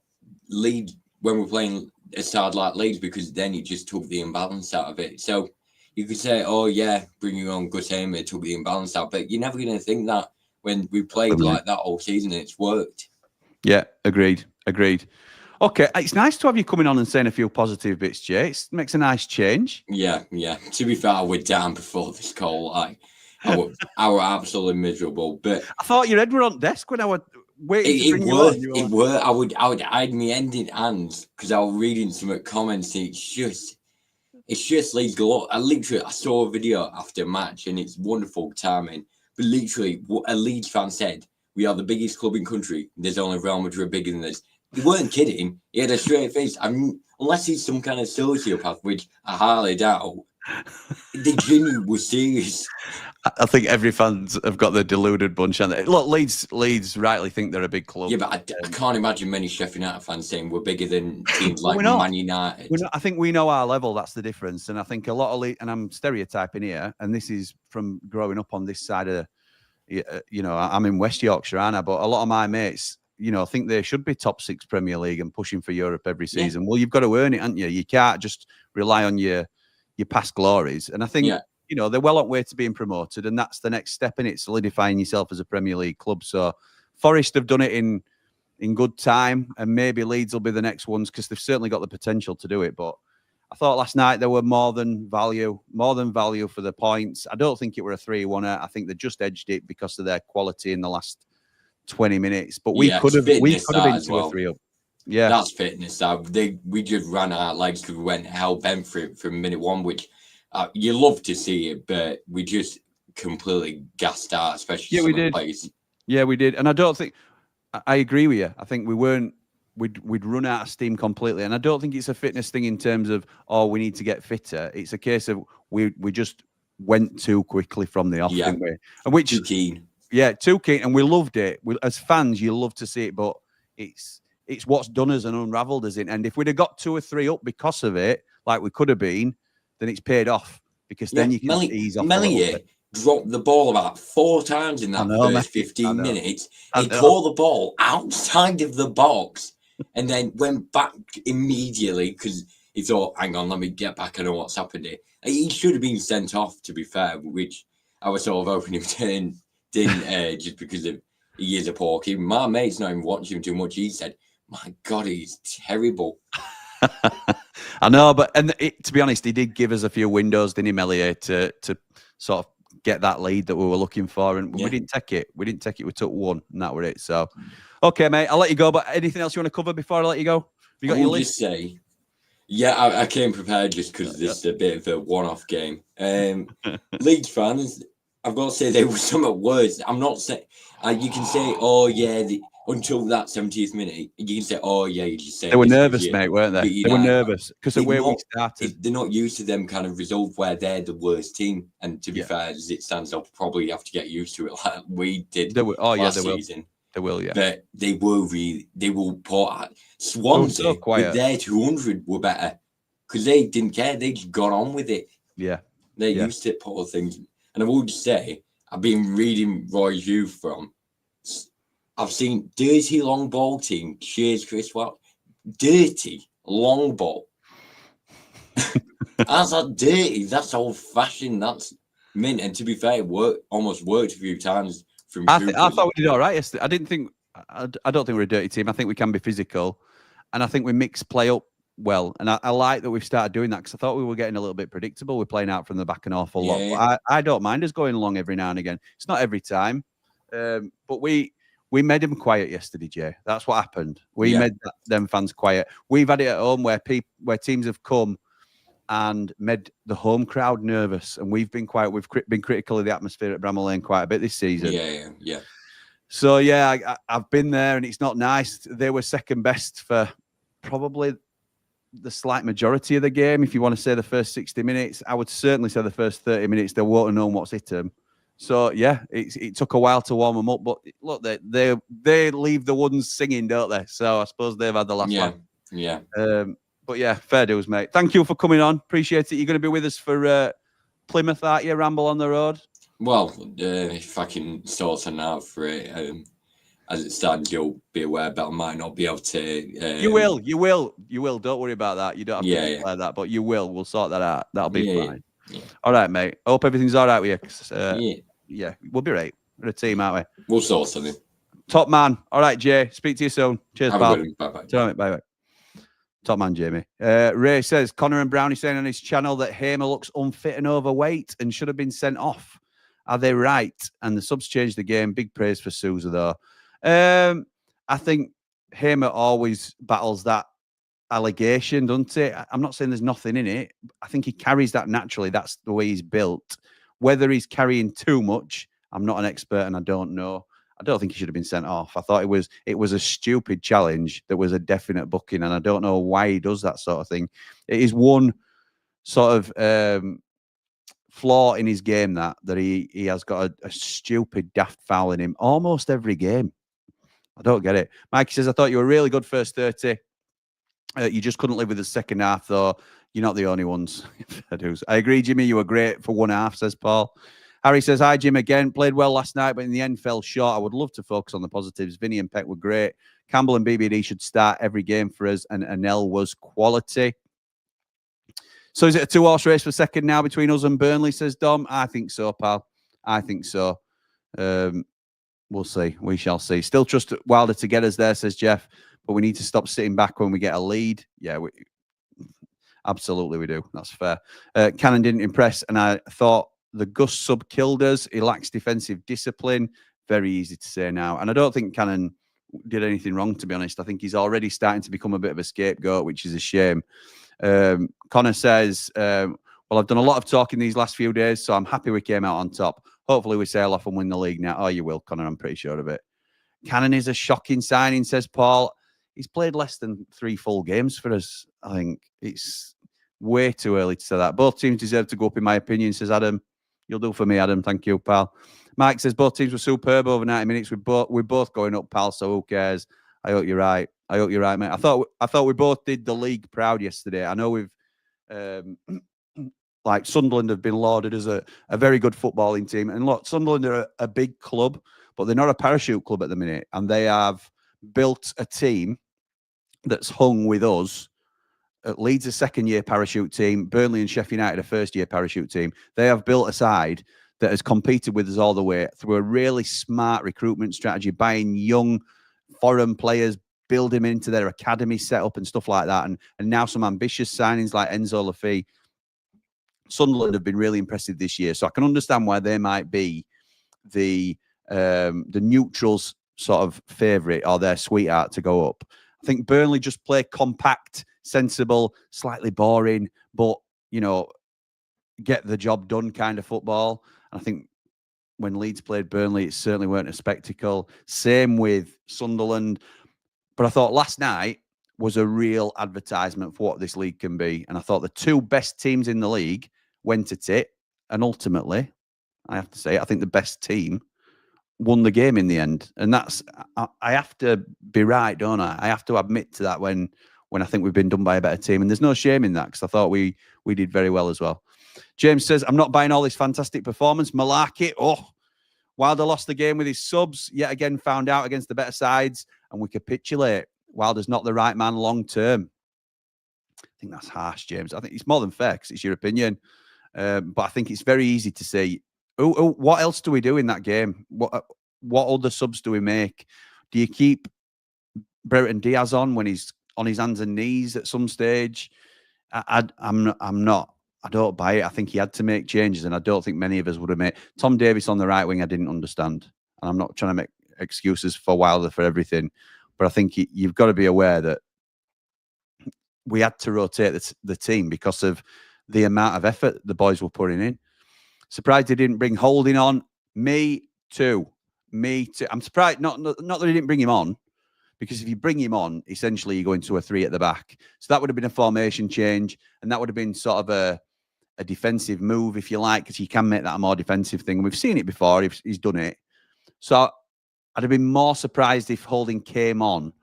Leeds, when we're playing a side like Leeds, because then it just took the imbalance out of it. So you could say, oh yeah, bringing on Gus Amer took the imbalance out, but you're never going to think that when we played like that all season and it's worked. Yeah, agreed. Okay, it's nice to have you coming on and saying a few positive bits, Jay. It makes a nice change. Yeah. To be fair, I was down before this call. I were absolutely miserable, but I thought your head were on desk when I was waiting to bring you on. It were. I would hide my end in hands because I was reading some comments. And it's just Leeds galore. I saw a video after a match, and it's wonderful timing. But literally, what a Leeds fan said: "We are the biggest club in country. There's only Real Madrid bigger than us." He weren't kidding. He had a straight face. Unless he's some kind of sociopath, which I highly doubt. They genuinely were serious. I think every fans have got the deluded bunch. And look, Leeds rightly think they're a big club. Yeah, but I can't imagine many Sheffield United fans saying we're bigger than teams like Man United. I think we know our level. That's the difference. And I think a lot of and I'm stereotyping here, and this is from growing up on this side of, I'm in West Yorkshire, aren't I? But a lot of my mates, think they should be top 6 Premier League and pushing for Europe every season. Well, you've got to earn it, haven't you? You can't just rely on your past glories. And I think, they're well on way to being promoted, and that's the next step in it, solidifying yourself as a Premier League club. So Forest have done it in good time, and maybe Leeds will be the next ones because they've certainly got the potential to do it. But I thought last night there were more than value for the points. I don't think it were a 3-1. I think they just edged it because of their quality in the last 20 minutes. But we could have been 2-3 up. Yeah, that's fitness. We just ran out legs because we went hell bent for it from minute one, which you love to see it, but we just completely gassed out, especially some of the players. Yeah, we did, and I don't think I agree with you. I think we'd run out of steam completely, and I don't think it's a fitness thing in terms of we need to get fitter. It's a case of we just went too quickly from the off, didn't we? And which too keen. Yeah, too keen, and we loved it. As fans, you love to see it, but it's what's done us and unravelled us in. And if we'd have got 2 or 3 up because of it, like we could have been, then it's paid off, because then you can ease off. Melier dropped the ball about 4 times in that first 15 minutes. He tore the ball outside of the box and then went back immediately because he thought, hang on, let me get back. I know what's happened here. He should have been sent off, to be fair, which I was sort of hoping him didn't just because he is a poor keeper. My mate's not even watching him too much. He said, my God, he's terrible. I know, but to be honest, he did give us a few windows, didn't he, Melier, to sort of get that lead that we were looking for, and we didn't take it. We took 1, and that was it. So, okay, mate, I'll let you go. But anything else you want to cover before I let you go? Have you got your list? Just say Yeah, I came prepared just because this is a bit of a one-off game. Leeds fans, I've got to say they were somewhat worse. I'm not saying you can say, oh yeah, until that 70th minute, you can say, oh yeah, you just say they were nervous, mate, weren't they? They were nervous because of where we started. They're not used to them kind of results where they're the worst team. And to be fair, as it stands, they'll probably have to get used to it like we did last season. They will, yeah. But they will put Swansea with their 200 were better because they didn't care. They just got on with it. Yeah. They used to poor things. And I would say, I've been reading Roy's Youth I've seen dirty long ball team. Cheers, Chris. What? Dirty long ball. That's not dirty. That's old fashioned. That's mint. And to be fair, it almost worked a few times. I thought we did all right yesterday. I don't think we're a dirty team. I think we can be physical, and I think we mix play up well. And I like that we've started doing that because I thought we were getting a little bit predictable. We're playing out from the back an awful lot. But I don't mind us going along every now and again. It's not every time, but we made them quiet yesterday, Jay. That's what happened. We made them fans quiet. We've had it at home where teams have come and made the home crowd nervous, and we've been quiet. We've been critical of the atmosphere at Bramall Lane quite a bit this season. Yeah. So I've been there, and it's not nice. They were second best for probably the slight majority of the game. If you want to say the first 60 minutes, I would certainly say the first 30 minutes they won't have known what's hit them. So it took a while to warm them up, but look, they leave the ones singing, don't they? So I suppose they've had the last one. Yeah. But yeah, fair dues, mate. Thank you for coming on. Appreciate it. You're going to be with us for Plymouth, aren't you? Ramble on the road. Well, if I can sort something out for it, as it stands, you'll be aware, but I might not be able to. You will. Don't worry about that. You don't have to declare that, but you will. We'll sort that out. That'll be fine. Yeah. All right, mate. I hope everything's all right with you. Yeah, we'll be right. We're a team, aren't we? We'll sort something. Top man. All right, Jay. Speak to you soon. Cheers, pal. Bye-bye. Bye-bye. Top man, Jamie. Ray says, Connor and Brownie saying on his channel that Hamer looks unfit and overweight and should have been sent off. Are they right? And the subs changed the game. Big praise for Sousa, though. I think Hamer always battles that allegation, doesn't he? I'm not saying there's nothing in it. I think he carries that naturally. That's the way he's built. Whether he's carrying too much, I'm not an expert and I don't know. I don't think he should have been sent off. I thought it was a stupid challenge that was a definite booking, and I don't know why he does that sort of thing. It is one sort of flaw in his game that he has got a stupid daft foul in him almost every game. I don't get it. Mikey says, I thought you were really good first 30. You just couldn't live with the second half, though. You're not the only ones. I agree, Jimmy. You were great for one half, says Paul. Harry says, hi, Jim, again. Played well last night, but in the end fell short. I would love to focus on the positives. Vinny and Peck were great. Campbell and BBD should start every game for us, and Anel was quality. So is it a two-horse race for second now between us and Burnley, says Dom? I think so, pal. I think so. We'll see. We shall see. Still trust Wilder to get us there, says Jeff, but we need to stop sitting back when we get a lead. Yeah, absolutely we do. That's fair. Cannon didn't impress, and I thought the Gus sub killed us. He lacks defensive discipline. Very easy to say now. And I don't think Cannon did anything wrong, to be honest. I think he's already starting to become a bit of a scapegoat, which is a shame. Connor says, well, I've done a lot of talking these last few days, so I'm happy we came out on top. Hopefully we sail off and win the league now. Oh, you will, Connor. I'm pretty sure of it. Cannon is a shocking signing, says Paul. He's played less than 3 full games for us. I think it's way too early to say that. Both teams deserve to go up, in my opinion, says Adam. You'll do for me, Adam. Thank you, pal. Mike says both teams were superb over 90 minutes. We're both going up, pal, so who cares? I hope you're right. I hope you're right, mate. I thought we both did the league proud yesterday. I know we've like Sunderland have been lauded as a very good footballing team. And look, Sunderland are a big club, but they're not a parachute club at the minute. And they have built a team that's hung with us. Leeds a second-year parachute team. Burnley and Sheffield United a first-year parachute team. They have built a side that has competed with us all the way through a really smart recruitment strategy, buying young foreign players, building them into their academy setup and stuff like that. And now some ambitious signings like Enzo Lafay. Sunderland have been really impressive this year. So I can understand why they might be the neutrals sort of favourite or their sweetheart to go up. I think Burnley just play compact, sensible, slightly boring, but, you know, get the job done kind of football. And I think when Leeds played Burnley, it certainly weren't a spectacle. Same with Sunderland. But I thought last night was a real advertisement for what this league can be. And I thought the two best teams in the league went at it. And ultimately, I have to say, I think the best team won the game in the end. And that's, I have to be right, don't I? I have to admit to that when I think we've been done by a better team. And there's no shame in that, because I thought we did very well as well. James says, I'm not buying all this fantastic performance. Malarkey, Wilder lost the game with his subs, yet again found out against the better sides, and we capitulate. Wilder's not the right man long term. I think that's harsh, James. I think it's more than fair, because it's your opinion. But I think it's very easy to say, what else do we do in that game? What other subs do we make? Do you keep Brereton Diaz on when he's on his hands and knees at some stage? I'm not. I don't buy it. I think he had to make changes, and I don't think many of us would have made. Tom Davies on the right wing, I didn't understand. And I'm not trying to make excuses for Wilder for everything, but I think you've got to be aware that we had to rotate the team because of the amount of effort the boys were putting in. Surprised he didn't bring Holding on. Me too. I'm surprised, not that he didn't bring him on, because if you bring him on, essentially you go into a 3 at the back. So that would have been a formation change, and that would have been sort of a defensive move, if you like, because you can make that a more defensive thing. And we've seen it before. He's done it. So I'd have been more surprised if Holding came on.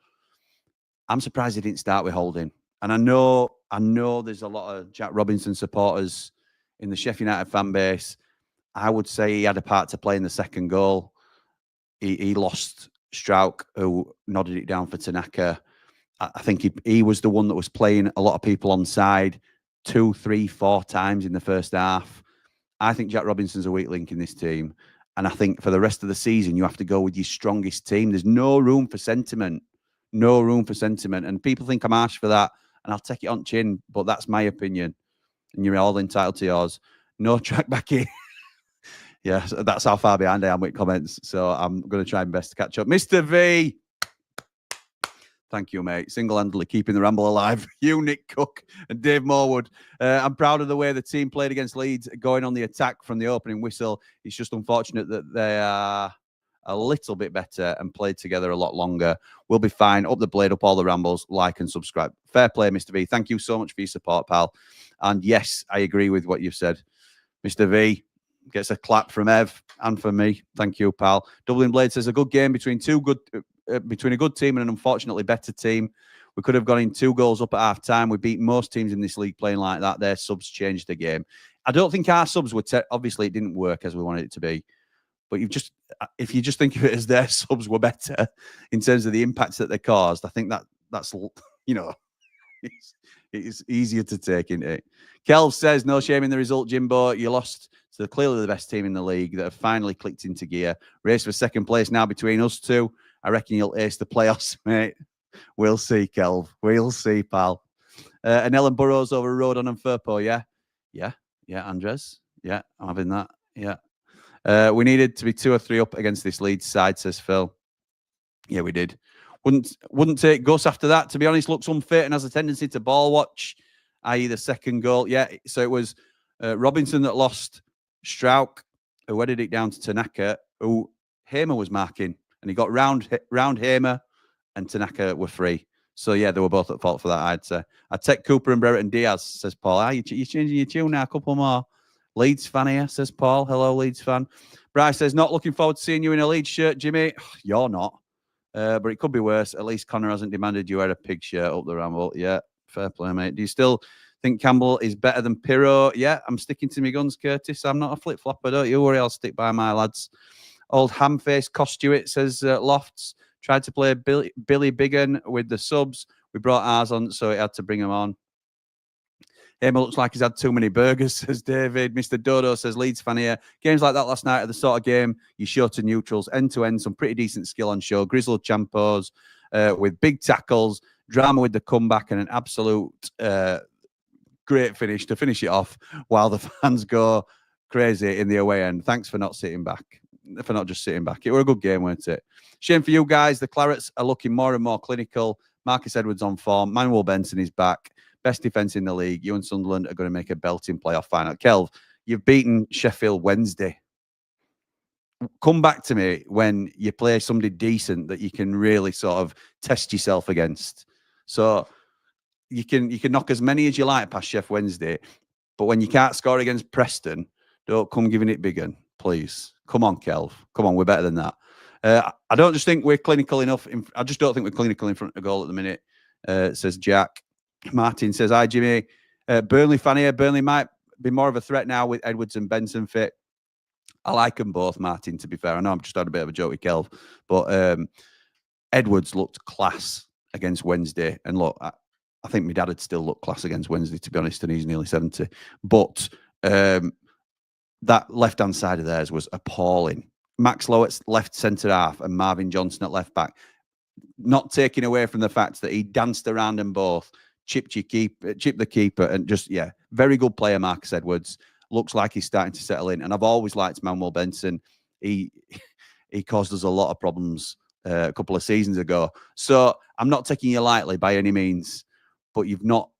I'm surprised he didn't start with Holding. And I know there's a lot of Jack Robinson supporters in the Sheffield United fan base. I would say he had a part to play in the second goal. He lost Strauch, who nodded it down for Tanaka. I think he was the one that was playing a lot of people on side 2, 3, 4 times in the first half. I think Jack Robinson's a weak link in this team. And I think for the rest of the season, you have to go with your strongest team. There's no room for sentiment. No room for sentiment. And people think I'm harsh for that, and I'll take it on chin, but that's my opinion. And you're all entitled to yours. No track back in. Yeah, that's how far behind I am with comments. So I'm going to try my best to catch up. Mr. V. Thank you, mate. Single-handedly keeping the Ramble alive. You, Nick Cook, and Dave Morwood. I'm proud of the way the team played against Leeds, going on the attack from the opening whistle. It's just unfortunate that they are a little bit better and played together a lot longer. We'll be fine. Up the blade, up all the Rambles. Like and subscribe. Fair play, Mr. V. Thank you so much for your support, pal. And yes, I agree with what you've said. Mr. V gets a clap from Ev and from me. Thank you, pal. Dublin Blade says a good game between between a good team and an unfortunately better team. We could have gone in 2 goals up at half time. We beat most teams in this league playing like that. Their subs changed the game. I don't think our subs were obviously it didn't work as we wanted it to be. But if you just think of it as their subs were better in terms of the impacts that they caused, I think that's it's easier to take, isn't it? Kelv says, no shame in the result, Jimbo. You lost to clearly the best team in the league that have finally clicked into gear. Race for second place now between us two. I reckon you'll ace the playoffs, mate. We'll see, Kelv. We'll see, pal. And Ellen Burrows over Rodon and Firpo, yeah? Yeah, Andres. Yeah, I'm having that. Yeah. We needed to be 2 or 3 up against this Leeds side, says Phil. Yeah, we did. Wouldn't take Gus after that. To be honest, looks unfit and has a tendency to ball watch, i.e. the second goal. Yeah, so it was Robinson that lost Strauch, who headed it down to Tanaka, who Hamer was marking, and he got round Hamer, and Tanaka were free. So yeah, they were both at fault for that, I'd say. I'd take Cooper and Brereton Diaz, says Paul. You're changing your tune now, a couple more. Leeds fan here, says Paul. Hello, Leeds fan. Bryce says, not looking forward to seeing you in a Leeds shirt, Jimmy. You're not. But it could be worse. At least Connor hasn't demanded you wear a pig shirt up the Ramble. Yeah, fair play, mate. Do you still think Campbell is better than Pirro? Yeah, I'm sticking to my guns, Curtis. I'm not a flip-flopper. Don't you worry, I'll stick by my lads. Old ham-faced Costuit, says Lofts. Tried to play Billy Biggin with the subs. We brought ours on, so it had to bring him on. Hamer looks like he's had too many burgers, says David. Mr. Dodo says, Leeds fan here. Games like that last night are the sort of game you show to neutrals. End-to-end, some pretty decent skill on show. Grizzled Champos with big tackles, drama with the comeback, and an absolute great finish to finish it off while the fans go crazy in the away end. Thanks for not just sitting back. It were a good game, weren't it? Shame for you guys. The Clarets are looking more and more clinical, Marcus Edwards on form. Manuel Benson is back. Best defence in the league. You and Sunderland are going to make a belting playoff final. Kelv, you've beaten Sheffield Wednesday. Come back to me when you play somebody decent that you can really sort of test yourself against. So you can knock as many as you like past Sheffield Wednesday, but when you can't score against Preston, don't come giving it big un, please. Come on, Kelv. Come on, we're better than that. I don't just think we're clinical enough. I just don't think we're clinical in front of goal at the minute, says Jack. Martin says, hi, Jimmy. Burnley fan here. Burnley might be more of a threat now with Edwards and Benson fit. I like them both, Martin, to be fair. I know I'm just had a bit of a joke with Kelv, but Edwards looked class against Wednesday. And look, I think my dad would still look class against Wednesday, to be honest, and he's nearly 70. But that left-hand side of theirs was appalling. Max Lowe at left centre-half and Marvin Johnson at left-back. Not taking away from the fact that he danced around them both, chipped the keeper, and just, yeah, very good player, Marcus Edwards. Looks like he's starting to settle in. And I've always liked Manuel Benson. He caused us a lot of problems a couple of seasons ago. So I'm not taking you lightly by any means, but you've not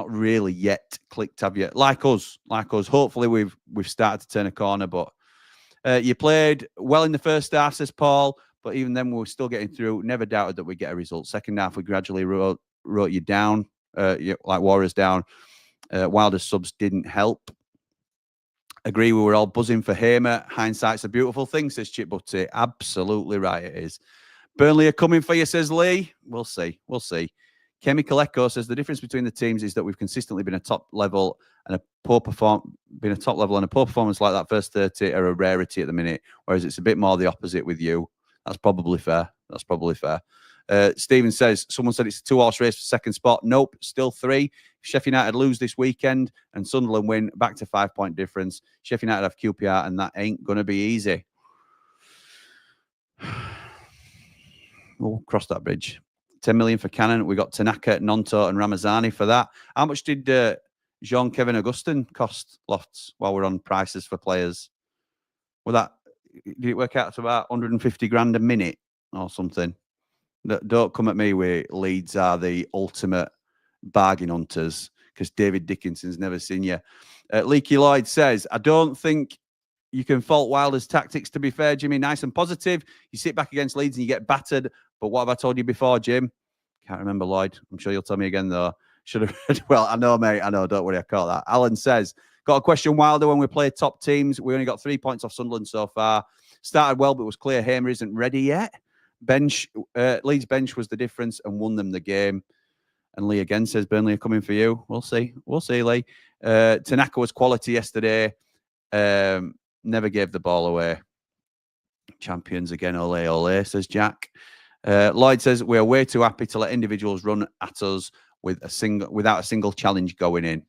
really yet clicked, have you? Like us. Hopefully we've started to turn a corner, but you played well in the first half, says Paul, but even then we were still getting through. Never doubted that we'd get a result. Second half, we gradually wrote you down, like Warriors down. Wilder's subs didn't help. Agree, we were all buzzing for Hamer. Hindsight's a beautiful thing, says Chip Butty. Absolutely right, it is. Burnley are coming for you, says Lee. We'll see. Chemical Echo says the difference between the teams is that we've consistently been a top level and a poor performance like that first 30 are a rarity at the minute, whereas it's a bit more the opposite with you. That's probably fair. Stephen says, someone said it's a 2-horse race for second spot. Nope, still 3. Sheffield United lose this weekend and Sunderland win, back to 5-point difference. Sheffield United have QPR and that ain't going to be easy. We'll cross that bridge. 10 million for Cannon. We got Tanaka, Nonto and Ramazani for that. How much did Jean-Kevin Augustin cost, Lofts, while we're on prices for players? Did it work out to about 150 grand a minute or something? Don't come at me with Leeds are the ultimate bargain hunters because David Dickinson's never seen you. Leaky Lloyd says, I don't think you can fault Wilder's tactics, to be fair, Jimmy. Nice and positive. You sit back against Leeds and you get battered. But what have I told you before, Jim? Can't remember, Lloyd. I'm sure you'll tell me again, though. Should have read. Well, I know, mate. I know. Don't worry. I caught that. Alan says, got a question, Wilder. When we play top teams, we only got 3 points off Sunderland so far. Started well, but it was clear Hamer isn't ready yet. Leeds bench was the difference and won them the game. And Lee again says, Burnley are coming for you. We'll see, Lee. Tanaka was quality yesterday. Never gave the ball away. Champions again, ole, says Jack. Lloyd says, we are way too happy to let individuals run at us without a single challenge going in.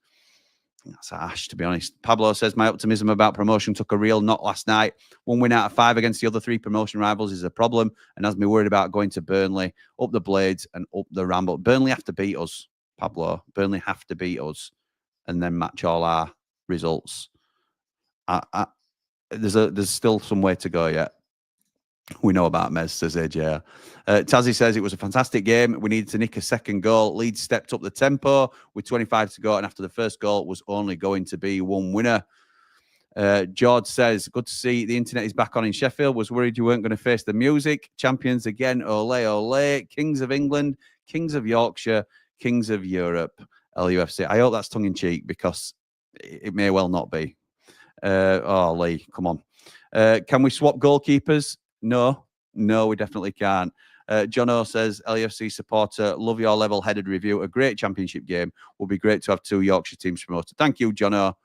That's harsh, to be honest. Pablo says, my optimism about promotion took a real knock last night. 1 win out of 5 against the other 3 promotion rivals is a problem and has me worried about going to Burnley, up the Blades and up the Ramble. Burnley have to beat us, Pablo. Burnley have to beat us and then match all our results. There's still some way to go yet. We know about Mez, says AJ. Tazzy says it was a fantastic game. We needed to nick a second goal. Leeds stepped up the tempo with 25 to go, and after the first goal was only going to be 1 winner. George says, good to see the internet is back on in Sheffield. Was worried you weren't going to face the music. Champions again, ole. Kings of England, Kings of Yorkshire, Kings of Europe, LUFC. I hope that's tongue-in-cheek because it may well not be. Lee, come on. Can we swap goalkeepers? No, we definitely can't. John O says, LUFC supporter, love your level-headed review. A great championship game. Will be great to have 2 Yorkshire teams promoted. Thank you, John O.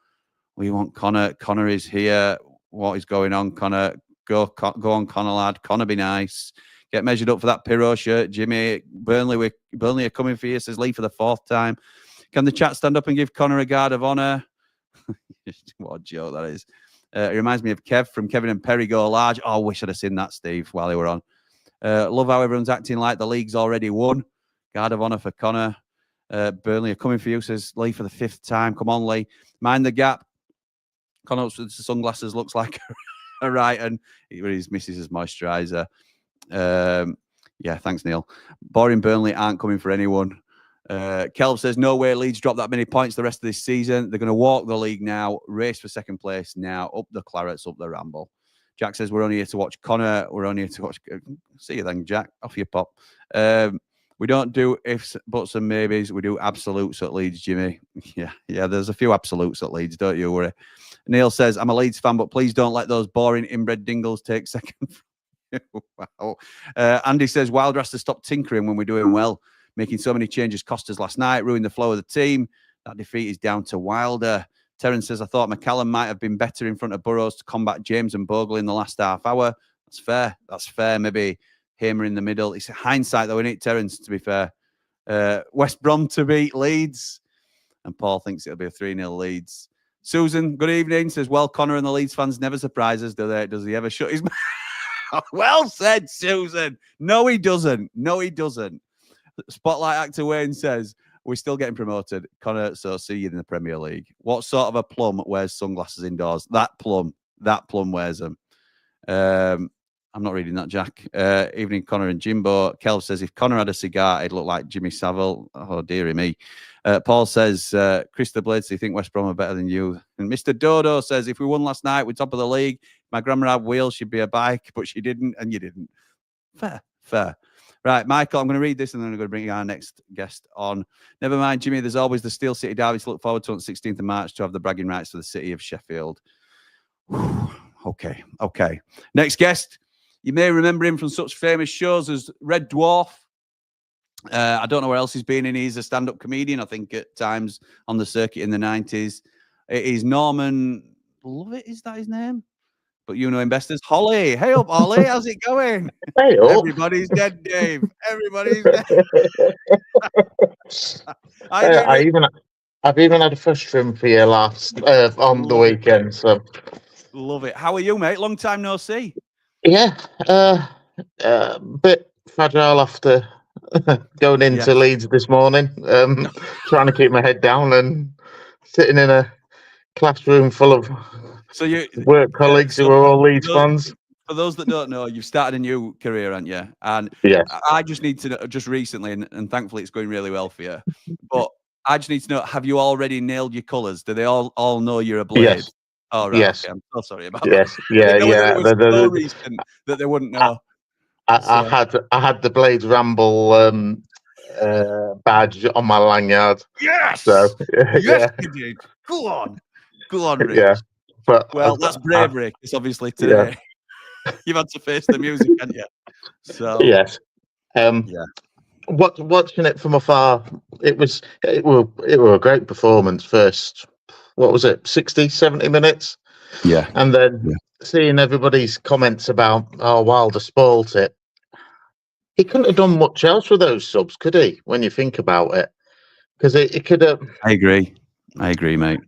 We want Connor. Connor is here. What is going on, Connor? Go on, Connor, lad. Connor, be nice. Get measured up for that Pirro shirt, Jimmy. Burnley are coming for you, says Lee for the 4th time. Can the chat stand up and give Connor a guard of honour? What a joke that is. It reminds me of Kev from Kevin and Perry Go Large. Oh, I wish I'd have seen that, Steve, while they were on. Love how everyone's acting like the league's already won. Guard of honour for Connor. Burnley are coming for you, says Lee for the 5th time. Come on, Lee. Mind the gap. Connor with the sunglasses looks like a right, and his missus' moisturiser. Yeah, thanks, Neil. Boring Burnley aren't coming for anyone. Kelv says, no way Leeds drop that many points the rest of this season. They're going to walk the league now, race for second place now, up the Clarets, up the Ramble. Jack says, we're only here to watch Connor. We're only here to watch... See you then, Jack. Off your pop. We don't do ifs, buts and maybes. We do absolutes at Leeds, Jimmy. Yeah, there's a few absolutes at Leeds, don't you worry. Neil says, I'm a Leeds fan, but please don't let those boring inbred dingles take second. Wow. Andy says, Wilder has to stop tinkering when we're doing well. Making so many changes cost us last night, ruined the flow of the team. That defeat is down to Wilder. Terence says, I thought McCallum might have been better in front of Burrows to combat James and Bogle in the last half hour. That's fair. That's fair. Maybe Hamer in the middle. It's hindsight, though, isn't it, Terence, to be fair? West Brom to beat Leeds. And Paul thinks it'll be a 3-0 Leeds. Susan, good evening. Says, well, Connor and the Leeds fans never surprise us, do they? Does he ever shut his mouth? Well said, Susan. No, he doesn't. No, he doesn't. Spotlight actor Wayne says, we're still getting promoted. Connor, so see you in the Premier League. What sort of a plum wears sunglasses indoors? That plum wears them. I'm not reading that, Jack. Evening, Connor and Jimbo. Kelv says, if Connor had a cigar, he'd look like Jimmy Savile. Oh, dearie me. Paul says, Chris the Blades, do you think West Brom are better than you? And Mr. Dodo says, if we won last night, we're top of the league. My grandma had wheels, she'd be a bike, but she didn't, and you didn't. Fair. Right, Michael, I'm going to read this and then I'm going to bring our next guest on. Never mind, Jimmy, there's always the Steel City Derby to look forward to on the 16th of March to have the bragging rights for the city of Sheffield. Okay. Next guest, you may remember him from such famous shows as Red Dwarf. I don't know where else he's been in. He's a stand-up comedian, I think, at times on the circuit in the 90s. It is Norman Lovett, is that his name? But you know him best as Holly. Hey up, Holly. How's it going? Hey up. Everybody's dead, Dave. Everybody's dead. I've even had a fish trim for you last on the weekend. So love it. How are you, mate? Long time no see. Yeah, bit fragile after going into Leeds this morning. Trying to keep my head down and sitting in a classroom full of work colleagues who are all Leeds fans. For those that don't know, you've started a new career, haven't you? And I just need to know, just recently, and thankfully it's going really well for you, but I just need to know, have you already nailed your colours? Do they all know you're a Blade? Yes. Oh, right. Yes. Okay. I'm so sorry about that. Yeah. It was so recent that they wouldn't know. I had the BLADESRAMBLE badge on my lanyard. Yes. So yes, you did. Go on, Rich. Yeah. But that's bravery. It's obviously today. You've had to face the music, haven't you? So yes. Watching it from afar, it were a great performance. First, what was it, 60, 70 minutes? Yeah. And then seeing everybody's comments about, Wilder spoilt it. He couldn't have done much else with those subs, could he? When you think about it, because it could have. I agree, mate.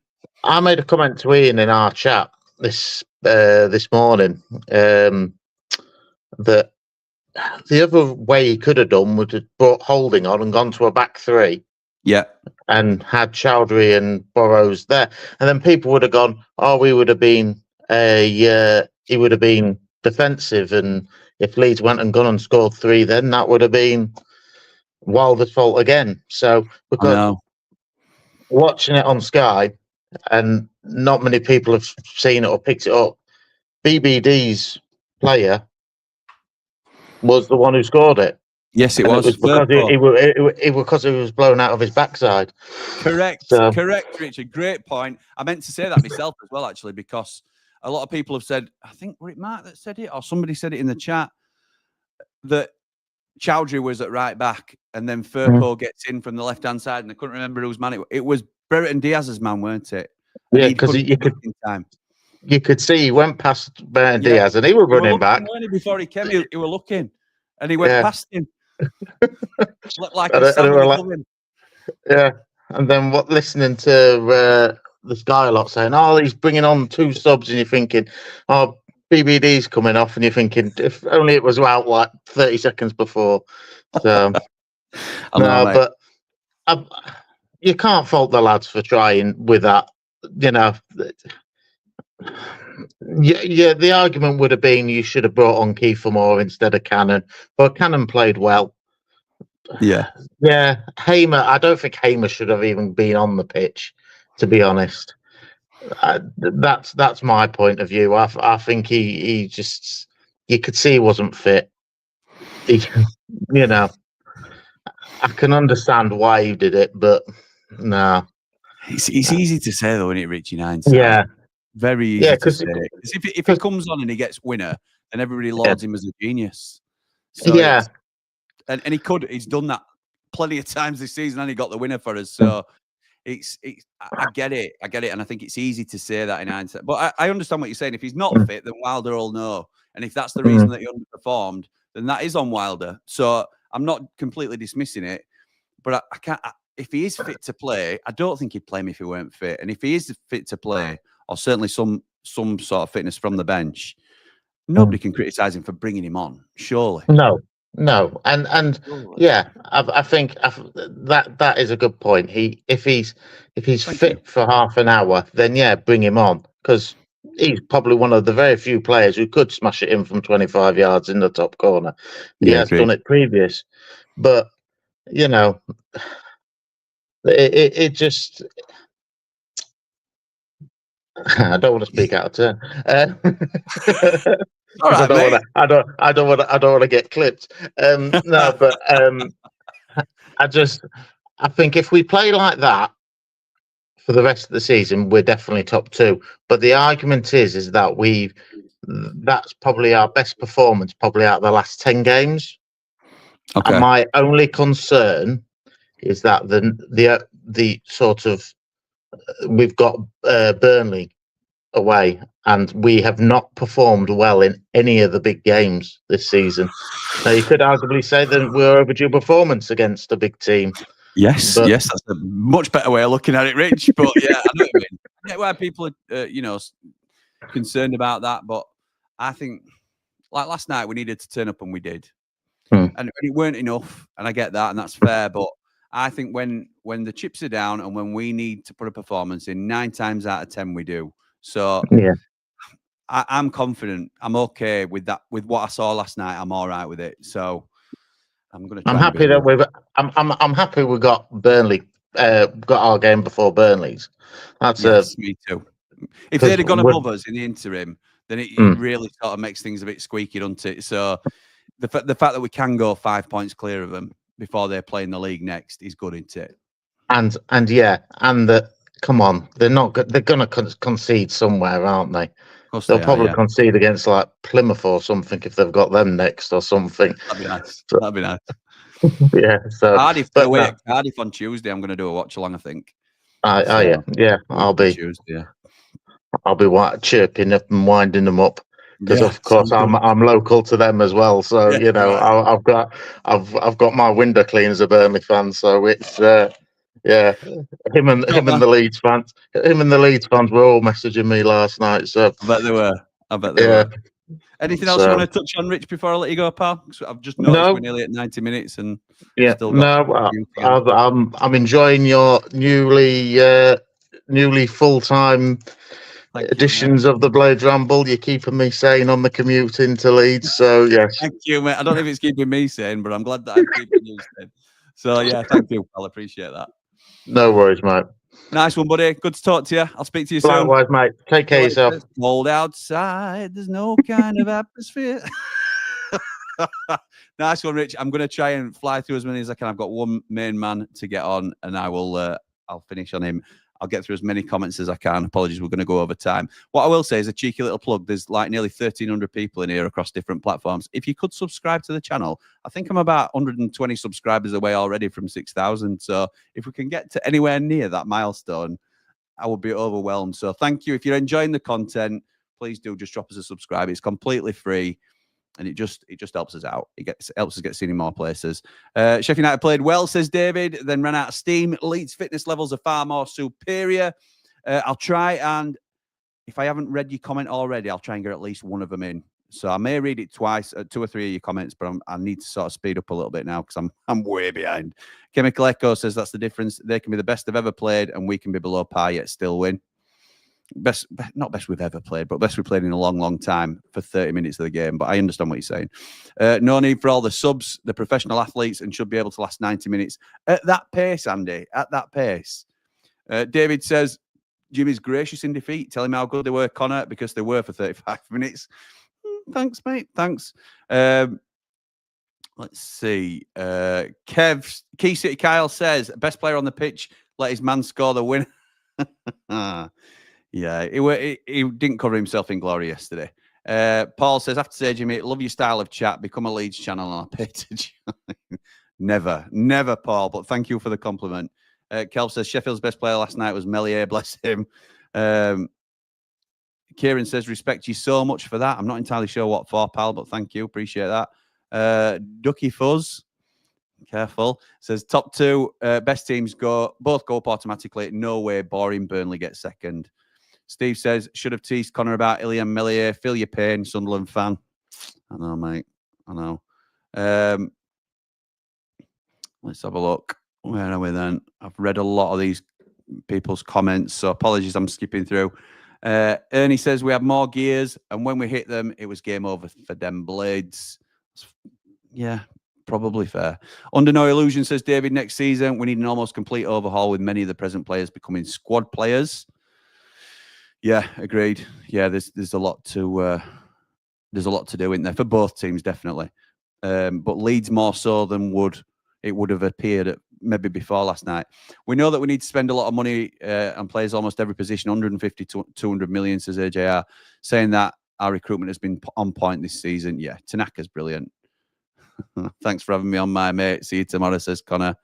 I made a comment to Ian in our chat this morning that the other way he could have done would have brought Holding on and gone to a back three. Yeah. And had Chowdhury and Burrows there. And then people would have gone, he would have been defensive. And if Leeds went and gone and scored 3, then that would have been Wilder's fault again. So because watching it on Sky, and not many people have seen it or picked it up, BBD's player was the one who scored it. Yes, it was. Because he was blown out of his backside. Correct, Richard. Great point. I meant to say that myself as well, actually, because a lot of people have said, I think, was it Mark that said it, or somebody said it in the chat, that Chowdhury was at right back, and then Firpo gets in from the left-hand side, and I couldn't remember whose man it was. Brereton Diaz's man, weren't it? Yeah, because you could see he went past Brereton Diaz, and he was running back. Before he came, he was looking, and he went past him. Looked like a and then listening to the Sky lot saying, he's bringing on 2 subs, and you're thinking, BBD's coming off, and you're thinking, if only it was out like 30 seconds before. So, but you can't fault the lads for trying with that. You know, Yeah, the argument would have been you should have brought on Kiefer Moore instead of Cannon, but Cannon played well. Yeah. Hamer. I don't think Hamer should have even been on the pitch, to be honest. That's my point of view. I think he just, you could see he wasn't fit. You know, I can understand why he did it, but no. It's easy to say though, isn't it, Richie? Hindsight. Yeah. Very easy to say. If he comes on and he gets winner, then everybody lauds him as a genius. So and he's done that plenty of times this season, and he got the winner for us. So I get it, and I think it's easy to say that in hindsight. But I understand what you're saying. If he's not fit, then Wilder will know, and if that's the reason that he underperformed, then that is on Wilder. So I'm not completely dismissing it, but I can't. If he is fit to play, I don't think he'd play him if he weren't fit. And if he is fit to play, or certainly some sort of fitness from the bench, nobody can criticise him for bringing him on. Surely, no, and yeah, I think that is a good point. If he's fit for half an hour, then bring him on, because he's probably one of the very few players who could smash it in from 25 yards in the top corner. He has done it previous, but you know. It just, I don't want to speak out of turn. All right, I don't want to get clipped. No, but I think if we play like that for the rest of the season, we're definitely top two. But the argument is that that's probably our best performance, probably out of the last 10 games. Okay. And my only concern is that the sort of, we've got Burnley away, and we have not performed well in any of the big games this season. Now you could arguably say that we're overdue performance against a big team. Yes, that's a much better way of looking at it, Rich. But yeah, I know what you mean. I get why people are, concerned about that. But I think, like last night, we needed to turn up, and we did. And it weren't enough, and I get that, and that's fair. But I think when the chips are down and when we need to put a performance in, 9 times out of 10 we do. So I'm confident. I'm okay with that. With what I saw last night, I'm all right with it. So I'm going to. I'm happy that I'm happy we got Burnley. Got our game before Burnley's. That's me too. If they'd have gone above us in the interim, then it really sort of makes things a bit squeaky, doesn't it? So the fact that we can go 5 points clear of them before they're playing the league next is good, isn't it? And that, come on, they're not good. They're going to concede somewhere, aren't they? They'll probably concede against like Plymouth or something if they've got them next or something. That'd be nice. That'd be nice. So Cardiff on Tuesday. I'm going to do a watch along, I think. I'll be Tuesday. I'll be chirping up and winding them up. Because of course I'm local to them as well, so I've got my window clean as a Burnley fan, so it's him and the Leeds fans. Him and the Leeds fans were all messaging me last night. So I bet they were. Anything else you want to touch on, Rich, before I let you go, pal? I've just noticed we're nearly at 90 minutes and still got I'm enjoying your newly full-time editions of the Blades Ramble. You're keeping me sane on the commute into Leeds, so yes. Thank you, mate. I don't know if it's keeping me sane, but I'm glad that I'm keeping you sane. So yeah, thank you, pal. Appreciate that. No worries, mate. Nice one, buddy. Good to talk to you. I'll speak to you soon. Likewise, mate. Take care of yourself. Cold outside. There's no kind of atmosphere. Nice one, Rich. I'm going to try and fly through as many as I can. I've got one main man to get on, and I'll finish on him. I'll get through as many comments as I can. Apologies, we're going to go over time. What I will say is a cheeky little plug. There's like nearly 1,300 people in here across different platforms. If you could subscribe to the channel, I think I'm about 120 subscribers away already from 6,000. So if we can get to anywhere near that milestone, I would be overwhelmed. So thank you. If you're enjoying the content, please do just drop us a subscribe. It's completely free. And it just helps us out. It helps us get seen in more places. Sheffield United played well, says David, then ran out of steam. Leeds fitness levels are far more superior. I'll try, and if I haven't read your comment already, I'll try and get at least one of them in. So I may read it twice, 2 or 3 of your comments, but I need to sort of speed up a little bit now because I'm way behind. Chemical Echo says that's the difference. They can be the best they've ever played, and we can be below par yet still win. not best we've ever played, but best we've played in a long, long time for 30 minutes of the game. But I understand what you're saying. No need for all the subs. The professional athletes and should be able to last 90 minutes at that pace, Andy. At that pace. David says Jimmy's gracious in defeat. Tell him how good they were, Connor, because they were for 35 minutes. Thanks, mate. Thanks. Let's see. Key City Kyle says best player on the pitch. Let his man score the win. Yeah, he didn't cover himself in glory yesterday. Paul says, I have to say, Jimmy, love your style of chat. Become a Leeds channel and I'll pay to join. Never, Paul, but thank you for the compliment. Kelv says, Sheffield's best player last night was Melier, bless him. Kieran says, respect you so much for that. I'm not entirely sure what for, pal, but thank you. Appreciate that. Ducky Fuzz, careful, says, top two best teams both go up automatically. No way boring Burnley gets second. Steve says, should have teased Connor about Ilian Melier. Feel your pain, Sunderland fan. I know, mate. I know. Let's have a look. Where are we then? I've read a lot of these people's comments, so apologies, I'm skipping through. Ernie says, we have more gears, and when we hit them, it was game over for them blades. Yeah, probably fair. Under no illusion, says David, next season, we need an almost complete overhaul with many of the present players becoming squad players. Yeah, agreed. Yeah, there's a lot to do in there for both teams, definitely. But Leeds more so than it would have appeared at maybe before last night. We know that we need to spend a lot of money on players, almost every position, 150 to 200 million, says AJR, saying that our recruitment has been on point this season. Yeah, Tanaka's brilliant. Thanks for having me on, my mate. See you tomorrow, says Connor.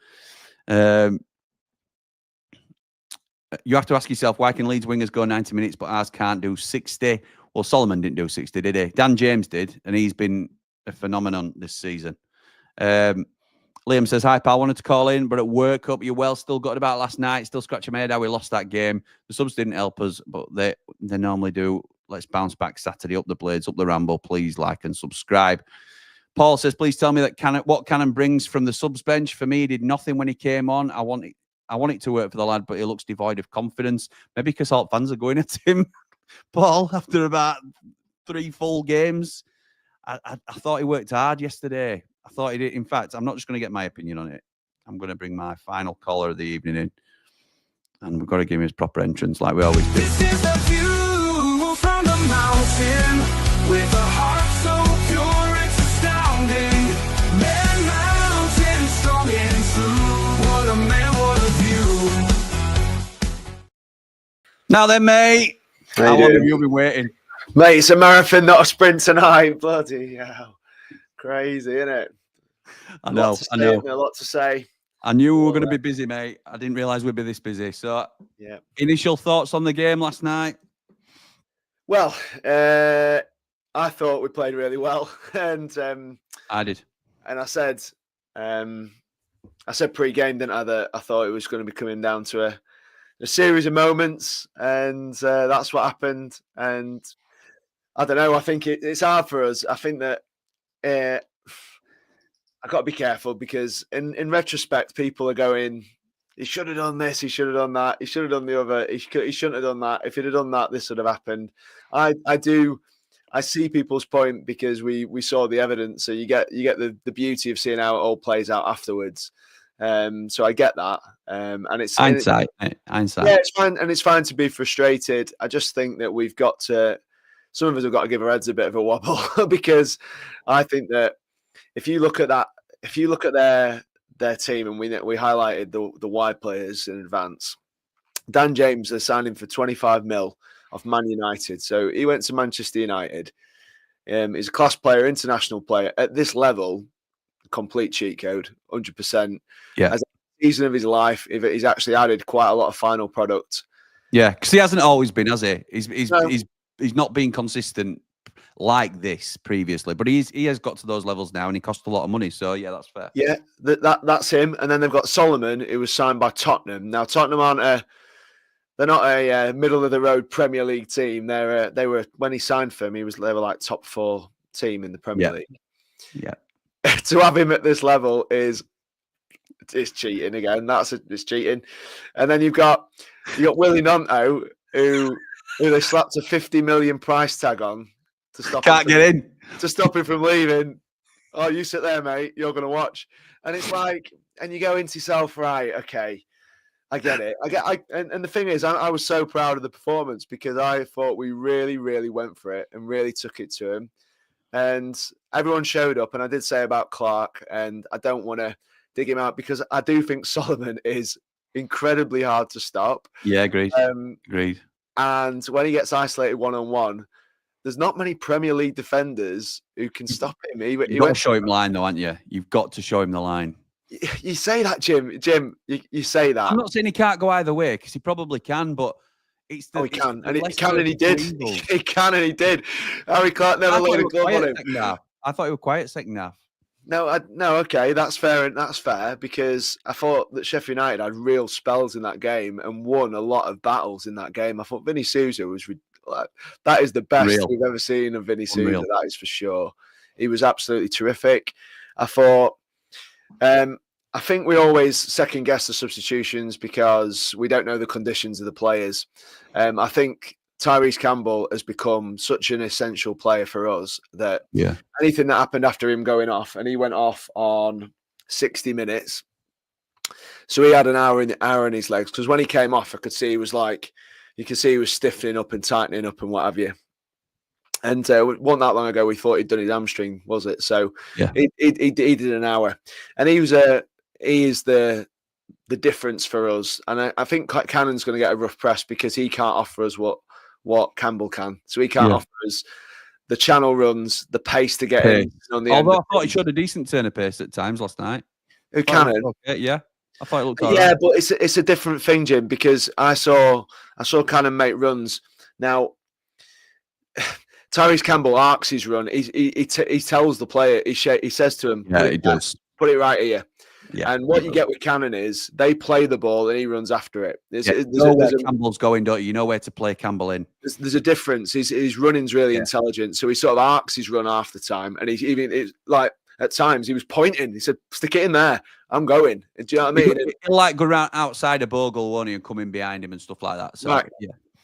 You have to ask yourself, why can Leeds wingers go 90 minutes, but ours can't do 60? Well, Solomon didn't do 60, did he? Dan James did, and he's been a phenomenon this season. Liam says, hi, pal, wanted to call in, but at work up, you well still got about last night, still scratching my head how we lost that game. The subs didn't help us, but they normally do. Let's bounce back Saturday, up the Blades, up the Ramble. Please like and subscribe. Paul says, please tell me that what Cannon brings from the subs bench. For me, he did nothing when he came on. I want it to work for the lad, but he looks devoid of confidence. Maybe because all fans are going at him, Paul, after about 3 full games. I thought he worked hard yesterday. I thought he did. In fact, I'm not just going to get my opinion on it. I'm going to bring my final caller of the evening in. And we've got to give him his proper entrance like we always do. This is the view from the mountain with a heart so pure it's astounding. Man mountain strong and true. What a man, what a view. Now then, mate. How long have you been waiting? Mate, it's a marathon, not a sprint tonight. Bloody hell. Crazy, isn't it? I know. A lot to say. I knew we were going to be busy, mate. I didn't realise we'd be this busy. So, yeah. Initial thoughts on the game last night? Well, I thought we played really well. And I did. And I said pre-game, didn't I, that I thought it was going to be coming down to a series of moments. And that's what happened. And I don't know. I think it's hard for us. I think that I got to be careful because in retrospect, people are going, he should have done this, he should have done that, he should have done the other, he shouldn't have done that. If he'd have done that, this would have happened. I see people's point because we saw the evidence. So you get the beauty of seeing how it all plays out afterwards. So I get that. And it's hindsight. Yeah, it's fine, and it's fine to be frustrated. I just think that some of us have got to give our heads a bit of a wobble because I think that if you look at their team, and we highlighted the wide players in advance, Dan James, they signed him for 25 mil off Man United. So he went to Manchester United. He's a class player, international player at this level, complete cheat code, 100%. Yeah. As a season of his life, he's actually added quite a lot of final product. Yeah, because he hasn't always been, has he? He's not been consistent like this previously, but he has got to those levels now, and he cost a lot of money. So yeah, that's fair. Yeah, that's him. And then they've got Solomon, who was signed by Tottenham. Now Tottenham they're not a middle of the road Premier League team. They were when he signed for him, they were like top 4 team in the Premier League. Yeah. To have him at this level is cheating again. It's cheating. And then you've got Willie Nonto, who who they slapped a 50 million price tag on to stop Can't get in. to stop him from leaving. Oh, you sit there, mate. You're going to watch. And it's like, and you go into yourself, right? Okay, I get it. And the thing is, I was so proud of the performance because I thought we really, really went for it and really took it to him. And everyone showed up. And I did say about Clark, and I don't want to dig him out because I do think Solomon is incredibly hard to stop. Yeah, agreed. Agreed. And when he gets isolated one-on-one, there's not many Premier League defenders who can stop him. You've got to show him line, though, haven't you? You've got to show him the line. You say that, Jim. You say that. I'm not saying he can't go either way because he probably can, but it's the. He can, and he did. He can, and he did. Harry Clark never laid a glove on him. I thought he was quiet second half. No, okay, that's fair. That's fair because I thought that Sheffield United had real spells in that game and won a lot of battles in that game. I thought Vinny Souza was that is the best we've ever seen of Vinny Souza. That is for sure. He was absolutely terrific. I thought. I think we always second guess the substitutions because we don't know the conditions of the players. I think Tyrese Campbell has become such an essential player for us that anything that happened after him going off, and he went off on 60 minutes. So he had an hour in his legs because when he came off, I could see he was you could see he was stiffening up and tightening up and what have you. And it wasn't that long ago we thought he'd done his hamstring, was it? So he did an hour, and he is the difference for us. And I think Cannon's going to get a rough press because he can't offer us what Campbell can. So he can't offer us the channel runs, the pace to get in. On the Although I thought he showed a decent turn of pace at times last night. Who Cannon? Yeah. I thought it looked all right. But it's a different thing, Jim, because I saw Cannon make runs. Now Tyrese Campbell arcs his run. He tells the player. He says to him, "Yeah, he does. Put it right here." Yeah, and what you get with Cannon is they play the ball and he runs after it. There's where Campbell's going, don't you? You know where to play Campbell in. There's a difference. His running's really intelligent, so he sort of arcs his run half the time, and it's like at times he was pointing. He said, "Stick it in there. I'm going." Do you know what I mean? He'll like go around outside a Bogle, won't he, and come in behind him and stuff like that. So right.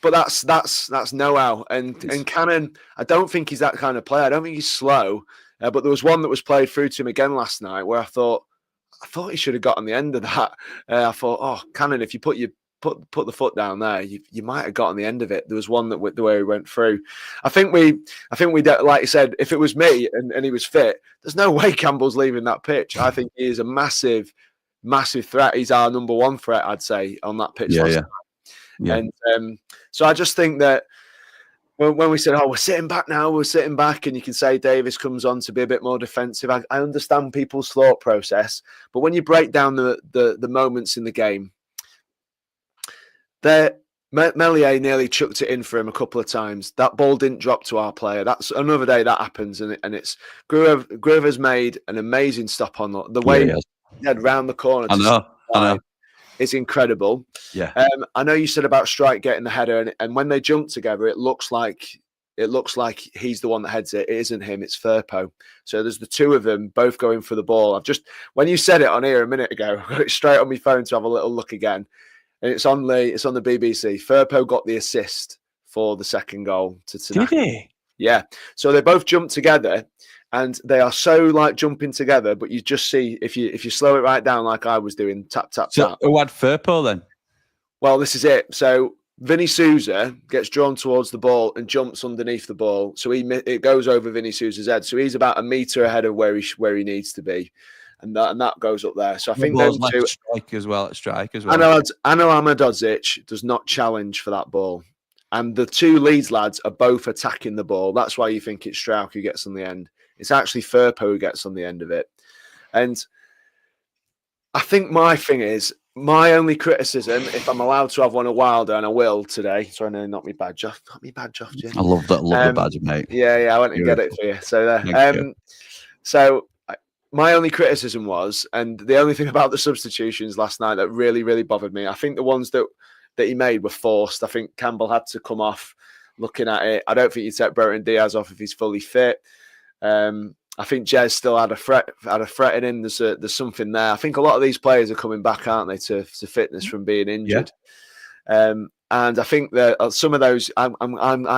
But that's know-how. And Cannon, I don't think he's that kind of player. I don't think he's slow. But there was one that was played through to him again last night where I thought he should have got on the end of that. I thought, oh, Cannon, if you put the foot down there, you might have got on the end of it. There was one that the way he went through. I think we like you said, if it was me and he was fit, there's no way Campbell's leaving that pitch. I think he is a massive, massive threat. He's our number one threat, I'd say, on that pitch last night. Yeah. And so I just think that when we said, "Oh, we're sitting back now," and you can say Davis comes on to be a bit more defensive. I understand people's thought process, but when you break down the moments in the game, Melier nearly chucked it in for him a couple of times. That ball didn't drop to our player. That's another day that happens, and it's Gruver's made an amazing stop on the way he had round the corner. I know. It's incredible. Yeah. I know you said about Strike getting the header, and when they jump together, it looks like he's the one that heads it. It isn't him. It's Firpo. So there's the two of them both going for the ball. When you said it on here a minute ago, I got it straight on my phone to have a little look again, and it's on the BBC. Firpo got the assist for the second goal to Tanaka. Did he? Yeah. So they both jumped together. And they are so jumping together, but you just see if you slow it right down like I was doing, tap, tap, tap. Who had Firpo then? Well, this is it. So Vinny Souza gets drawn towards the ball and jumps underneath the ball. So it goes over Vinny Souza's head. So he's about a metre ahead of where he needs to be. And that goes up there. So I think them two... Strike as well. Anel Amadodzic does not challenge for that ball. And the two Leeds lads are both attacking the ball. That's why you think it's Strauch who gets on the end. It's actually Firpo who gets on the end of it. And I think my thing is, my only criticism, if I'm allowed to have one of Wilder, and I will today. Sorry, no, not me badge off. Not me badge off, Jim. I love that. Love the badge, mate. Yeah, I went and get it for you. So there. So my only criticism was, and the only thing about the substitutions last night that really, really bothered me, I think the ones that he made were forced. I think Campbell had to come off looking at it. I don't think you take Brereton Diaz off if he's fully fit. I think Jez still had a threat in him. There's something there. I think a lot of these players are coming back, aren't they, to fitness from being injured. Yeah. And I think that some of those, I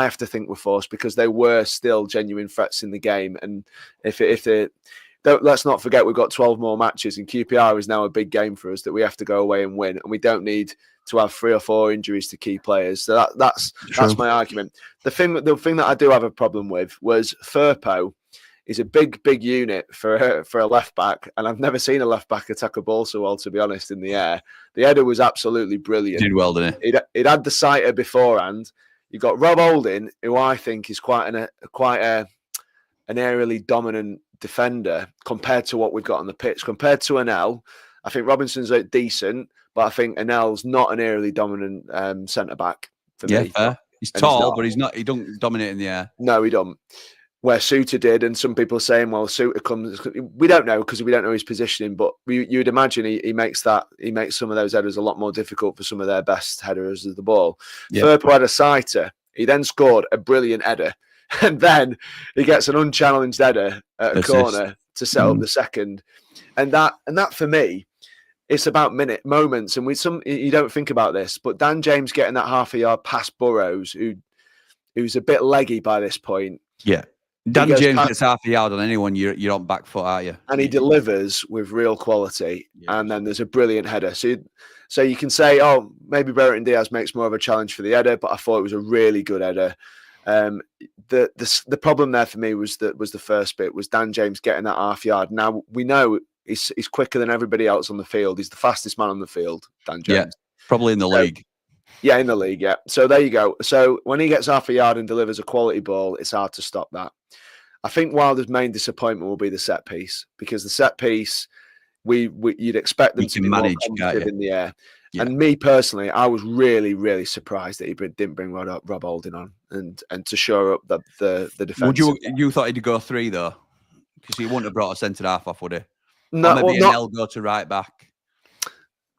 have to think were forced because they were still genuine threats in the game. And let's not forget we've got 12 more matches, and QPR is now a big game for us that we have to go away and win, and we don't need to have 3 or 4 injuries to key players. So that's my argument. The thing that I do have a problem with was Firpo is a big unit for a left back, and I've never seen a left back attack a ball so well, to be honest, in the air. The header was absolutely brilliant. Did well, didn't he? It had the sighter beforehand. You got Rob Holding, who I think is quite an aerially dominant defender compared to what we've got on the pitch. Compared to Anel, I think Robinson's decent, but I think Anel's not an aerially dominant centre back for me. Fair. He's tall, but he's not. He don't dominate in the air. No, he don't. Where Suter did, and some people are saying, well, Suter comes. We don't know because we don't know his positioning, but you'd imagine he makes some of those headers a lot more difficult for some of their best headers of the ball. Yeah. Firpo had a sighter. He then scored a brilliant header, and then he gets an unchallenged header at a corner to set up the second. And that for me, it's about moments. And you don't think about this, but Dan James getting that half a yard past Burrows, who's a bit leggy by this point. Yeah. Dan James gets half a yard on anyone, you're on back foot, aren't you? And he delivers with real quality. Yeah. And then there's a brilliant header. So you can say, oh, maybe Brereton Diaz makes more of a challenge for the header, but I thought it was a really good header. The problem there for me was the first bit was Dan James getting that half yard. Now we know he's quicker than everybody else on the field. He's the fastest man on the field, Dan James. Yeah, probably in the league. Yeah, in the league, yeah. So there you go. So when he gets half a yard and delivers a quality ball, it's hard to stop that. I think Wilder's main disappointment will be the set piece, because the set piece, you'd expect them to be manage more in the air. Yeah. And me personally, I was really, really surprised that he didn't bring Rob Holding on and to shore up the defence. You thought he'd go 3 though, because he wouldn't have brought a centre half off, would he? No, or maybe Nel go to right back.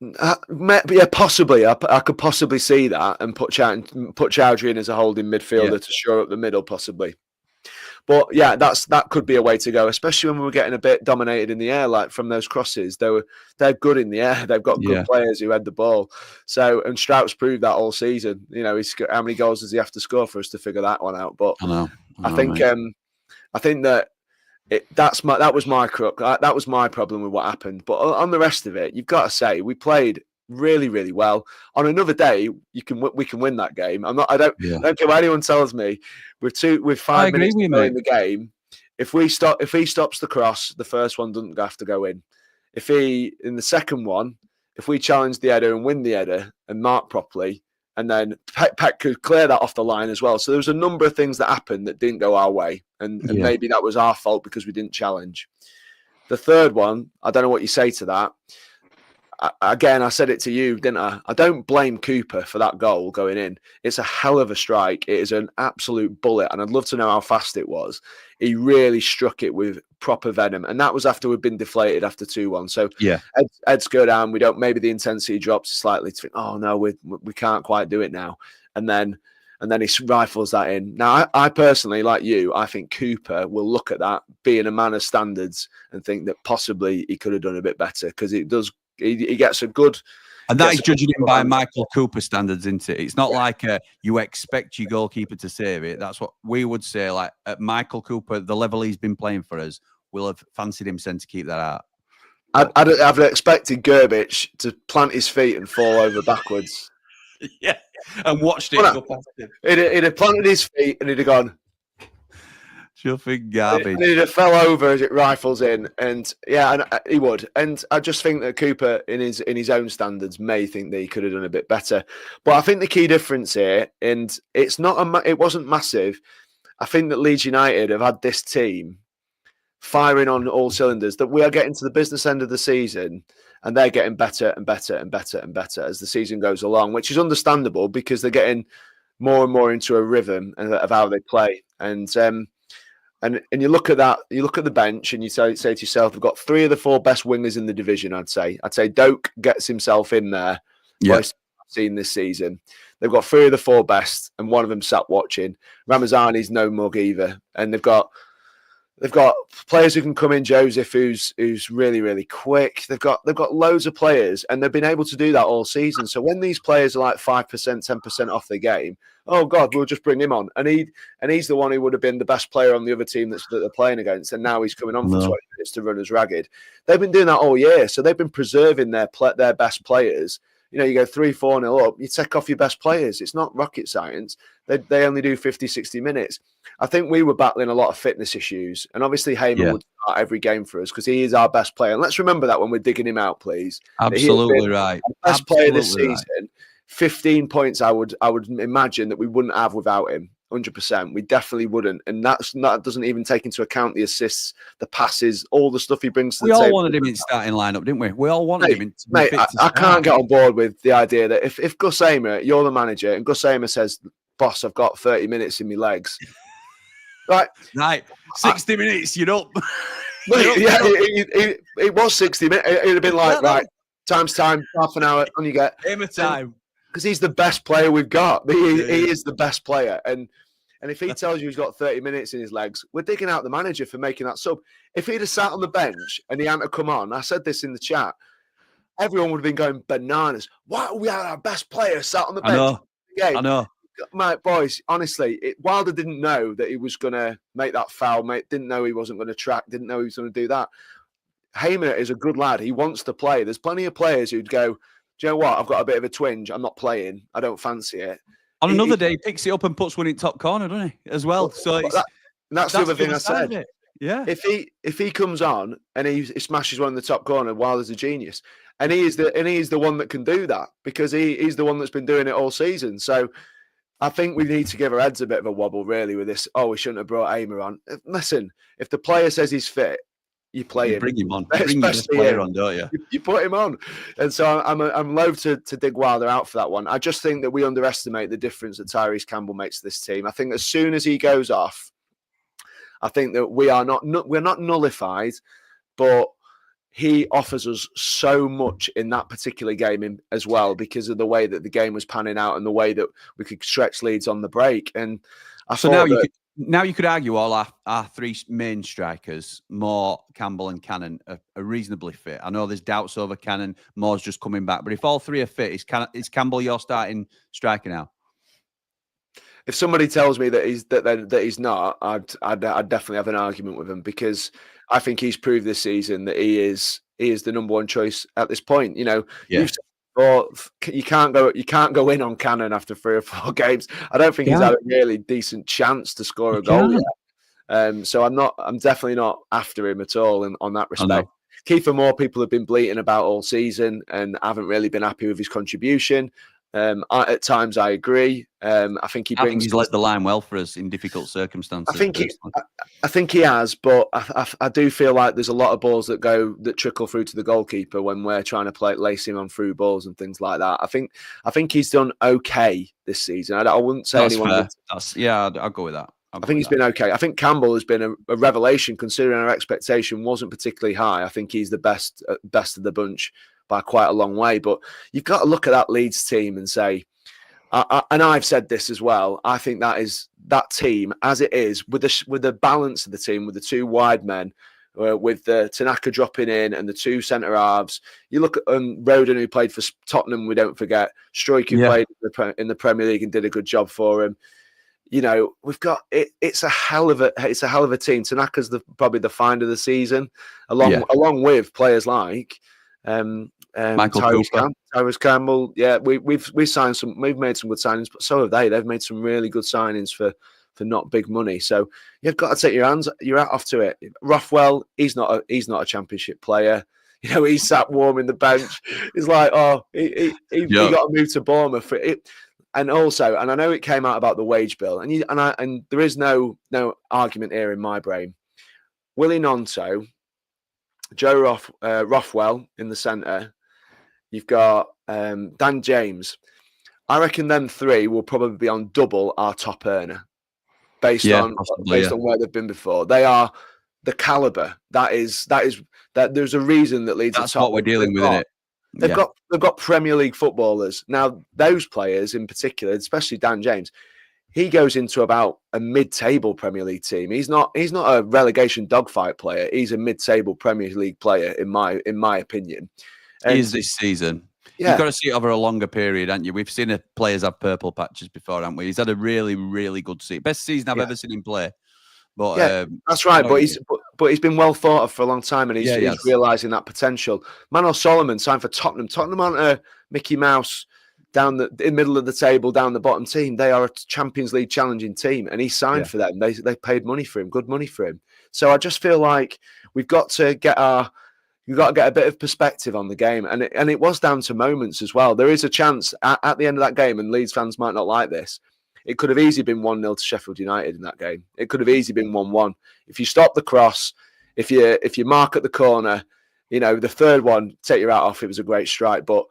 Yeah, possibly. I could possibly see that and put Chowdhury in as a holding midfielder to shore up the middle, possibly. But yeah, that could be a way to go, especially when we were getting a bit dominated in the air, like from those crosses. They're good in the air. They've got good players who head the ball. So, and Strout's proved that all season. You know, how many goals does he have to score for us to figure that one out? But I think that that was my crook. That was my problem with what happened. But on the rest of it, you've got to say we played really, really well. On another day, we can win that game. I don't care what anyone tells me. With 5 minutes to play in the game, if he stops the cross, the first one doesn't have to go in. In the second one, if we challenge the header and win the header and mark properly, and then Peck could clear that off the line as well. So there was a number of things that happened that didn't go our way, and maybe that was our fault because we didn't challenge. The third one, I don't know what you say to that. Again, I said it to you, didn't I? I don't blame Cooper for that goal going in. It's a hell of a strike. It is an absolute bullet, and I'd love to know how fast it was. He really struck it with proper venom, and that was after we'd been deflated after 2-1. So Ed's go down. Maybe the intensity drops slightly to think, oh no, we can't quite do it now, and then he rifles that in. Now, I personally, like you, I think Cooper will look at that, being a man of standards, and think that possibly he could have done a bit better, because it does. He gets a good... And that is judging him by Michael Cooper standards, isn't it? It's not like you expect your goalkeeper to save it. That's what we would say. Like, at Michael Cooper, the level he's been playing for us, we'll have fancied him to keep that out. I'd expected Gerbic to plant his feet and fall over backwards. Yeah, and watched it go past him. He'd have planted his feet and he'd have gone... Chuffing garbage. He'd have fell over as it rifles in, and he would. And I just think that Cooper, in his own standards, may think that he could have done a bit better. But I think the key difference here, and it wasn't massive. I think that Leeds United have had this team firing on all cylinders. That we are getting to the business end of the season, and they're getting better and better and better and better as the season goes along, which is understandable because they're getting more and more into a rhythm of how they play. And you look at that, you look at the bench, and you say to yourself, we've got 3 of the 4 best wingers in the division. I'd say Doak gets himself in there. Yeah, I've seen this season. They've got 3 of the 4 best, and one of them sat watching. Ramazani's no mug either, and they've got They've got players who can come in. Joseph, who's really, really quick. They've got loads of players, and they've been able to do that all season. So when these players are like 5%, 10% off their game, oh God, we'll just bring him on. And he's the one who would have been the best player on the other team that they're playing against, and now he's coming on for 20 minutes to run us ragged. They've been doing that all year, so they've been preserving their best players. You know, you go 3-4-0 up, you take off your best players. It's not rocket science. They only do 50, 60 minutes. I think we were battling a lot of fitness issues. And obviously, Heyman would start every game for us because he is our best player. And let's remember that when we're digging him out, please. Absolutely right. Best player this season. 15 points, I would imagine that we wouldn't have without him. 100%. We definitely wouldn't. And that doesn't even take into account the assists, the passes, all the stuff he brings to the table. We all wanted him in starting lineup, didn't we? We all wanted him in. Mate, I can't get on board with the idea that if Gus Hamer, you're the manager, and Gus Hamer says, boss, I've got 30 minutes in my legs. Right. 60 minutes, you're up. It was 60 minutes. It'd have been like, right, time's time, half an hour, on you get. Hamer time. Because he's the best player we've got. He is the best player. And if he tells you he's got 30 minutes in his legs, we're digging out the manager for making that sub. If he'd have sat on the bench and he hadn't come on, I said this in the chat, everyone would have been going bananas. Why we had our best player sat on the bench? I know. My boys, honestly, Wilder didn't know that he was going to make that foul, mate. Didn't know he wasn't going to track. Didn't know he was going to do that. Hamer is a good lad. He wants to play. There's plenty of players who'd go, do you know what? I've got a bit of a twinge. I'm not playing. I don't fancy it. On another day, he picks it up and puts one in top corner, doesn't he? As well. So that's the other thing I said. Yeah. If he comes on and he smashes one in the top corner, Wilder's a genius. And he is the one that can do that because he's the one that's been doing it all season. So I think we need to give our heads a bit of a wobble, really, with this. Oh, we shouldn't have brought Hamer on. Listen, if the player says he's fit, you play him. Bring him on. Bring your player on, don't you? You put him on. And so I'm loath to dig Wilder out for that one. I just think that we underestimate the difference that Tyrese Campbell makes to this team. I think as soon as he goes off, I think that we're not nullified, but he offers us so much in that particular game as well because of the way that the game was panning out and the way that we could stretch Leeds on the break. And now you could argue all our three main strikers, Moore, Campbell and Cannon, are reasonably fit. I know there's doubts over Cannon. Moore's just coming back. But if all three are fit, is Campbell your starting striker now? If somebody tells me that he's not, I'd definitely have an argument with him because I think he's proved this season that he is the number one choice at this point. You know, you can't go in on Cannon after 3 or 4 games. I don't think he's had a really decent chance to score a goal yet. So I'm definitely not after him at all on that respect. Kiefer Moore, people have been bleating about all season and haven't really been happy with his contribution. At times, I agree. I think he's led the line well for us in difficult circumstances. I think he has, but I do feel like there's a lot of balls that trickle through to the goalkeeper when we're trying to lace him on through balls and things like that. I think he's done okay this season. I wouldn't say anyone. I'll go with that. I think he's been okay. I think Campbell has been a revelation considering our expectation wasn't particularly high. I think he's the best of the bunch by quite a long way. But you've got to look at that Leeds team and say, and I've said this as well, I think that team as it is with the balance of the team, with the 2 wide men, with the Tanaka dropping in and the 2 centre halves. You look at Roden, who played for Tottenham, we don't forget. Struijk, who played in the Premier League and did a good job for him. You know, we've got it. It's a hell of a team. Tanaka's probably the find of the season, along with players like Tyrese Campbell. Yeah, we've signed some. We've made some good signings, but so have they. They've made some really good signings for not big money. So you've got to take your hat off to it. Rothwell, he's not a championship player. You know, he's sat warm in the bench. He's like, he got to move to Bournemouth for it. And also, and I know it came out about the wage bill, and there is no argument here in my brain. Willie Nonto, Joe Rothwell in the centre. You've got Dan James. I reckon them 3 will probably be on double our top earner, based on where they've been before. They are the calibre. That there's a reason that Leeds. That's what we're dealing with, isn't it? They've got Premier League footballers now. Those players in particular, especially Dan James, he goes into about a mid-table Premier League team. He's not a relegation dogfight player. He's a mid-table Premier League player, in my opinion. And he is this season. Yeah. You've got to see it over a longer period, haven't you? We've seen players have purple patches before, haven't we? He's had a really, really good season. Best season I've ever seen him play. But yeah, that's right. But he's been well thought of for a long time, and he's realising that potential. Manor Solomon signed for Tottenham. Tottenham aren't a Mickey Mouse down in the middle of the table, down the bottom team. They are a Champions League challenging team, and he signed for them. They paid money for him, good money for him. So I just feel like we've got to get a bit of perspective on the game, and it was down to moments as well. There is a chance at the end of that game, and Leeds fans might not like this. It could have easily been 1-0 to Sheffield United in that game. It could have easily been 1-1. If you stop the cross, if you mark at the corner, the third one, take your hat off. It was a great strike, but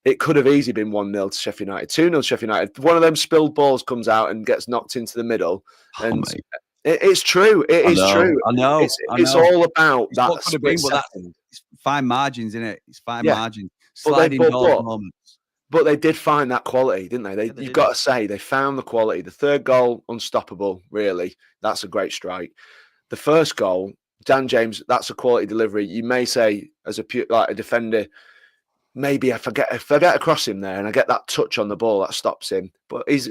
it could have easily been 1-0 to Sheffield United, 2-0 to Sheffield United. One of them spilled balls comes out and gets knocked into the middle, and it's true. It is true. I know. It's all about that split second. It's fine margins, isn't it? It's fine margins. Sliding doors moments. But they did find that quality, didn't they? You've got to say they found the quality. The third goal, unstoppable, really. That's a great strike. The first goal, Dan James, that's a quality delivery. You may say, as a defender, maybe if I get across him there and I get that touch on the ball, that stops him. But he's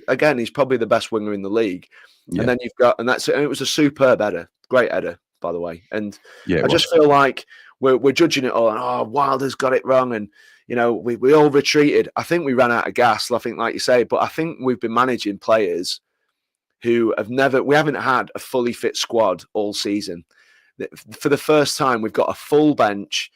probably the best winger in the league. Yeah. And then and it was a superb header, great header, by the way. And I just feel like we're judging it all. And, Wilder's got it wrong, and we all retreated. I think we ran out of gas. I think, like you say, but I think we've been managing players who we haven't had a fully fit squad all season. For the first time, we've got a full bench,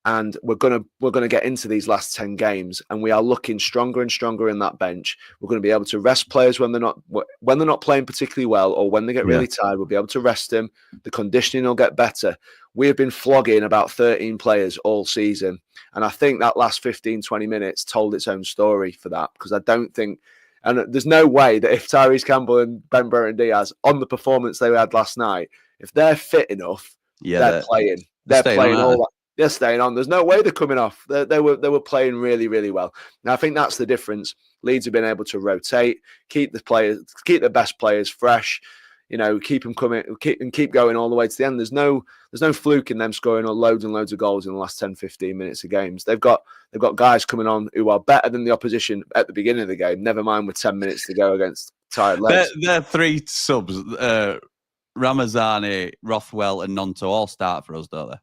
and we're gonna get into these last 10 games, and we are looking stronger and stronger in that bench. We're going to be able to rest players when they're not playing particularly well, or when they get really tired. We'll be able to rest them. The conditioning will get better. We have been flogging about 13 players all season, and I think that last 15-20 minutes told its own story for that, because I don't think, and there's no way that if Tyrese Campbell and Ben Burton Diaz, on the performance they had last night, if they're fit enough, they're playing. They're playing all that. They're staying on. There's no way they're coming off. They were playing really, really well. Now I think that's the difference. Leeds have been able to rotate, keep the best players fresh. Keep them coming, keep going all the way to the end. There's no fluke in them scoring loads and loads of goals in the last 10-15 minutes of games. They've got guys coming on who are better than the opposition at the beginning of the game. Never mind with 10 minutes to go against tired legs. They're three subs. Ramazani, Rothwell, and Nonto all start for us, don't they?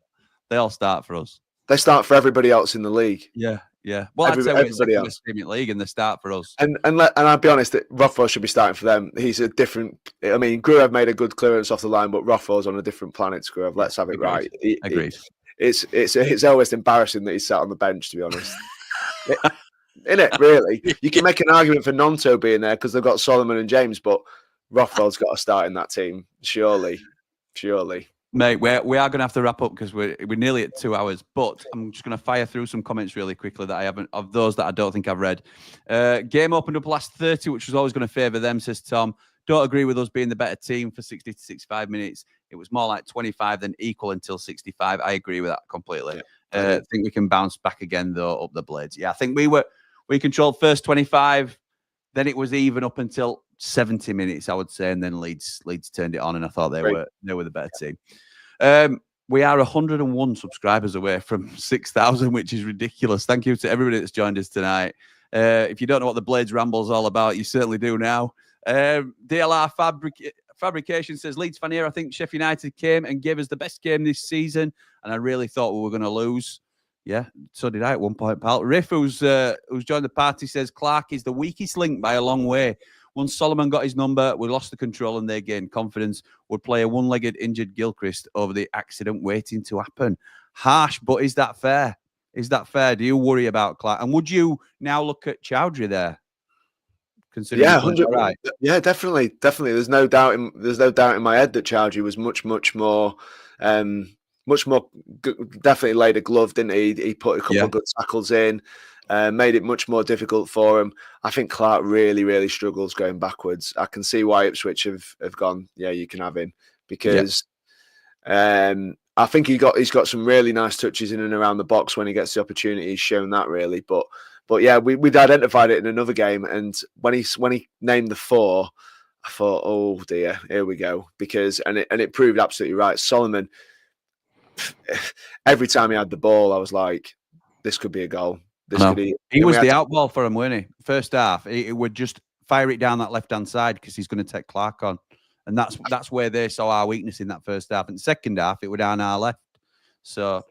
They all start for us. They start for everybody else in the league. Yeah. Well, I'd say everybody else in the league, and they start for us. And I'll be honest, Rothwell should be starting for them. He's a different. I mean, Gruev made a good clearance off the line, but Rothwell's on a different planet to Gruev. Let's have it right. Agreed. It's almost embarrassing that he's sat on the bench, to be honest. Isn't it? Really, you can make an argument for Nonto being there because they've got Solomon and James, but Rothwell's got to start in that team. Surely. Mate, we are going to have to wrap up because we're nearly at 2 hours. But I'm just going to fire through some comments really quickly that I haven't, of those that I don't think I've read. Game opened up last 30, which was always going to favour them, says Tom. Don't agree with us being the better team for 60 to 65 minutes. It was more like 25 than equal until 65. I agree with that completely. Yeah. I think we can bounce back again though up the Blades. Yeah, I think we controlled first 25, then it was even up until 70 minutes, I would say, and then Leeds turned it on, and I thought they were the better team. We are 101 subscribers away from 6,000, which is ridiculous. Thank you to everybody that's joined us tonight. If you don't know what the Blades Ramble is all about, you certainly do now. DLR Fabrication says, Leeds fan here. I think Sheffield United came and gave us the best game this season, and I really thought we were going to lose. Yeah, so did I at one point, pal. Riff, who's joined the party, says Clark is the weakest link by a long way. Once Solomon got his number, we lost the control and they gained confidence. Would play a one-legged injured Gilchrist over the accident waiting to happen. Harsh, but is that fair? Is that fair? Do you worry about Clark? And would you now look at Chowdhury there? Yeah, 100%. Right. Yeah, definitely. There's no doubt in my head that Chowdhury was much more. Definitely laid a glove, didn't he? He put a couple of good tackles in. Made it much more difficult for him. I think Clark really, really struggles going backwards. I can see why Ipswich have gone, yeah, you can have him, because I think he's got some really nice touches in and around the box when he gets the opportunity. He's shown that really, but yeah, we'd identified it in another game, and when he named the four, I thought, oh dear, here we go. Because and it proved absolutely right. Solomon, every time he had the ball, I was like, this could be a goal. This could be. He was the out ball for him, wasn't he? First half, he would just fire it down that left-hand side because he's going to take Clark on. And that's where they saw our weakness in that first half. In the second half, it was down our left. So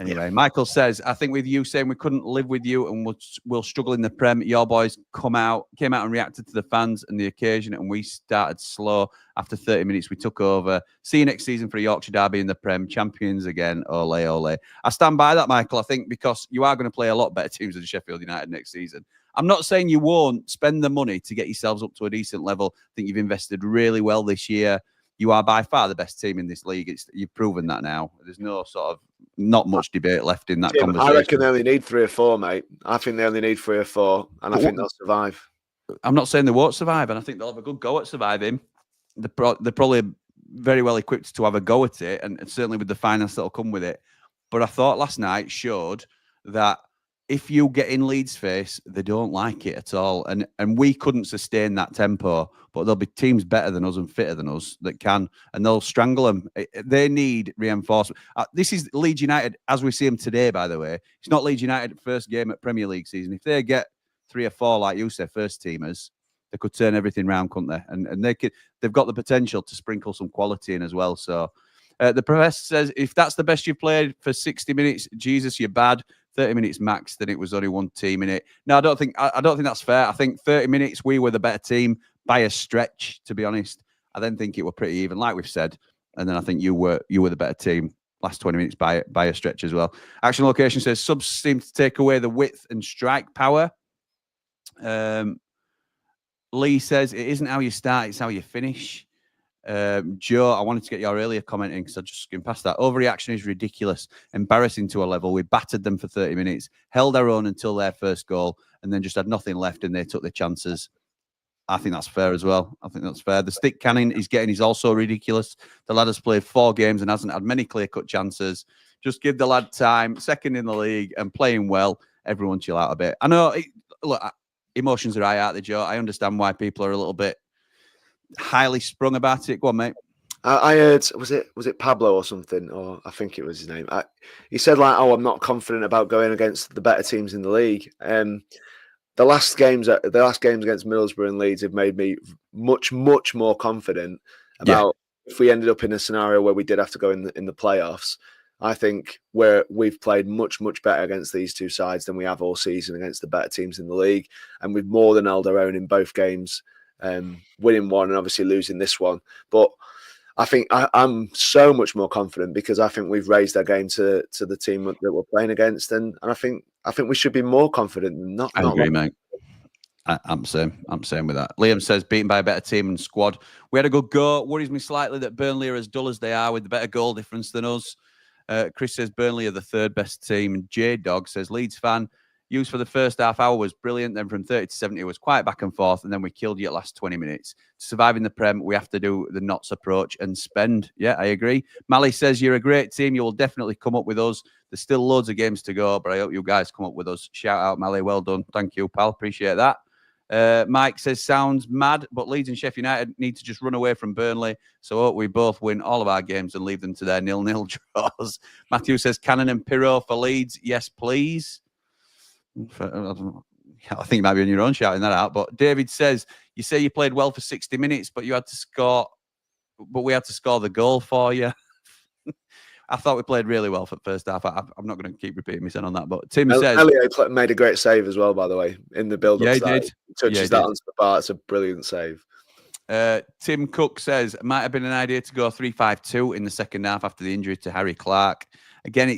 anyway, Michael says, I think with you saying we couldn't live with you and we'll struggle in the Prem, your boys came out and reacted to the fans and the occasion, and we started slow. After 30 minutes, we took over. See you next season for a Yorkshire derby in the Prem. Champions again. Ole, ole. I stand by that, Michael. I think because you are going to play a lot better teams than Sheffield United next season. I'm not saying you won't spend the money to get yourselves up to a decent level. I think you've invested really well this year. You are by far the best team in this league. You've proven that now. There's not much debate left in that conversation. I reckon they only need 3 or 4, mate. I think they only need 3 or 4, and I think they'll survive. I'm not saying they won't survive, and I think they'll have a good go at surviving. They're probably very well equipped to have a go at it, and certainly with the finance that'll come with it. But I thought last night showed that if you get in Leeds' face, they don't like it at all. And we couldn't sustain that tempo, but there'll be teams better than us and fitter than us that can, and they'll strangle them. They need reinforcement. This is Leeds United, as we see them today, by the way. It's not Leeds United first game at Premier League season. If they get 3 or 4, like you say, first teamers, they could turn everything round, couldn't they? And they've got the potential to sprinkle some quality in as well. So the professor says, if that's the best you've played for 60 minutes, Jesus, you're bad. 30 minutes max, then it was only one team in it. No, I don't think that's fair. I think 30 minutes, we were the better team by a stretch, to be honest. I then think it were pretty even, like we've said. And then I think you were the better team last 20 minutes by a stretch as well. Action Location says, subs seem to take away the width and strike power. Lee says, it isn't how you start, it's how you finish. Joe, I wanted to get your earlier comment in because I just skimmed past that. Overreaction is ridiculous, embarrassing to a level. We battered them for 30 minutes, held our own until their first goal, and then just had nothing left and they took their chances. I think that's fair as well. I think that's fair. The stick canning he's getting is also ridiculous. The lad has played 4 games and hasn't had many clear-cut chances. Just give the lad time, second in the league and playing well. Everyone chill out a bit. I know, look, emotions are high out there, Joe. I understand why people are a little bit highly sprung about it. Go on, mate. I heard, was it Pablo or something, or I think it was his name. He said like, "Oh, I'm not confident about going against the better teams in the league." The last games against Middlesbrough and Leeds have made me much more confident about if we ended up in a scenario where we did have to go in the playoffs. I think we've played much better against these 2 sides than we have all season against the better teams in the league, and we've more than held our own in both games. Winning one and obviously losing this one, but I think I'm so much more confident because I think we've raised our game to the team that we're playing against, and I think we should be more confident. I agree, mate. I'm same with that. Liam says beaten by a better team and squad. We had a good go. Worries me slightly that Burnley are as dull as they are with the better goal difference than us. Chris says Burnley are the 3rd best team, and J Dog says Leeds fan. Used for the first half hour was brilliant. Then from 30 to 70, it was quite back and forth. And then we killed you at last 20 minutes. To survive in the Prem, we have to do the knots approach and spend. Yeah, I agree. Mally says, you're a great team. You will definitely come up with us. There's still loads of games to go, but I hope you guys come up with us. Shout out, Mally. Well done. Thank you, pal. Appreciate that. Mike says, sounds mad, but Leeds and Sheffield United need to just run away from Burnley. So I hope we both win all of our games and leave them to their 0-0 draws. Matthew says, Cannon and Pirro for Leeds. Yes, please. I think you might be on your own shouting that out. But David says, you say you played well for 60 minutes, but you had to score, but we had to score the goal for you. I thought we played really well for the first half. I'm not going to keep repeating myself on that. But Tim says, Elliot made a great save as well, by the way, in the build-up. Yeah, he did. He touches that onto the bar. It's a brilliant save. Tim Cook says, it might have been an idea to go 3-5-2 in the second half after the injury to Harry Clark. Again,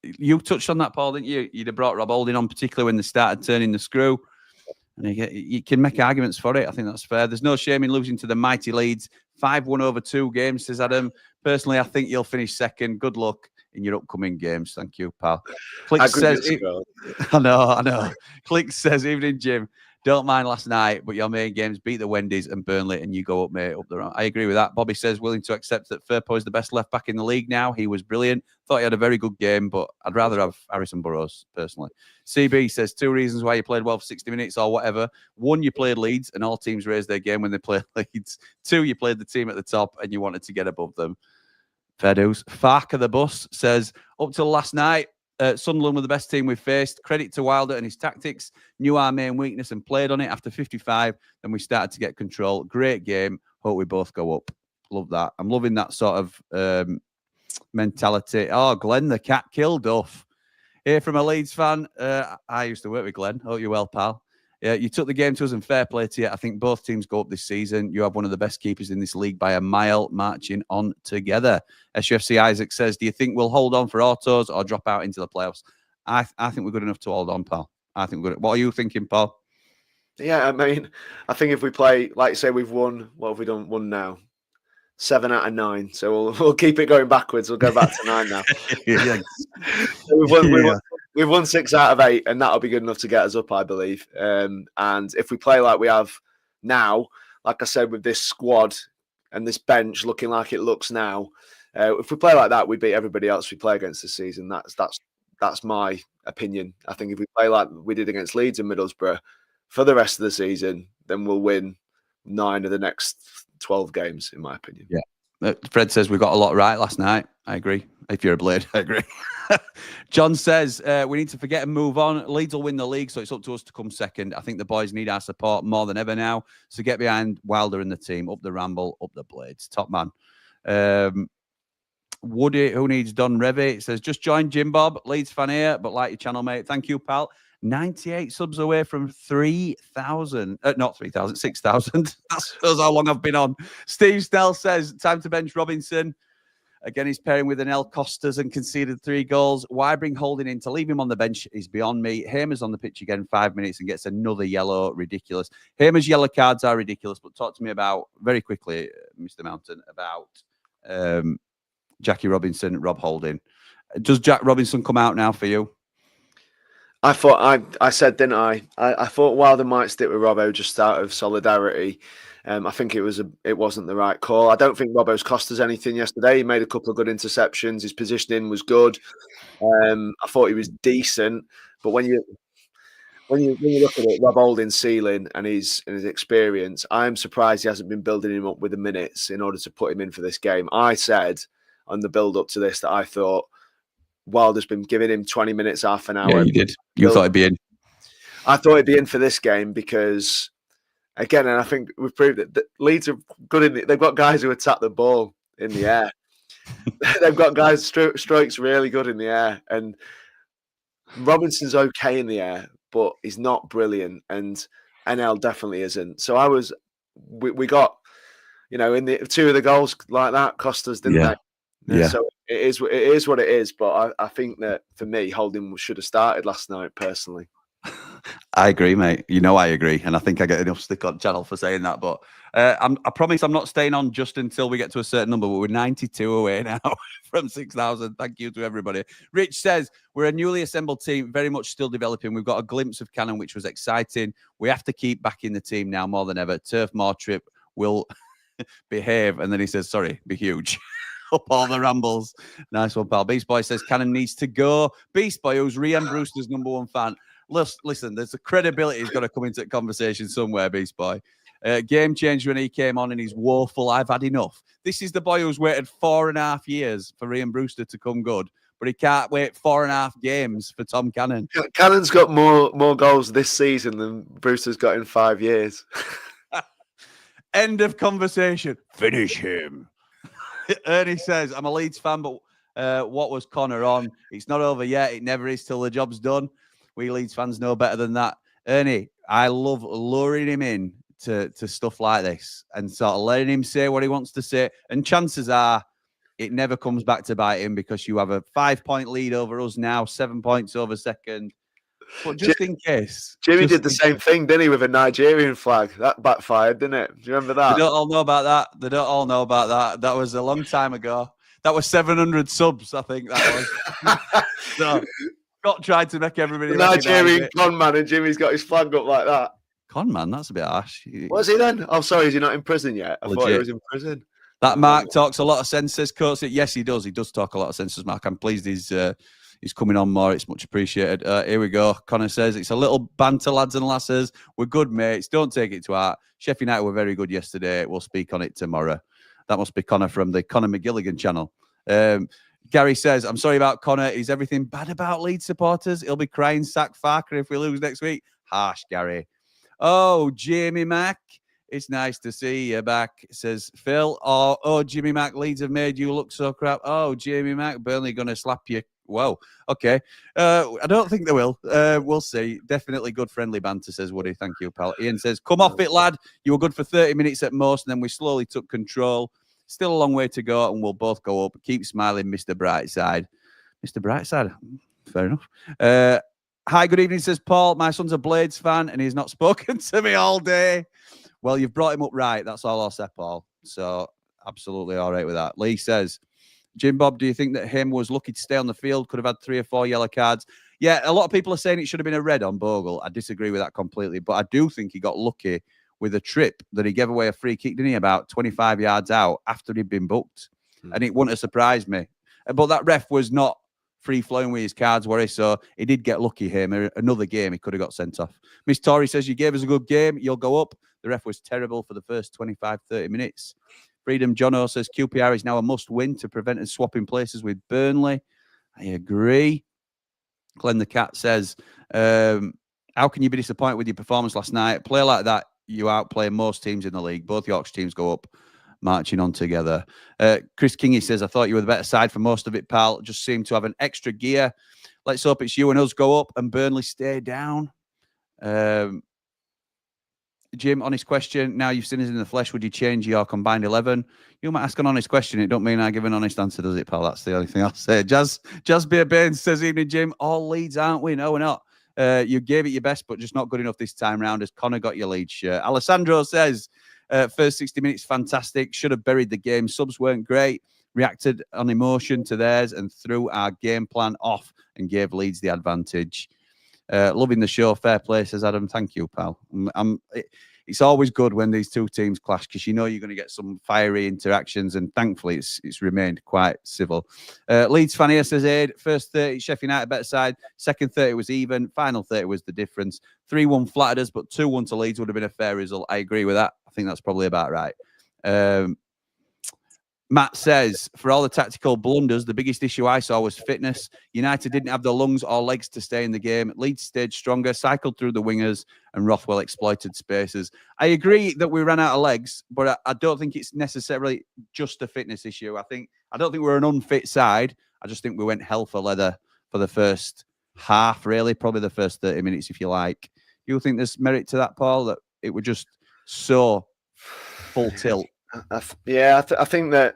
you touched on that, Paul, didn't you? You'd have brought Rob Holding on, particularly when they started turning the screw. And you can make arguments for it. I think that's fair. There's no shame in losing to the mighty Leeds. 5-1 over 2 games, says Adam. Personally, I think you'll finish second. Good luck in your upcoming games. Thank you, pal. Click says, I know. Click says, evening, Jim. Don't mind last night, but your main games beat the Wendy's and Burnley, and you go up, mate, up the round. I agree with that. Bobby says, willing to accept that Firpo is the best left back in the league now. He was brilliant. Thought he had a very good game, but I'd rather have Harrison Burrows, personally. CB says, 2 reasons why you played well for 60 minutes or whatever. 1, you played Leeds, and all teams raised their game when they played Leeds. 2, you played the team at the top, and you wanted to get above them. Fair dues. Farker the Bus says, up till last night, Sunderland were the best team we've faced. Credit to Wilder and his tactics. Knew our main weakness and played on it. After 55, then we started to get control. Great game. Hope we both go up. Love that. I'm loving that sort of mentality. Oh, Glenn the cat killed Duff. Here from a Leeds fan. I used to work with Glenn. Hope you're well, pal. Yeah, you took the game to us and fair play to you. I think both teams go up this season. You have one of the best keepers in this league by a mile, marching on together. SUFC Isaac says, do you think we'll hold on for autos or drop out into the playoffs? I think we're good enough to hold on, pal. I think we're good. What are you thinking, Paul? Yeah, I mean, I think if we play, like you say, we've won, what have we done? Won now? 7 out of 9. So we'll keep it going backwards. We'll go back to 9 now. Yeah. So we've won 6 out of 8, and that'll be good enough to get us up, I believe. And if we play like we have now, like I said, with this squad and this bench looking like it looks now, if we play like that, we beat everybody else we play against this season. That's my opinion. I think if we play like we did against Leeds and Middlesbrough for the rest of the season, then we'll win 9 of the next 12 games, in my opinion. Yeah. Fred says we got a lot right last night. I agree. If you're a Blade, I agree. John says we need to forget and move on. Leeds will win the league, so it's up to us to come second. I think the boys need our support more than ever now. So get behind Wilder and the team. Up the Ramble, up the Blades. Top man. Woody, who needs Don Revy, says, just join Jim Bob. Leeds fan here, but like your channel, mate. Thank you, pal. 98 subs away from 3,000. Not 3,000, 6,000. That's how long I've been on. Steve Snell says, time to bench Robinson. Again, he's pairing with an El Costas and conceded 3 goals. Why bring Holding in? To leave him on the bench is beyond me. Hamer's on the pitch again, 5 minutes, and gets another yellow. Ridiculous. Hamer's yellow cards are ridiculous, but talk to me about, very quickly, Mr. Mountain, about Jackie Robinson, Rob Holding. Does Jack Robinson come out now for you? I thought I said, didn't I? I thought Wilder might stick with Robbo just out of solidarity. I think it wasn't the right call. I don't think Robbo's cost us anything yesterday. He made a couple of good interceptions. His positioning was good. I thought he was decent. But when you look at it, Rob Holding's ceiling and his experience, I'm surprised he hasn't been building him up with the minutes in order to put him in for this game. I said on the build up to this that I thought Wilder's been giving him 20 minutes, half an hour. Yeah, you did. You thought he'd be in. I thought he'd be in for this game because, again, and I think we've proved that Leeds are good they've got guys who attack the ball in the air. They've got guys strikes really good in the air, and Robinson's okay in the air, but he's not brilliant, and NL definitely isn't. So we got, in the 2 of the goals like that cost us, didn't they? Yeah. So it is what it is. But I think that for me, Holding should have started last night, personally. I agree, mate. I agree. And I think I get enough stick on channel for saying that. But I promise I'm not staying on just until we get to a certain number. But we're 92 away now from 6,000. Thank you to everybody. Rich says, we're a newly assembled team, very much still developing. We've got a glimpse of Cannon, which was exciting. We have to keep backing the team now more than ever. Turf Moortrip will behave. And then he says, sorry, be huge. Up all the rambles. Nice one, pal. Beast Boy says Cannon needs to go. Beast Boy, who's Rian Brewster's #1 fan. Listen, there's a credibility has got to come into the conversation somewhere, Beast Boy. Game changed when he came on and he's woeful. I've had enough. This is the boy who's waited 4.5 years for Rian Brewster to come good, but he can't wait 4.5 games for Tom Cannon. Cannon's got more goals this season than Brewster's got in 5 years. End of conversation. Finish him. Ernie says, I'm a Leeds fan, but what was Connor on? It's not over yet. It never is till the job's done. We Leeds fans know better than that. Ernie, I love luring him in to stuff like this and sort of letting him say what he wants to say. And chances are it never comes back to bite him because you have a 5-point lead over us now, 7 points over second. But just in case. Jimmy did the same thing, didn't he, with a Nigerian flag? That backfired, didn't it? Do you remember that? They don't all know about that. That was a long time ago. That was 700 subs, I think that was. So, Scott tried to make everybody the Nigerian con man, and Jimmy's got his flag up like that. con man. That's a bit harsh. Was he then? Oh, sorry, is he not in prison yet? I thought he was in prison. That Mark talks a lot of sense, says Coates. Yes, he does. He does talk a lot of sense, Mark. I'm pleased he's coming on more. It's much appreciated. Here we go. Connor says, it's a little banter, lads and lasses. We're good mates. Don't take it to heart. Sheffield United were very good yesterday. We'll speak on it tomorrow. That must be Connor from the Conor McGilligan channel. Gary says, I'm sorry about Connor. Is everything bad about Leeds supporters? He'll be crying sack Farker if we lose next week. Harsh, Gary. Oh, Jamie Mack. It's nice to see you back, says Phil. Oh, Jimmy Mack, Leeds have made you look so crap. Oh, Jamie Mack, Burnley going to slap you. Whoa. Okay. I don't think they will. We'll see. Definitely good friendly banter, says Woody. Thank you, pal. Ian says, come off it, lad. You were good for 30 minutes at most, and then we slowly took control. Still a long way to go, and we'll both go up. Keep smiling, Mr. Brightside. Mr. Brightside. Fair enough. Hi, good evening, says Paul. My son's a Blades fan, and he's not spoken to me all day. Well, you've brought him up right. That's all I'll say, Paul. So, absolutely all right with that. Lee says, Jim Bob, do you think that him was lucky to stay on the field? Could have had 3 or 4 yellow cards. Yeah, a lot of people are saying it should have been a red on Bogle. I disagree with that completely. But I do think he got lucky with a trip that he gave away a free kick, didn't he, about 25 yards out after he'd been booked. And it wouldn't have surprised me. But that ref was not free-flowing with his cards, were he? So he did get lucky here. Another game, he could have got sent off. Miss Torrey says, you gave us a good game. You'll go up. The ref was terrible for the first 25, 30 minutes. Freedom Jono says, QPR is now a must-win to prevent us swapping places with Burnley. I agree. Glenn the Cat says, how can you be disappointed with your performance last night? Play like that, you outplay most teams in the league. Both Yorkshire teams go up, marching on together. Chris Kingy says, I thought you were the better side for most of it, pal. Just seemed to have an extra gear. Let's hope it's you and us go up and Burnley stay down. Jim, honest question. Now you've seen us in the flesh, would you change your combined 11? You might ask an honest question. It don't mean I give an honest answer, does it, pal? That's the only thing I'll say. Jazz Beer Baines says, evening, Jim. All Leeds, aren't we? No, we're not. You gave it your best, but just not good enough this time round as Connor got your lead shirt. Alessandro says, first 60 minutes, fantastic. Should have buried the game. Subs weren't great. Reacted on emotion to theirs and threw our game plan off and gave Leeds the advantage. Loving the show. Fair play, says Adam. Thank you, pal. It's always good when these two teams clash because you know you're going to get some fiery interactions, and thankfully it's remained quite civil. Leeds fan here says, Aid, first 30, Sheffield United better side. Second 30 was even. Final 30 was the difference. 3-1 flattered us, but 2-1 to Leeds would have been a fair result. I agree with that. I think that's probably about right. Matt says, for all the tactical blunders, the biggest issue I saw was fitness. United didn't have the lungs or legs to stay in the game. Leeds stayed stronger, cycled through the wingers, and Rothwell exploited spaces. I agree that we ran out of legs, but I don't think it's necessarily just a fitness issue. I don't think we're an unfit side. I just think we went hell for leather for the first half, really, probably the first 30 minutes, if you like. Do you think there's merit to that, Paul, that it was just so full tilt? I think that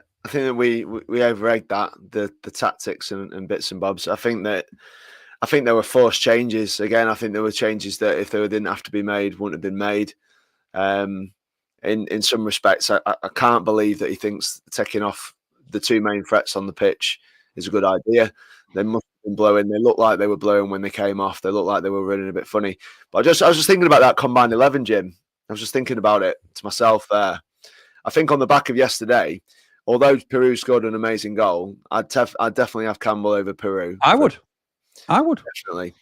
we over-egged that the tactics and bits and bobs. I think there were forced changes. Again, I think there were changes that if they didn't have to be made, wouldn't have been made. In some respects, I can't believe that he thinks taking off the two main threats on the pitch is a good idea. They must have been blowing. They looked like they were blowing when they came off. They looked like they were running a bit funny. But I was just thinking about that combined 11, Jim. I was just thinking about it to myself there. I think on the back of yesterday, although Peru scored an amazing goal, I'd definitely have Campbell over Peru. I would definitely.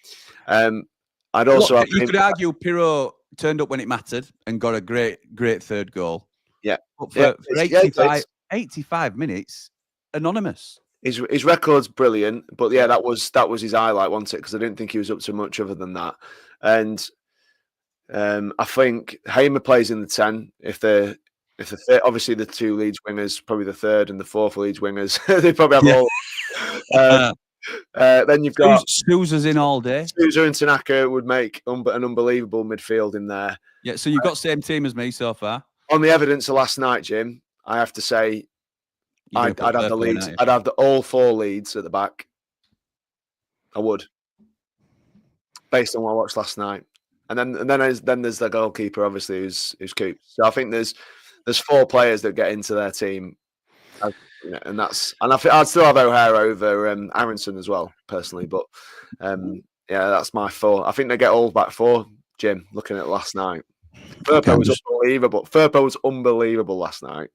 I'd also. You could argue Pirro turned up when it mattered and got a great third goal. Yeah, but for 85 minutes, anonymous. His record's brilliant, but yeah, that was his highlight, wasn't it? Because I didn't think he was up to much other than that. And I think Hamer plays in the 10 if obviously the two Leeds wingers, probably the third and the fourth Leeds wingers, they probably have all. Then you've got Sousa's in all day. Sousa and Tanaka would make an unbelievable midfield in there. Yeah, so you've got same team as me so far. On the evidence of last night, Jim, I have to say, I'd have the Leeds. I'd have all four Leeds at the back. I would, based on what I watched last night, and then there's the goalkeeper, obviously, who's Coops. So I think there's 4 players that get into their team, and I'd still have O'Hare over Aronson as well, personally. But that's my 4. I think they get all back 4, Jim. Looking at last night, Firpo was unbelievable. Firpo was unbelievable last night.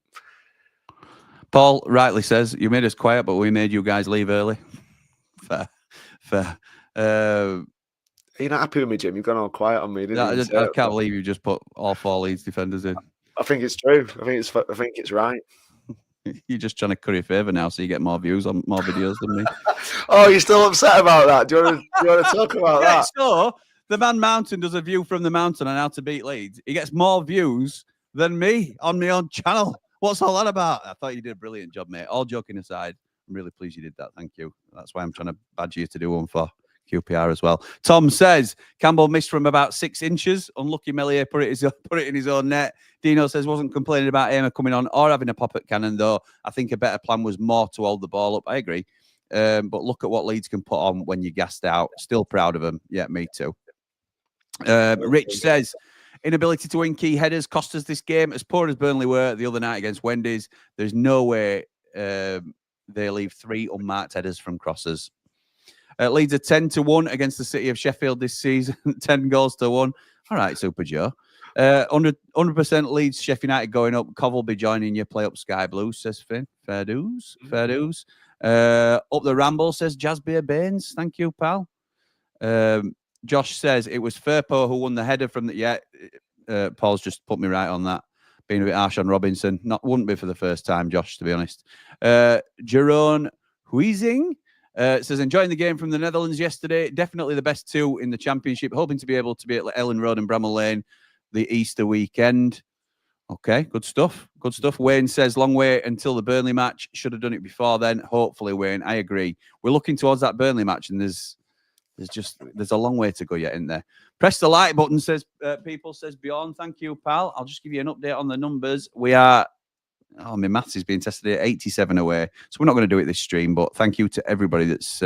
Paul rightly says, you made us quiet, but we made you guys leave early. Fair. Are you not happy with me, Jim? You've gone all quiet on me, didn't you? I can't believe you just put all 4 Leeds defenders in. I think it's true. I think it's right. You're just trying to curry favour now, so you get more views on more videos than me. Oh, you're still upset about that? Do you want to talk about that? So the man Mountain does a view from the mountain on how to beat Leeds. He gets more views than me on my own channel. What's all that about? I thought you did a brilliant job, mate. All joking aside, I'm really pleased you did that. Thank you. That's why I'm trying to badger you to do one for QPR as well. Tom says Campbell missed from about 6 inches. Unlucky Melier put it in his own net. Dino says wasn't complaining about Aimer coming on or having a pop at Cannon, though. I think a better plan was more to hold the ball up. I agree. But look at what Leeds can put on when you're gassed out. Still proud of them. Yeah, me too. Rich says inability to win key headers cost us this game. As poor as Burnley were the other night against Wendy's, there's no way they leave 3 unmarked headers from crosses. Leeds are 10-1 against the City of Sheffield this season. 10 goals to 1. All right, Super Joe. 100% Leeds, Sheffield United going up. Cov will be joining you. Play up Sky Blues, says Finn. Fair dues. Fair dues. Up the Ramble, says Jasbeer Baines. Thank you, pal. Josh says it was Firpo who won the header from the... Yeah, Paul's just put me right on that. Being a bit harsh on Robinson. Wouldn't be for the first time, Josh, to be honest. Jerome Huizing says, enjoying the game from the Netherlands yesterday. Definitely the best 2 in the Championship. Hoping to be able to be at Ellen Road and Bramall Lane the Easter weekend. Okay, good stuff. Good stuff. Wayne says, long way until the Burnley match. Should have done it before then. Hopefully, Wayne. I agree. We're looking towards that Burnley match, and there's a long way to go yet in there. Press the like button, says people, says Bjorn. Thank you, pal. I'll just give you an update on the numbers. We are... Oh, my maths is being tested at 87 away. So we're not going to do it this stream, but thank you to everybody that's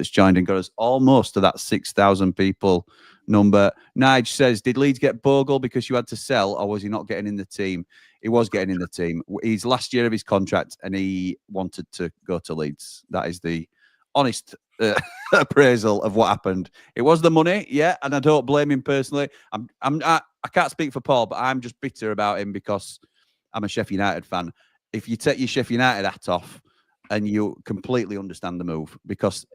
joined and got us almost to that 6,000 people number. Nige says, did Leeds get Bogle because you had to sell, or was he not getting in the team? He was getting in the team. He's last year of his contract and he wanted to go to Leeds. That is the honest appraisal of what happened. It was the money, yeah, and I don't blame him personally. I can't speak for Paul, but I'm just bitter about him because I'm a Sheffield United fan. If you take your Sheffield United hat off and you completely understand the move, because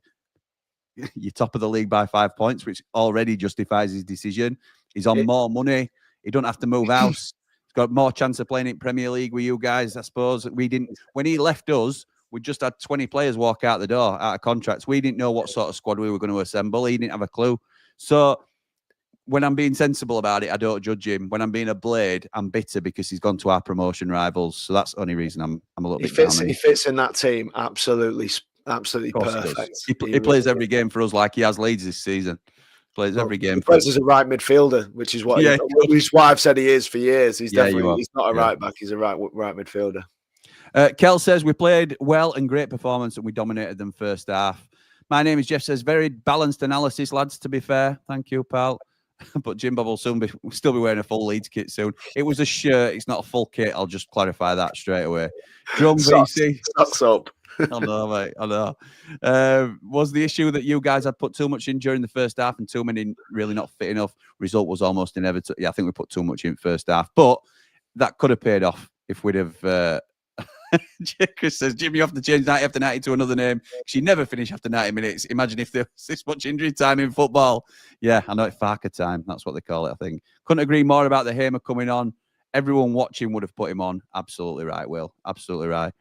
you're top of the league by 5 points, which already justifies his decision. He's on more money. He don't have to move house. He's got more chance of playing in Premier League with you guys, I suppose. We didn't, when he left us, we just had 20 players walk out the door out of contracts. We didn't know what sort of squad we were going to assemble. He didn't have a clue. So when I'm being sensible about it, I don't judge him. When I'm being a blade, I'm bitter because he's gone to our promotion rivals. So that's the only reason I'm a little bit down. He fits in that team absolutely perfect. He plays every game for us like he has Leeds this season. Plays every game. He plays as a right midfielder, which is what I've said he is for years. He's definitely he's not a right back. He's a right midfielder. Kel says we played well and great performance and we dominated them first half. My name is Jeff says very balanced analysis, lads. To be fair, thank you, pal. But Jim Bob will still be wearing a full Leeds kit soon. It was a shirt. It's not a full kit. I'll just clarify that straight away. Drum VC. Socks up. I know, mate. I know. Was the issue that you guys had put too much in during the first half and too many really not fit enough? Result was almost inevitable. Yeah, I think we put too much in first half. But that could have paid off if we'd have... Chris says, Jim, you have to change 90 after 90 to another name because you never finish after 90 minutes. Imagine if there was this much injury time in football. Yeah, I know it's Farker time. That's what they call it, I think. Couldn't agree more about the Hamer coming on. Everyone watching would have put him on. Absolutely right, Will. Absolutely right.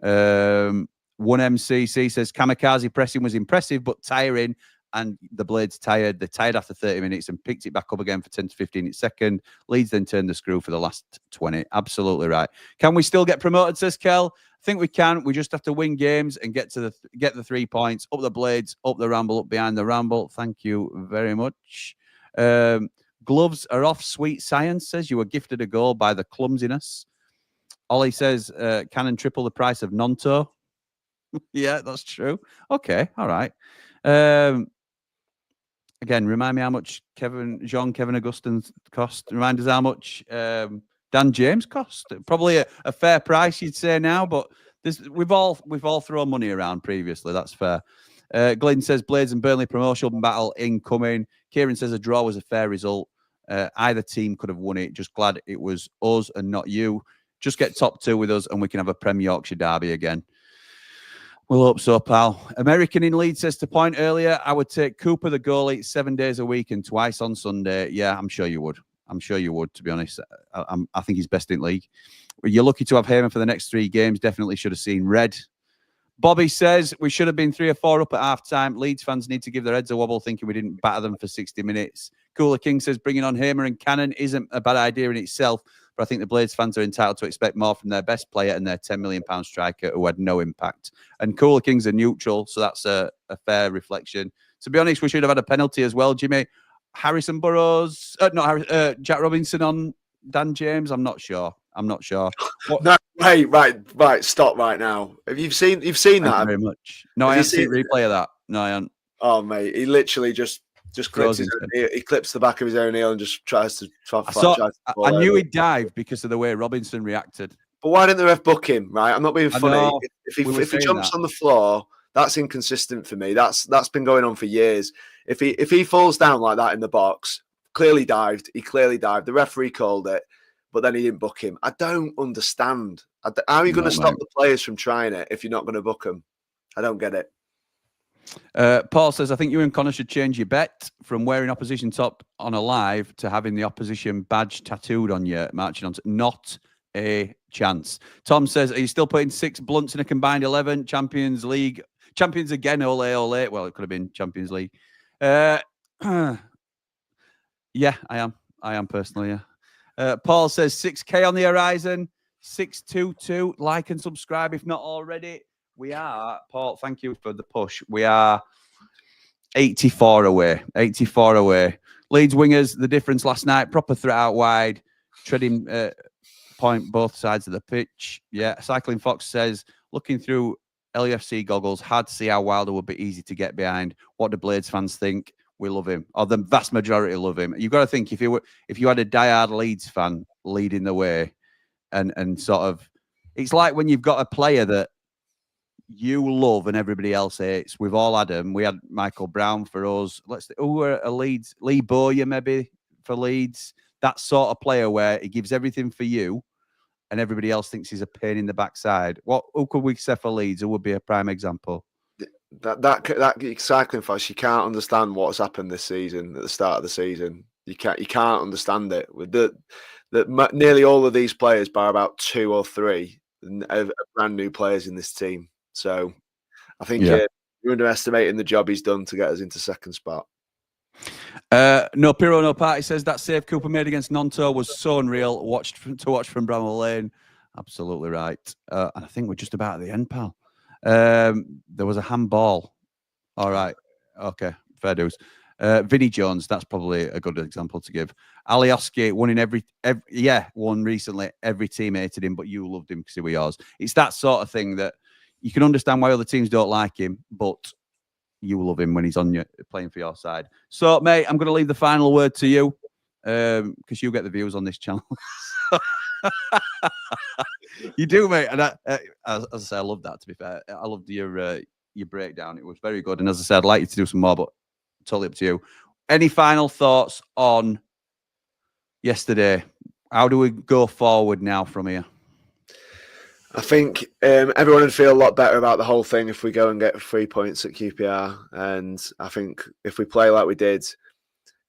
1MCC says, Kamikaze pressing was impressive but tiring and the Blades tired. They tired after 30 minutes and picked it back up again for 10 to 15 in second. Leeds then turned the screw for the last 20. Absolutely right. Can we still get promoted, says Kel? I think we can. We just have to win games and get the 3 points. Up the Blades, up the Ramble, up behind the Ramble. Thank you very much. Gloves are off. Sweet Science says you were gifted a goal by the clumsiness. Ollie says, Cannon triple the price of Nonto. Yeah, that's true. Okay, all right. Again, remind me how much Kevin Augustin cost. Remind us how much Dan James cost. Probably a fair price, you'd say now, but we've all thrown money around previously. That's fair. Glenn says Blades and Burnley promotion battle incoming. Kieran says a draw was a fair result. Either team could have won it. Just glad it was us and not you. Just get top 2 with us and we can have a Prem Yorkshire derby again. We'll hope so, pal. American in Leeds says to point earlier, I would take Cooper the goalie 7 days a week and twice on Sunday. Yeah, I'm sure you would. I'm sure you would, to be honest. I think he's best in league. You're lucky to have Heyman for the next 3 games. Definitely should have seen red. Bobby says we should have been 3 or 4 up at half-time. Leeds fans need to give their heads a wobble thinking we didn't batter them for 60 minutes. Cooler King says bringing on Hamer and Cannon isn't a bad idea in itself, but I think the Blades fans are entitled to expect more from their best player and their £10 million striker who had no impact. And Cooler King's a neutral, so that's a fair reflection. To be honest, we should have had a penalty as well, Jimmy. Harrison Burrows, Jack Robinson on Dan James. I'm not sure. No, right. Stop right now. You've seen Thank that? you very much. No, I haven't seen a replay of that. No, I haven't. Oh, mate, he literally just clips his own heel. He clips the back of his own heel and just tries to. I knew he'd dive because of the way Robinson reacted. But why didn't the ref book him? Right, I'm not being funny. If he jumps on the floor, that's inconsistent for me. That's been going on for years. If he falls down like that in the box, clearly dived. He clearly dived. The referee called it, but then he didn't book him. I don't understand. How are you going to stop the players from trying it if you're not going to book them? I don't get it. Paul says, I think you and Connor should change your bet from wearing opposition top on a live to having the opposition badge tattooed on you, marching on. Not a chance. Tom says, are you still putting 6 blunts in a combined 11? Champions League. Champions again, ole, ole. Well, it could have been Champions League. Yeah, I am. I am personally, yeah. Paul says 6K on the horizon. 622. Like and subscribe if not already. We are, Paul, thank you for the push. We are 84 away. 84 away. Leeds wingers, the difference last night. Proper threat out wide. Treading point both sides of the pitch. Yeah. Cycling Fox says, looking through LUFC goggles, hard to see how Wilder would be easy to get behind. What do Blades fans think? We love him. Or the vast majority love him. You've got to think, if you had a diehard Leeds fan leading the way and sort of, it's like when you've got a player that you love and everybody else hates. We've all had them. We had Michael Brown for us. A Leeds, Lee Bowyer maybe for Leeds. That sort of player where he gives everything for you and everybody else thinks he's a pain in the backside. Who could we say for Leeds? Who would be a prime example? That cycling Fox, you can't understand what's happened this season at the start of the season. You can't understand it. With nearly all of these players, bar about 2 or 3, are brand new players in this team. So I think you're underestimating the job he's done to get us into second spot. No Piro, no party says that save Cooper made against Nonto was so unreal. To watch from Bramall Lane. Absolutely right. And I think we're just about at the end, pal. There was a handball. All right. Okay. Fair dues. Vinnie Jones, that's probably a good example to give. Alioski won recently. Every team hated him, but you loved him because he was yours. It's that sort of thing that you can understand why other teams don't like him, but you love him when he's on playing for your side. So, mate, I'm going to leave the final word to you because you get the views on this channel. You do, mate. And as I say, I love that, to be fair. I loved your breakdown. It was very good. And as I said, I'd like you to do some more, but totally up to you. Any final thoughts on yesterday? How do we go forward now from here? I think everyone would feel a lot better about the whole thing if we go and get 3 points at QPR. And I think if we play like we did,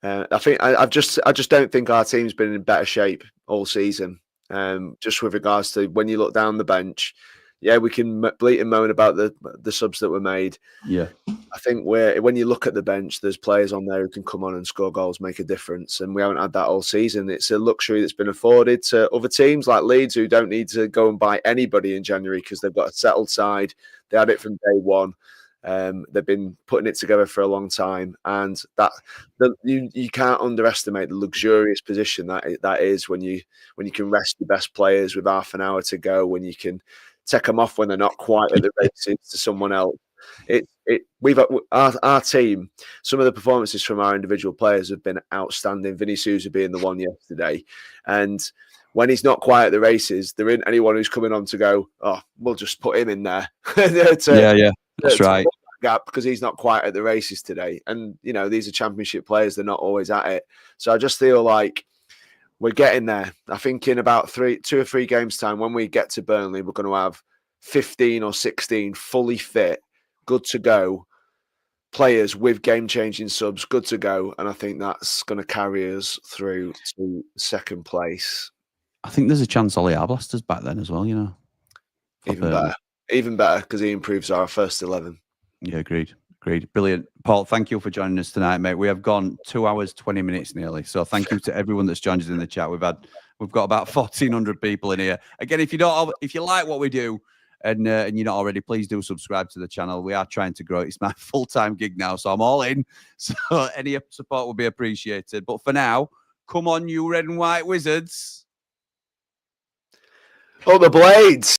I just don't think our team's been in better shape all season. Just with regards to when you look down the bench, yeah, we can bleat and moan about the subs that were made. Yeah, I think when you look at the bench, there's players on there who can come on and score goals, make a difference, and we haven't had that all season. It's a luxury that's been afforded to other teams like Leeds, who don't need to go and buy anybody in January because they've got a settled side. They had it from day one. They've been putting it together for a long time, and you can't underestimate the luxurious position that is when you can rest your best players with half an hour to go, when you can take them off when they're not quite at the races to someone else. Our team, some of the performances from our individual players have been outstanding. Vinny Sousa being the one yesterday, and when he's not quite at the races, there isn't anyone who's coming on to go, oh, we'll just put him in there. Yeah, that's right. gap because he's not quite at the races today. And, you know, these are championship players. They're not always at it. So I just feel like we're getting there. I think in about 2 or 3 games time, when we get to Burnley, we're going to have 15 or 16 fully fit, good to go players with game-changing subs, good to go. And I think that's going to carry us through to second place. I think there's a chance Ollie Arblaster's back then as well, you know. Even better, because he improves our first 11. Yeah, agreed. Brilliant. Paul, thank you for joining us tonight, mate. We have gone 2 hours, 20 minutes nearly. So thank you to everyone that's joined us in the chat. We've got about 1,400 people in here. Again, if you like what we do and you're not already, please do subscribe to the channel. We are trying to grow it. It's my full-time gig now, so I'm all in. So any support will be appreciated. But for now, come on, you red and white wizards. Oh, the Blades.